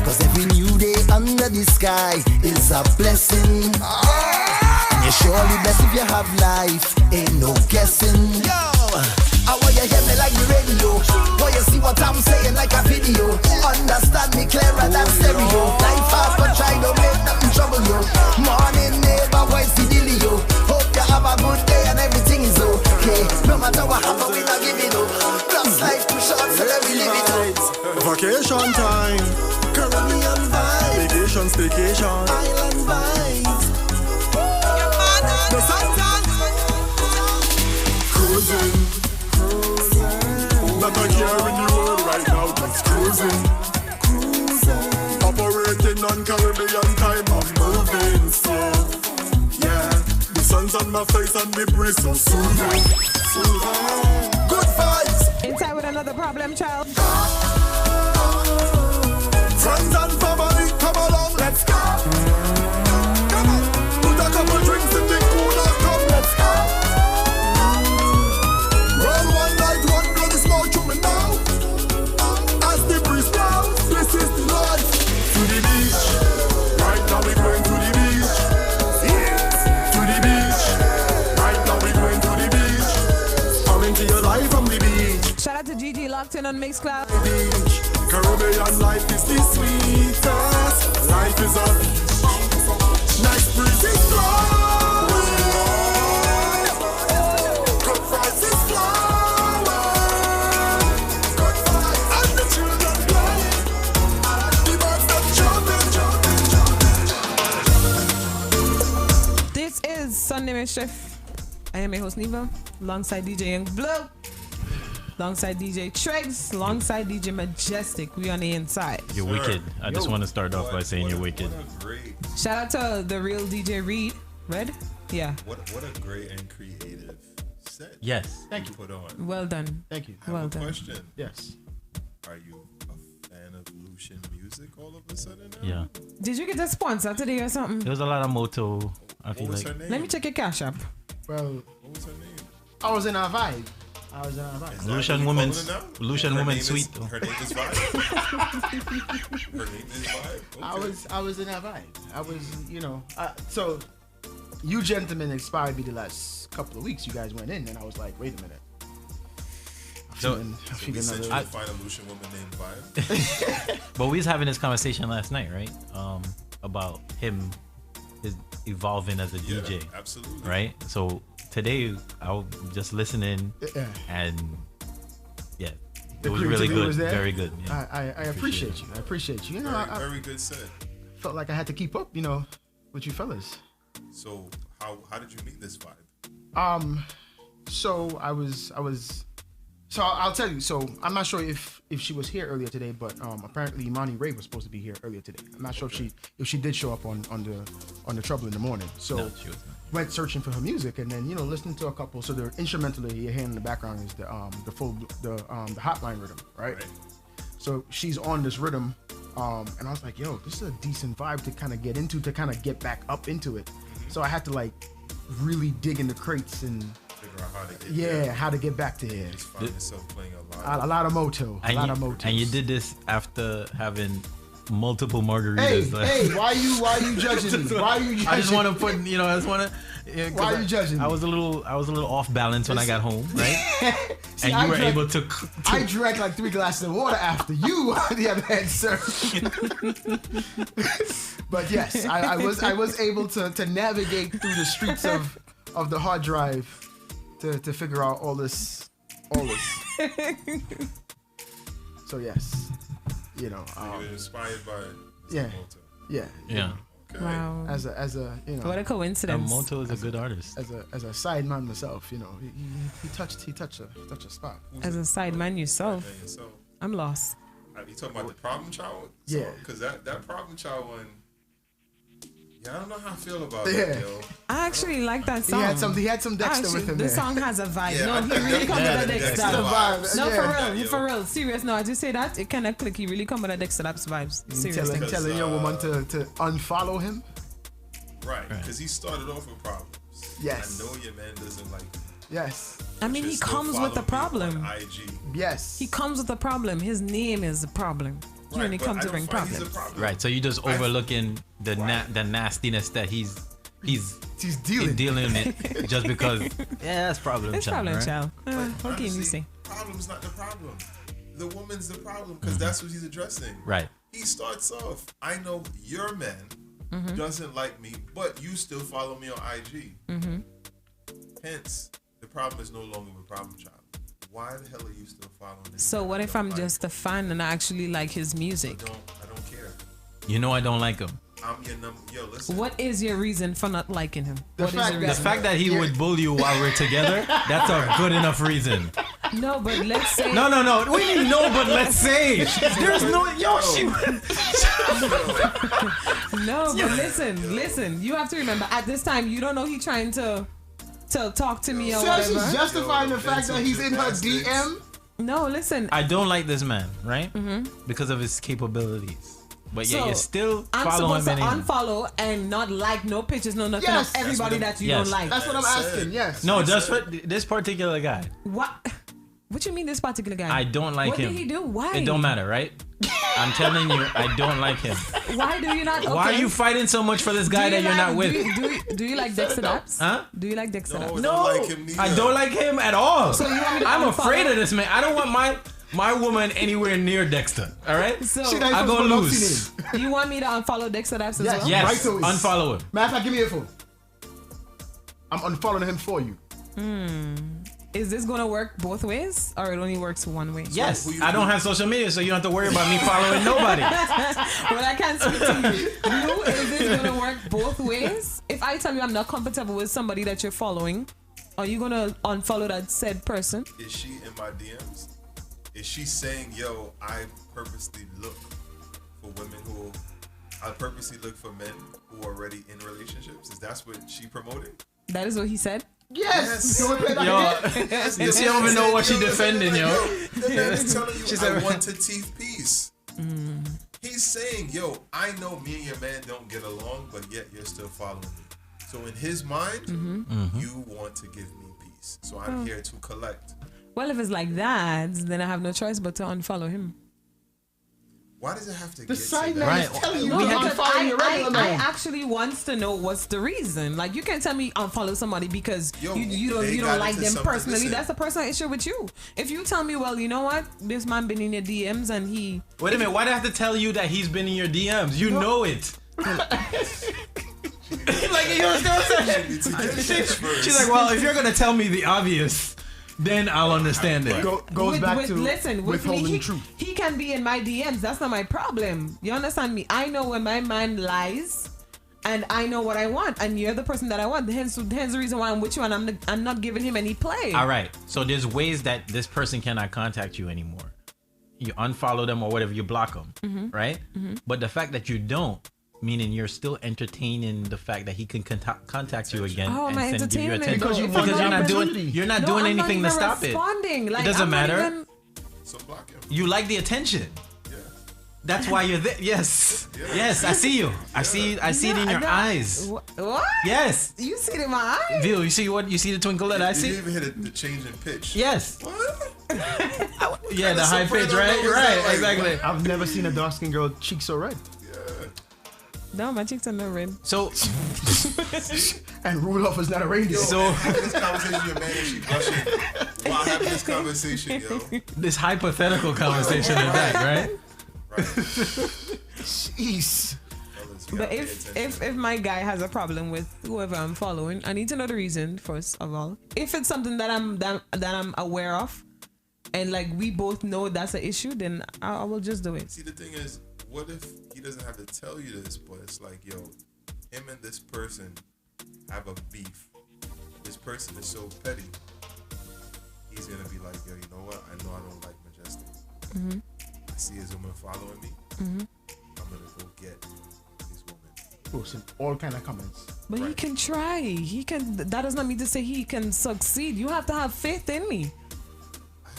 Cause every new day under the sky is a blessing. You're surely blessed if you have life, ain't no guessing. Yo, I want you hear me like the radio. Want you see what I'm saying like a video. Understand me clearer than stereo. Life hard but try to make nothing trouble you. Morning neighbor, voice the dealio. Hope you have a good day and everything is okay. No matter what happen, we not give it up. Plus life too short, so let me live it up. Vacation time, Caribbean vibes, vacation, staycation, island vibes. The suntan, cruising, not a care in the world right now, just cruising, operating on Caribbean time, I'm moving slow. Yeah, the sun's on my face and me breeze so soothing. Good vibes. Inside with another problem, child. Friends and family, come along, let's go. Come on, put a couple drinks in the cooler, come, let's go. Roll one night, one bloody smoke to me now. As the breeze blows, this is the life. To the beach, right now we going to the beach. Yeah, to the beach, right now we going to the beach. Come into your life from the beach. Shout out to Gigi locked in on Mixcloud. Caribbean life is the sweetest. Life is a nice breeze is flowing. Good vibes is flowing. Good vibes and the children playing. The birds that jumping. This is Sunday Mischief. I am your host NIVA, alongside DJ Young Blue, alongside DJ TRIGS, alongside DJ Majestic. We on the inside. You're wicked. I just want to start off by saying you're wicked. Shout out to the real DJ Reed. Red? Yeah. What a great and creative set. Yes. Thank you. Put on. Well done. Thank you. I have Well a done. question. Yes. Are you a fan of Lucian music all of a sudden now? Yeah. Did you get a sponsor today or something? There was a lot of moto. I feel What was like. her name? Let me check your cash app. Well, What was her name? I was in our vibe. Is that Lucian what you woman's calling her now? Lucian Her woman name is- sweet though. Her name is Vibe. Her name is Vibe. Okay. I was in that vibe. I was, you know, so you gentlemen inspired me the last couple of weeks. You guys went in, and I was like, wait a minute. So we sent you to find a Lucian woman named Vibe. But we was having this conversation last night, right? About him evolving as a DJ. Absolutely. Right? So today I was just listening and yeah, it was really good. Was there. Very good. Yeah. I appreciate you. I appreciate you. You know, Very good set. Felt like I had to keep up, you know, with you fellas. So how did you meet this Vibe? So so I'll tell you. So I'm not sure if she was here earlier today, but apparently Imani Ray was supposed to be here earlier today. I'm not sure if she did show up on the Trouble in the Morning. So No, she was not. went searching for her music, and then, you know, listening to a couple. So the instrumental that you're hearing in the background is the hotline rhythm, right? So she's on this rhythm, and I was like, yo, this is a decent vibe to kind of get into, to kind of get back up into it. So I had to like really dig in the crates and Figure out how to get how to get back to here. Just find yourself playing a A lot of moto, a lot of motos. And you did this after having multiple margaritas. Hey, why are you judging me? Why are you judging? I just want to put, you know, I just want to. Why are you judging me? I was a little off balance when I got home, right? See, and you were drank- able to. I drank like 3 glasses of water after you, on the other hand, sir. But yes, I was able to navigate through the streets of the hard drive to figure out all this. So yes, you know. you were inspired by Yeah. Moto. Yeah. Yeah. Okay. Wow. As a you know. What a coincidence. Moto is a good artist. As a side man myself, you know, he touched a spot. As a side man yourself, I'm lost. Are you talking about the Problem Child? Yeah. Because that Problem Child one, Yeah, I don't know how I feel about Yeah. it, yo. I actually like that song. He had some Dexter with him The there. song has a vibe. Yeah, No, I he definitely really comes with had a the Dexter. Dexter vibes. No, Yeah. for real. Serious. No, I just say that. It kind of click. He really come with a Dexter vibes. Seriously. Telling your woman to unfollow him. Right, because he started off with problems. Yes. I know your man doesn't like me. Yes. I mean, he comes with a problem. IG. Yes. He comes with a problem. His name is a problem. He only but comes I to don't bring find he's a problems. problem. Right. So you just overlooking the nastiness that he's dealing with just because that's problem It's child. problem, Right? child. What can you Honestly, say? Problem's not the problem. The woman's the problem because that's what he's addressing. Right. He starts off, I know your man doesn't like me, but you still follow me on IG. Hence, the problem is no longer a problem, child. Why the hell are you still following this? So what if I'm just a fan and I actually like his music? I don't care. You know I don't like him. I'm your number. Yo, listen. What is your reason for not liking him? The fact that he would bully you while we're together, that's a good enough reason. No, but let's say. No. We didn't know, but let's say. There's no. Yo, she. No, but listen. You have to remember, at this time, you don't know he trying to talk to me or So whatever. she's justifying the fact that he's in her DM. No, listen. I don't like this man, right? Because of his capabilities. But yet you still I'm follow him supposed to anyway. unfollow and not like no pictures, no nothing Yes. of everybody that you don't like. That's what I'm asking. Yes. No, just for this particular guy. What? What you mean this particular guy? I don't like what him. What did he do? Why? It don't matter, right? I'm telling you, I don't like him. Why do you not? Why are okay. you fighting so much for this guy that you're not with? Do you like Dexter Daps? Huh? Do you like Dexter Daps? No, I don't like him at all. So you want me to I'm unfollow? afraid of this man. I don't want my woman anywhere near Dexter. All right? So I'm gonna lose. You want me to unfollow Dexter Daps as well? Yes. Right away. Unfollow him. Matter of fact, give me your phone. I'm unfollowing him for you. Is this gonna work both ways, or it only works one way? Yes. I don't have social media, so you don't have to worry about me following nobody. Well, I can't speak to you. Is this gonna work both ways? If I tell you I'm not comfortable with somebody that you're following, are you gonna unfollow that said person? Is she in my DMs? Is she saying, yo, I purposely look for women who, I purposely look for men who are already in relationships? Is that what she promoting? That is what he said? Yes. Yo, you see, don't even know what she defending, yo. The man is telling you, She I said- want to teeth peace. He's saying, yo, I know me and your man don't get along, but yet you're still following me. So in his mind, you want to give me peace. So I'm here to collect. Well, if it's like that, then I have no choice but to unfollow him. Why does it have to The get side to man that? is telling you No, to because unfollow your regular I man. actually wants to know what's the reason. Like, you can't tell me unfollow somebody because Yo, you don't they you got don't like into them something. personally. Listen. That's a personal issue with you. If you tell me, well, you know what, this man been in your DMs and he. Wait a minute. Why do I have to tell you that he's been in your DMs? You know it. Like, you understand what I'm saying? She's like, well, if you're gonna tell me the obvious, then I'll understand it. Goes back to listen, with me, withholding truth. he can be in my DMs. That's not my problem. You understand me? I know when my man lies, and I know what I want, and you're the person that I want. Hence the reason why I'm with you, and I'm not giving him any play. All right. So there's ways that this person cannot contact you anymore. You unfollow them or whatever, you block them, right? But the fact that you don't, meaning you're still entertaining the fact that he can contact you again Oh, am I and give you entertaining it? attention Because you because want you're the not doing opportunity. you're not No, doing I'm not anything to even stop responding. it. Like, It doesn't I'm not matter. even- So block him. You like the attention. Yeah. That's why you're there. Yes. Yes, I see you. I see it in your No, eyes. What? Yes. You see it in my eyes? Bill, you see what? You see the twinkle that I Did you see? even hit the change in pitch? Yes. What? Yeah, the high pitch, soprano right? note is Right, that, like, exactly. I've never seen a dark skinned girl cheek so red. No, my cheeks are not red. So, And Rudolph is not a reindeer. so Having this conversation with your man and she blushing while having this conversation, yo. this hypothetical conversation is that, right? Jeez. Fellas, you But gotta pay if attention. my guy has a problem with whoever I'm following, I need to know the reason first of all. If it's something that I'm aware of, and like we both know that's an issue, then I will just do it. See, the thing is, what if he doesn't have to tell you this, but it's like, yo, him and this person have a beef. This person is so petty. He's gonna be like, yo, you know what? I know I don't like Majestic. I see his woman following me. I'm gonna go get his woman. posting all kind of comments. But he can try. He can. That does not mean to say he can succeed. You have to have faith in me.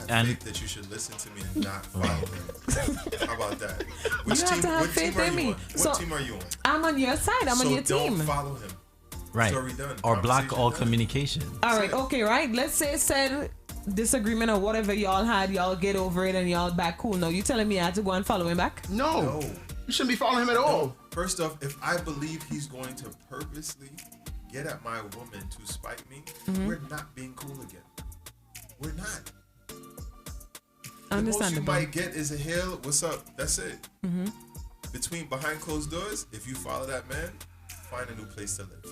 I have faith that you should listen to me and not follow him. How about that? Which You have to have faith in me. What team are you on? I'm on your side. I'm on your team. So don't follow him. Right. Story done. Or block all done. communication. All right. Okay. Right. Let's say said disagreement or whatever y'all had, y'all get over it and y'all back cool. No, you telling me I have to go and follow him back? No. You shouldn't be following him at all. First off, if I believe he's going to purposely get at my woman to spite me, we're not being cool again. We're not. The most you might get is a hail. What's up? That's it. Between behind closed doors, if you follow that man, find a new place to live.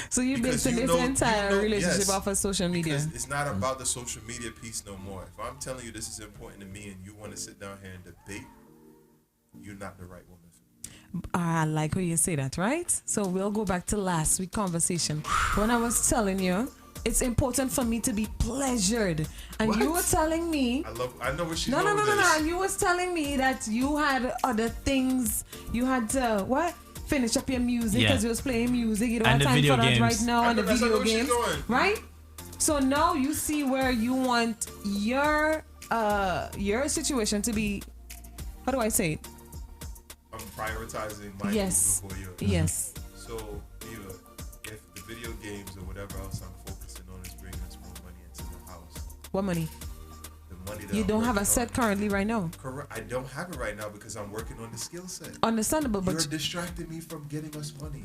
So you're basing this entire relationship off of social media. Because it's not about the social media piece no more. If I'm telling you this is important to me and you want to sit down here and debate, you're not the right woman for me. I like when you say that, right? So we'll go back to last week's conversation when I was telling you it's important for me to be pleasured, and you were telling me I know what she's no. this. And you was telling me that you had other things. You had to finish up your music because you was playing music. You don't have time for that right now, and the video games, right? So now you see where you want your situation to be. How do I say it? I'm prioritizing my yes. before yours. Yes. So, Neva, if the video games or whatever else I'm focusing on is bringing us more money into the house. What money? The money that you I'm don't have a working set on. currently right now. Correct. I don't have it right now because I'm working on the skill set. Understandable, but you're distracting me from getting us money.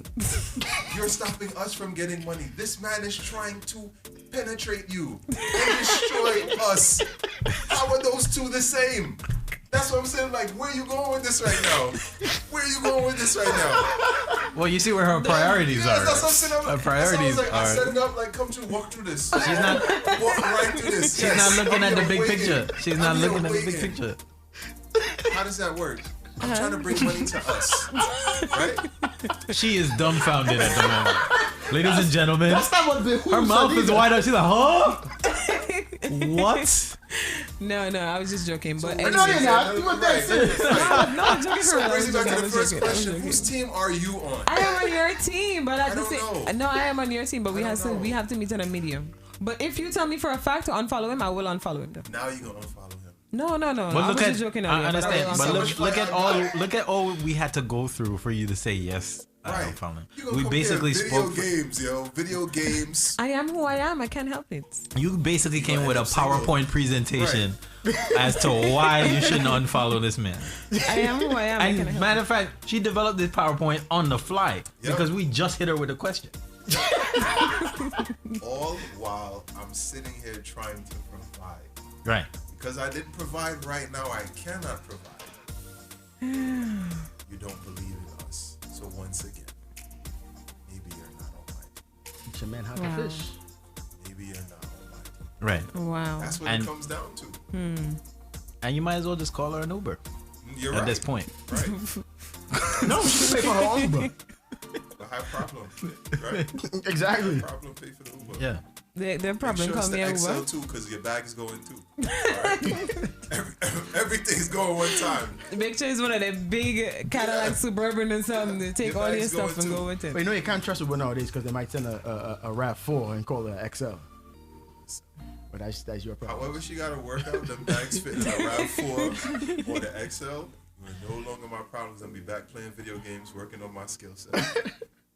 You're stopping us from getting money. This man is trying to penetrate you and destroy us. How are those two the same? That's what I'm saying. Like, where are you going with this right now? Where are you going with this right now? Well, you see where her priorities are. That's what I'm saying. Her priorities I are. set it up like, come to walk through this. She's not. Walk right through this. She's not looking at the big picture. She's not looking at the big picture. How does that work? I'm trying to bring money to us, right? She is dumbfounded at the moment. Ladies and gentlemen, That's not what her mouth is wide up. She's like, huh? What? No, I was just joking. But No, you're not. You were dead serious. No, I'm joking. So I was brings me back joking, to I the was first joking, I was question. joking. Whose team are you on? I am on your team, but at I the don't same know. no, I am on your team, but we have to meet in a medium. But if you tell me for a fact to unfollow him, I will unfollow him. Though. Now you're gonna unfollow him. No. But I was just joking earlier. I understand. But But look at all we had to go through for you to say yes. I don't follow him. We basically spoke. Video games. I am who I am. I can't help it. You basically came with a PowerPoint presentation as to why you shouldn't unfollow this man. I am who I am. And matter of fact, she developed this PowerPoint on the fly because we just hit her with a question. All while I'm sitting here trying to provide. Right. Because I didn't provide right now, I cannot provide. You don't believe in us. So once again, maybe you're not almighty. Teach a man how to fish. Maybe you're not almighty. Right. Wow. That's what it comes down to. And you might as well just call her an Uber. You're at right. this point. Right. No, she can pay for her own Uber. The high problem, right? Exactly. High problem, pay for the Uber. Yeah. Their problem call me XL Uber. too, because your bag is going too. Right? Everything's going one time. Make sure it's one of the big Cadillac Suburban or something. They take all your stuff and go with it. But you know you can't trust Uber nowadays because they might send a RAV4 and call it an XL. But that's your problem. However, she got to work out them bags fit in a RAV4 or the XL. No longer my problems. I'll be back playing video games, working on my skill set.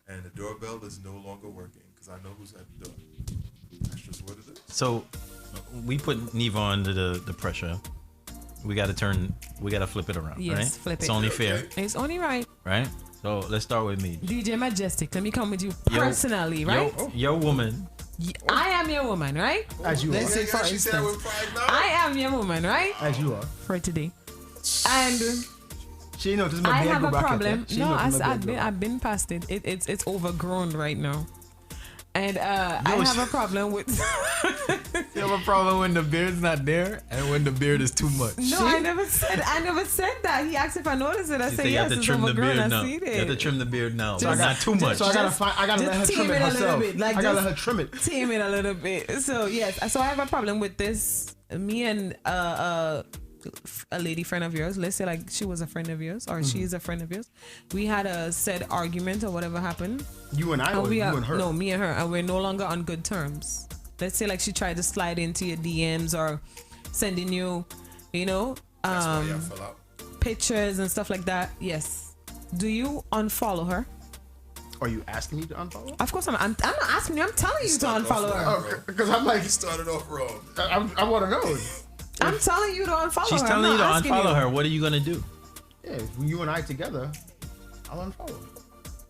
And the doorbell is no longer working because I know who's at the door. That's just what it is. So we put NIVA under the pressure. We got to flip it around. Yes, right? flip it. It's only fair. It's only right. Right? So let's start with me. DJ Majestic, let me come with you personally, right? Your woman. I am your woman, right? As you Let's are. say for instance, I am your woman, right? As you are. For today. And she knows this is my I have a bracket, problem. yeah? No, I've been past it. It's overgrown right now. And I have a problem with. You have a problem when the beard's not there and when the beard is too much. No, I never said that. He asked if I noticed it. I She said said you yes. have to It's trim the overgrown. beard I now. see You have to it. trim the beard now, but not too much. So I gotta let her trim it herself. Like I gotta let her trim it. Tame it a little bit. So yes. So I have a problem with this. Me and a lady friend of yours, let's say like she was a friend of yours or she is a friend of yours, we had a said argument or whatever happened. You and I, or you and her? No, me and her, and we're no longer on good terms. Let's say like she tried to slide into your DMs or sending you, you know, pictures and stuff like that. Yes. Do you unfollow her? Are you asking me to unfollow? Of course I'm not asking you. I'm telling you to unfollow her. Because I'm like, you started off wrong. I want to know. I'm telling you to unfollow her. She's telling you to unfollow her. What are you gonna do? Yeah, if you and I together, I'll unfollow her.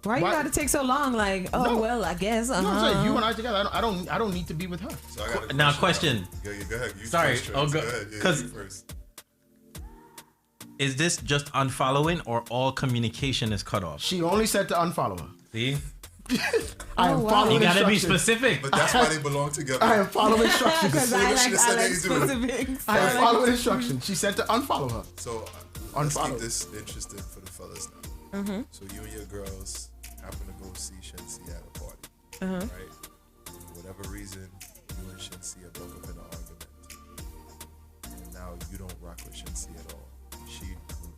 Why you gotta take so long? Like, oh well, I guess. No, I'm saying you and I together. I don't need to be with her. So I got Now, question. Go ahead. You Sorry. first, Oh, go go. ahead. Yeah, Because you first. is this just unfollowing or all communication is cut off? She only said to unfollow her. See? I am following You gotta be instructions. specific. But that's why they belong together. I am following instructions. Because I like specifics. I am following instructions. She said to unfollow her. So let's keep this interesting for the fellas now. Mm-hmm. So you and your girls happen to go see Shensi at a party, right? For whatever reason, you and Shensi broke up in an argument, and now you don't rock with Shensi at all. She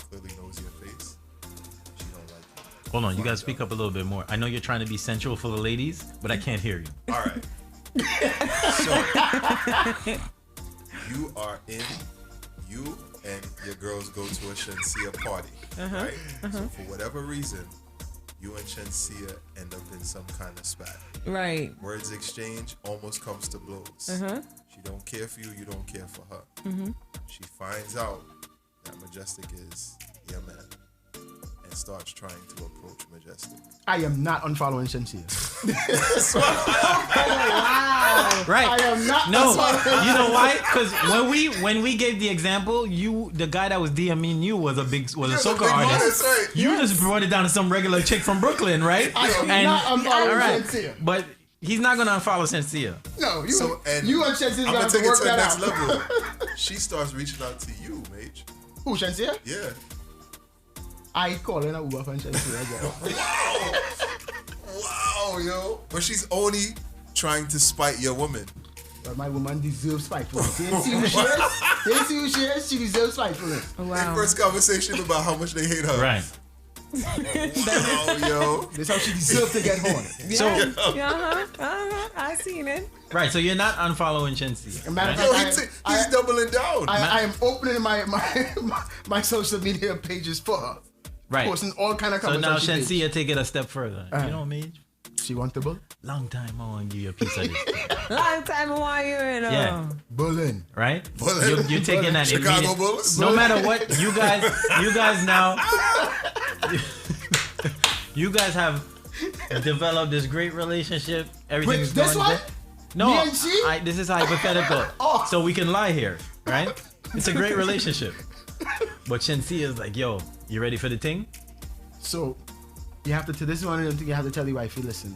clearly knows your face. She don't like you. Hold on, you gotta speak up a little bit more. I know you're trying to be sensual for the ladies, but I can't hear you. All right. So you and your girls go to a Shensia party, right? So for whatever reason, you and Shensia end up in some kind of spat. Right. Words exchange almost comes to blows. She don't care for you, you don't care for her. She finds out that Majestic is your man and starts trying to approach Majestic. I am not unfollowing Shensia. Wow. Right. I am not. No, unfollowing you know Shensia. why? Because when we gave the example, the guy that was DMing you was a soca artist. Right. You just brought it down to some regular chick from Brooklyn, right? I am not unfollowing Shensia. But he's not gonna unfollow Shensia. No, you and Shensia I'm gonna have take to it work to the that next out. level. She starts reaching out to you, Mage. Who, Shensia? Yeah. I call in a Uber from Shensia. Wow, yo. But she's only trying to spite your woman. But my woman deserves spitefulness. You see who she is? You see who she is? She deserves spitefulness. Their first conversation about how much they hate her. Right. Wow, yo. That's how she deserves to get horny. So I seen it. right, so you're not unfollowing Shensia. Matter of Right? fact, He's doubling down. I am opening my social media pages for her. Right. Posting all kind of So comments. now Shensia take it a step further. You know, Mage? She want the bull? Long time I want to give you a piece of this. Long time I want you, you know. Yeah. Bullin'. Right? Bullin'. You're taking that Chicago immediate- Bulls? No matter what, you guys now, you guys have developed this great relationship. Everything's Wait, this going one? good. No, Me and she? this is hypothetical. Oh. So we can lie here, right? It's a great relationship. But Shensia is like, yo, you ready for the thing? So, you have to, this is one of them things you have to tell your wife, listen.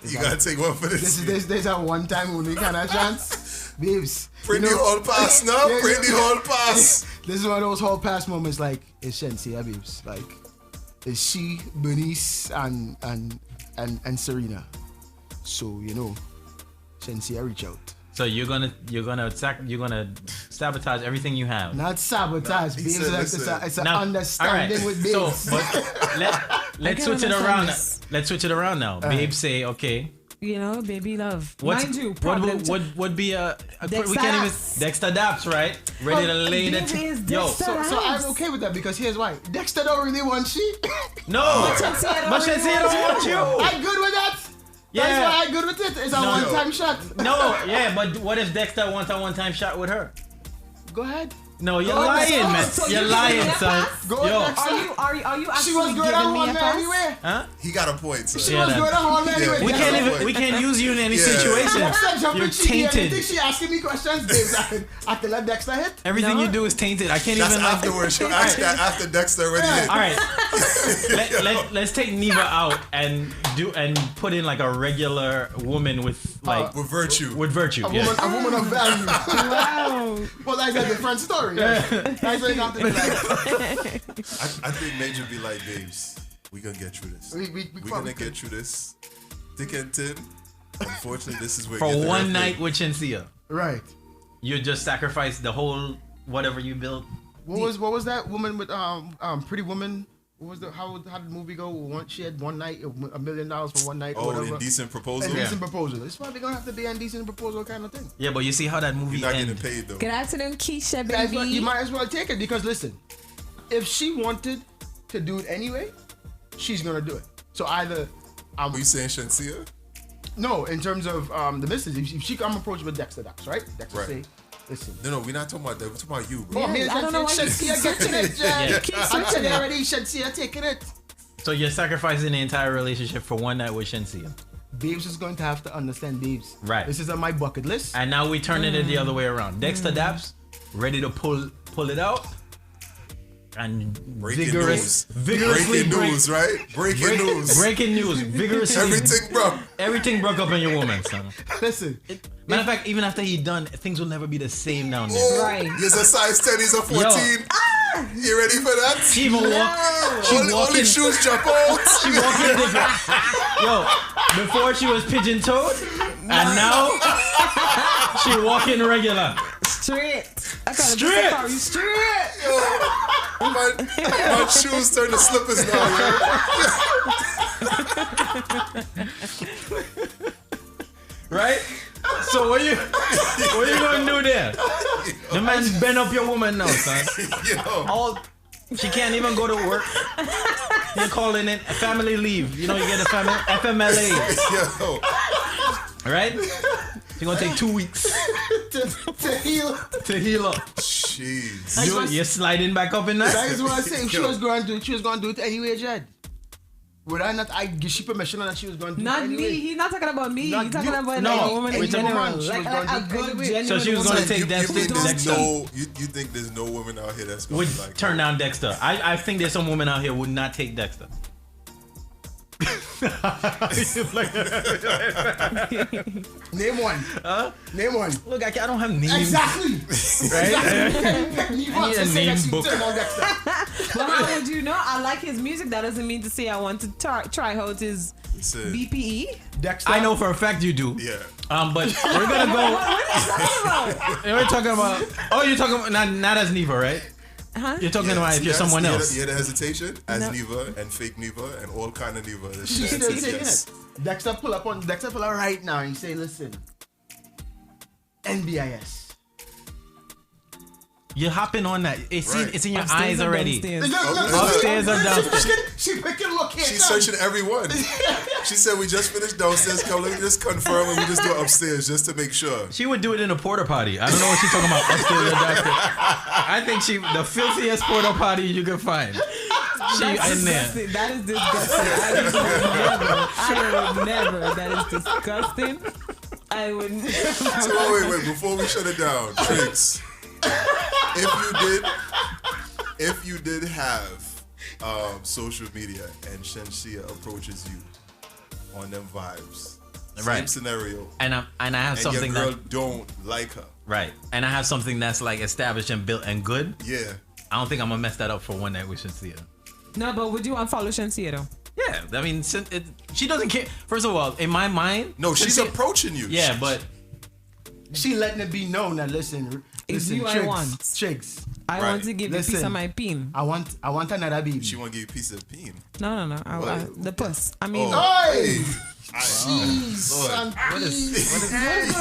You gotta take one for this. There's a one time only kind of chance. Babes. Print the hall pass now. Yeah, Print the hall pass. This is one of those hall pass moments like, it's Shensia, babes. Like, it's she, Bernice, and Serena. So, you know, Shensia reach out. So you're gonna sabotage everything you have. Not sabotage, babes. It's an Now, understanding all right. with babes. So, but let's switch it around. Let's switch it around now. Babe say, okay. You know, baby love. What's, Mind you, what problem would be a Dexter we can't even Daps. Dexter Daps, right? Ready to lay the yo. So I'm okay with that because here's why. Dexter don't really want she. No, but Shensia don't want you. I'm good with that. Yeah. That's why I'm good with it. It's a one-time shot. No, yeah, but what if Dexter wants a one-time shot with her? Go ahead. No, you're lying, man. You're lying, son. Go Yo. Are you actually She was going giving on me one a man pass? anyway. Huh? He got a point, son. She was going on one man anyway. We can't use you in any situation. You're tainted. She asking me questions, babes. I can let Dexter hit. Everything you do is tainted. I can't That's even. afterwards. She'll ask that after Dexter already hit. All right, let's take NIVA out and put in like a regular woman with like with virtue. With virtue, A woman of value. Wow. Well, that's a different story. That's what you have to be like. I think Major be like, babes, we gonna get through this. We gonna get through this. Thick and thin. Unfortunately, this is where for one night with Shensia. Right. You just sacrifice the whole whatever you build. What was that woman with Pretty Woman? What was how did the movie go? She had one night, $1 million for one night. Oh, or whatever. Indecent Proposal. Indecent Proposal. It's probably gonna have to be an Indecent Proposal kind of thing. Yeah, but you see how that movie You're not ended. getting paid though. Good afternoon, Keisha, Yeah, baby. you might as well take it because listen, if she wanted to do it anyway, she's gonna do it. So either Are you saying Shensia? no, in terms of the missus, if she come approach with Dexter Dax, right? Dexter Right. say, listen. No, we're not talking about that. We're talking about you, bro. Oh, me and I don't know why you Shensia keep getting it. Yeah. I'm telling you already, Shensia taking it. So you're sacrificing the entire relationship for one night with Shensia. Babes is going to have to understand, babes. Right. This is on my bucket list. And now we turn it the other way around. Dexter Daps, ready to pull it out. And vigorously Breaking news, right? Breaking news. Breaking news. Vigorously. Everything broke up in your woman, son. Listen. Matter of fact, even after he done, things will never be the same down there. Right. He's a size 10, he's a 14. You ready for that? She even walk. Only shoes jump out. She walking different. Yo, before she was pigeon-toed, and now she walking regular. Straight. Straight. Yo, my shoes turn to slippers now, Right? So what you gonna do there? The man's bend up your woman now, son. She can't even go to work. You're calling it a family leave. You know, you get a family FMLA. Yo. Right? You're gonna take 2 weeks to heal. To heal up. Jeez. You're sliding back up in that? That is what I'm saying. She was going to do it anyway, Jed. Would I not? I give she permission that she was going to do Not it anyway. me. He's not talking about me. He's talking about No, like a woman in general. She was Like going to a do it good, anyway. genuine So she was woman. gonna take Dexter. You think there's no woman out here that's going Would to like turn down Dexter. I think there's some woman out here would not take Dexter. Name one. Huh? Name one. Look, I don't have names. Exactly. Right? I need a names book. But how would you know? I like his music. That doesn't mean to say I want to try out his BPE. Dexter. I know for a fact you do. Yeah. But we're gonna go. What are you talking about? We're talking about. Oh, you're talking about not as NIVA, right? Huh? You're talking about if you're someone else. You had a hesitation as No. NIVA and fake NIVA and all kind of NIVA. She's still taking it. Dexter pull up right now and say, listen, NBIS. You're hopping on that. It's in your Upstairs eyes or already. downstairs? Upstairs or downstairs? She quick and look here. She's searching everyone. She said we just finished downstairs. Come, let me just confirm and we just do it upstairs just to make sure. She would do it in a porta potty. I don't know what she's talking about. Upstairs or downstairs. I think the filthiest porta potty you can find. She in there. That is disgusting. I would never. That is disgusting. I would never. So wait. Before we shut it down, Tricks. If you did have social media and Shensia approaches you on them vibes, Right. same scenario, And I have something your girl that don't like her, right. And I have something that's like established and built and good. yeah, I don't think I'm gonna mess that up for one night with Shensia. No, but would you unfollow Shensia though? Yeah, I mean, she doesn't care. First of all, in my mind, no, she's Shensia- approaching you. Yeah, but she letting it be known that listen, you I Tricks, want. Tricks. I want to give you a piece of my peen. I want another baby. She want to give you a piece of peen. No. The puss. I mean. Oi! Jeez. what is What's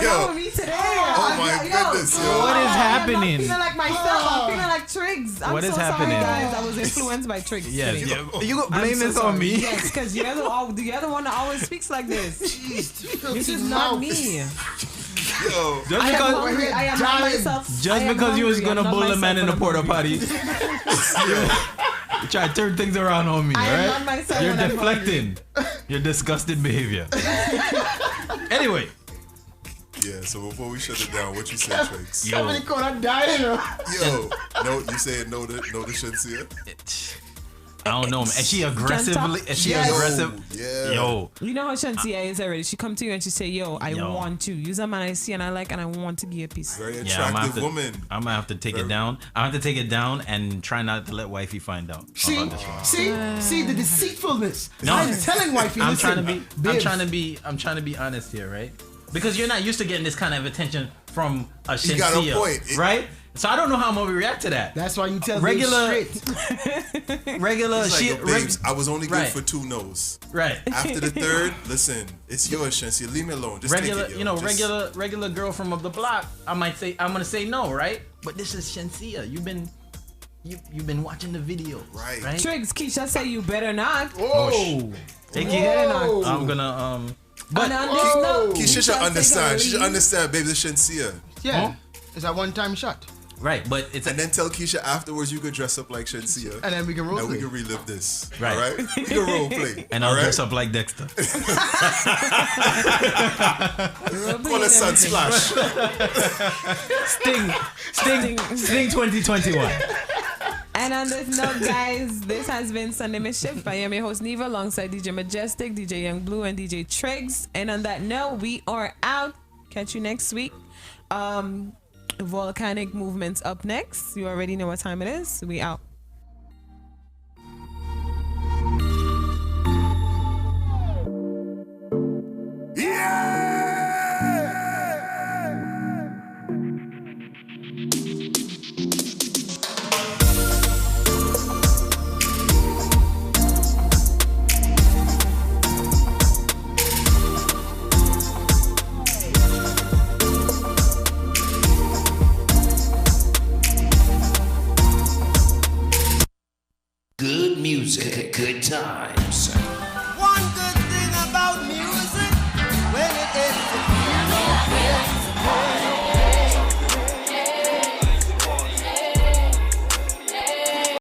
going on with me today? Oh my goodness, yo. What is happening? I'm not feeling like myself. I'm feeling like Triggs. I'm What is so happening? sorry, guys. I was influenced by Triggs. Yeah, today. you go blame I'm so this on sorry. me. Yes, because you're the one that always speaks like this. This is not me. Yo. Just I because am not myself. Just because you was gonna bull a man in the porta potty, you try to turn things around on me, I am right? not myself You're when I'm deflecting. Your disgusting behavior. Anyway. Yeah, so before we shut it down, what you say, Tricks? Yo. Somebody called her dying. Yo, no, you saying no to Shensia? I don't know, man. Is she aggressively? Is she aggressive? Yeah. Yo. You know how Shensia is already. She come to you and she say, "Yo, I want to use a man I see and I like, and I want to give a piece." Very Yeah, attractive woman. I'm gonna have to take it down. I have to take it down and try not to let wifey find out. See the deceitfulness. No. I'm telling wifey. I'm listen, trying to be honest here, right? Because you're not used to getting this kind of attention from a Shensia, You got a point. right? So I don't know how I'm gonna react to that. That's why you tell regular, them straight. regular It's like, shit. yo, babes, I was only good Right. for 2 no's. Right. After the third, listen, it's yours, Shensia. Leave me alone. Just Regular, take it, yo. Just- regular girl from up the block. I'm gonna say no, right? But this is Shensia. You've been watching the video, right? Trigs, Keisha say you better not. Oh, take it. Better not. I'm gonna But on this note, Keisha should understand. She should understand, baby. This Shensia. Yeah. It's a one-time shot. Right, but it's and then tell Keisha afterwards you could dress up like Shensia, and then we can role and play. we can relive this. Right. All right, we can role play. And I'll dress up like Dexter. Call it Sunsplash. Sting 2021. And on this note, guys, this has been Sunday Mischief. I am your host, NIVA, alongside DJ Majestic, DJ Young Blue, and DJ Triggs. And on that note, we are out. Catch you next week. Volcanic Movements up next. You already know what time it is. We out. Good music, good times.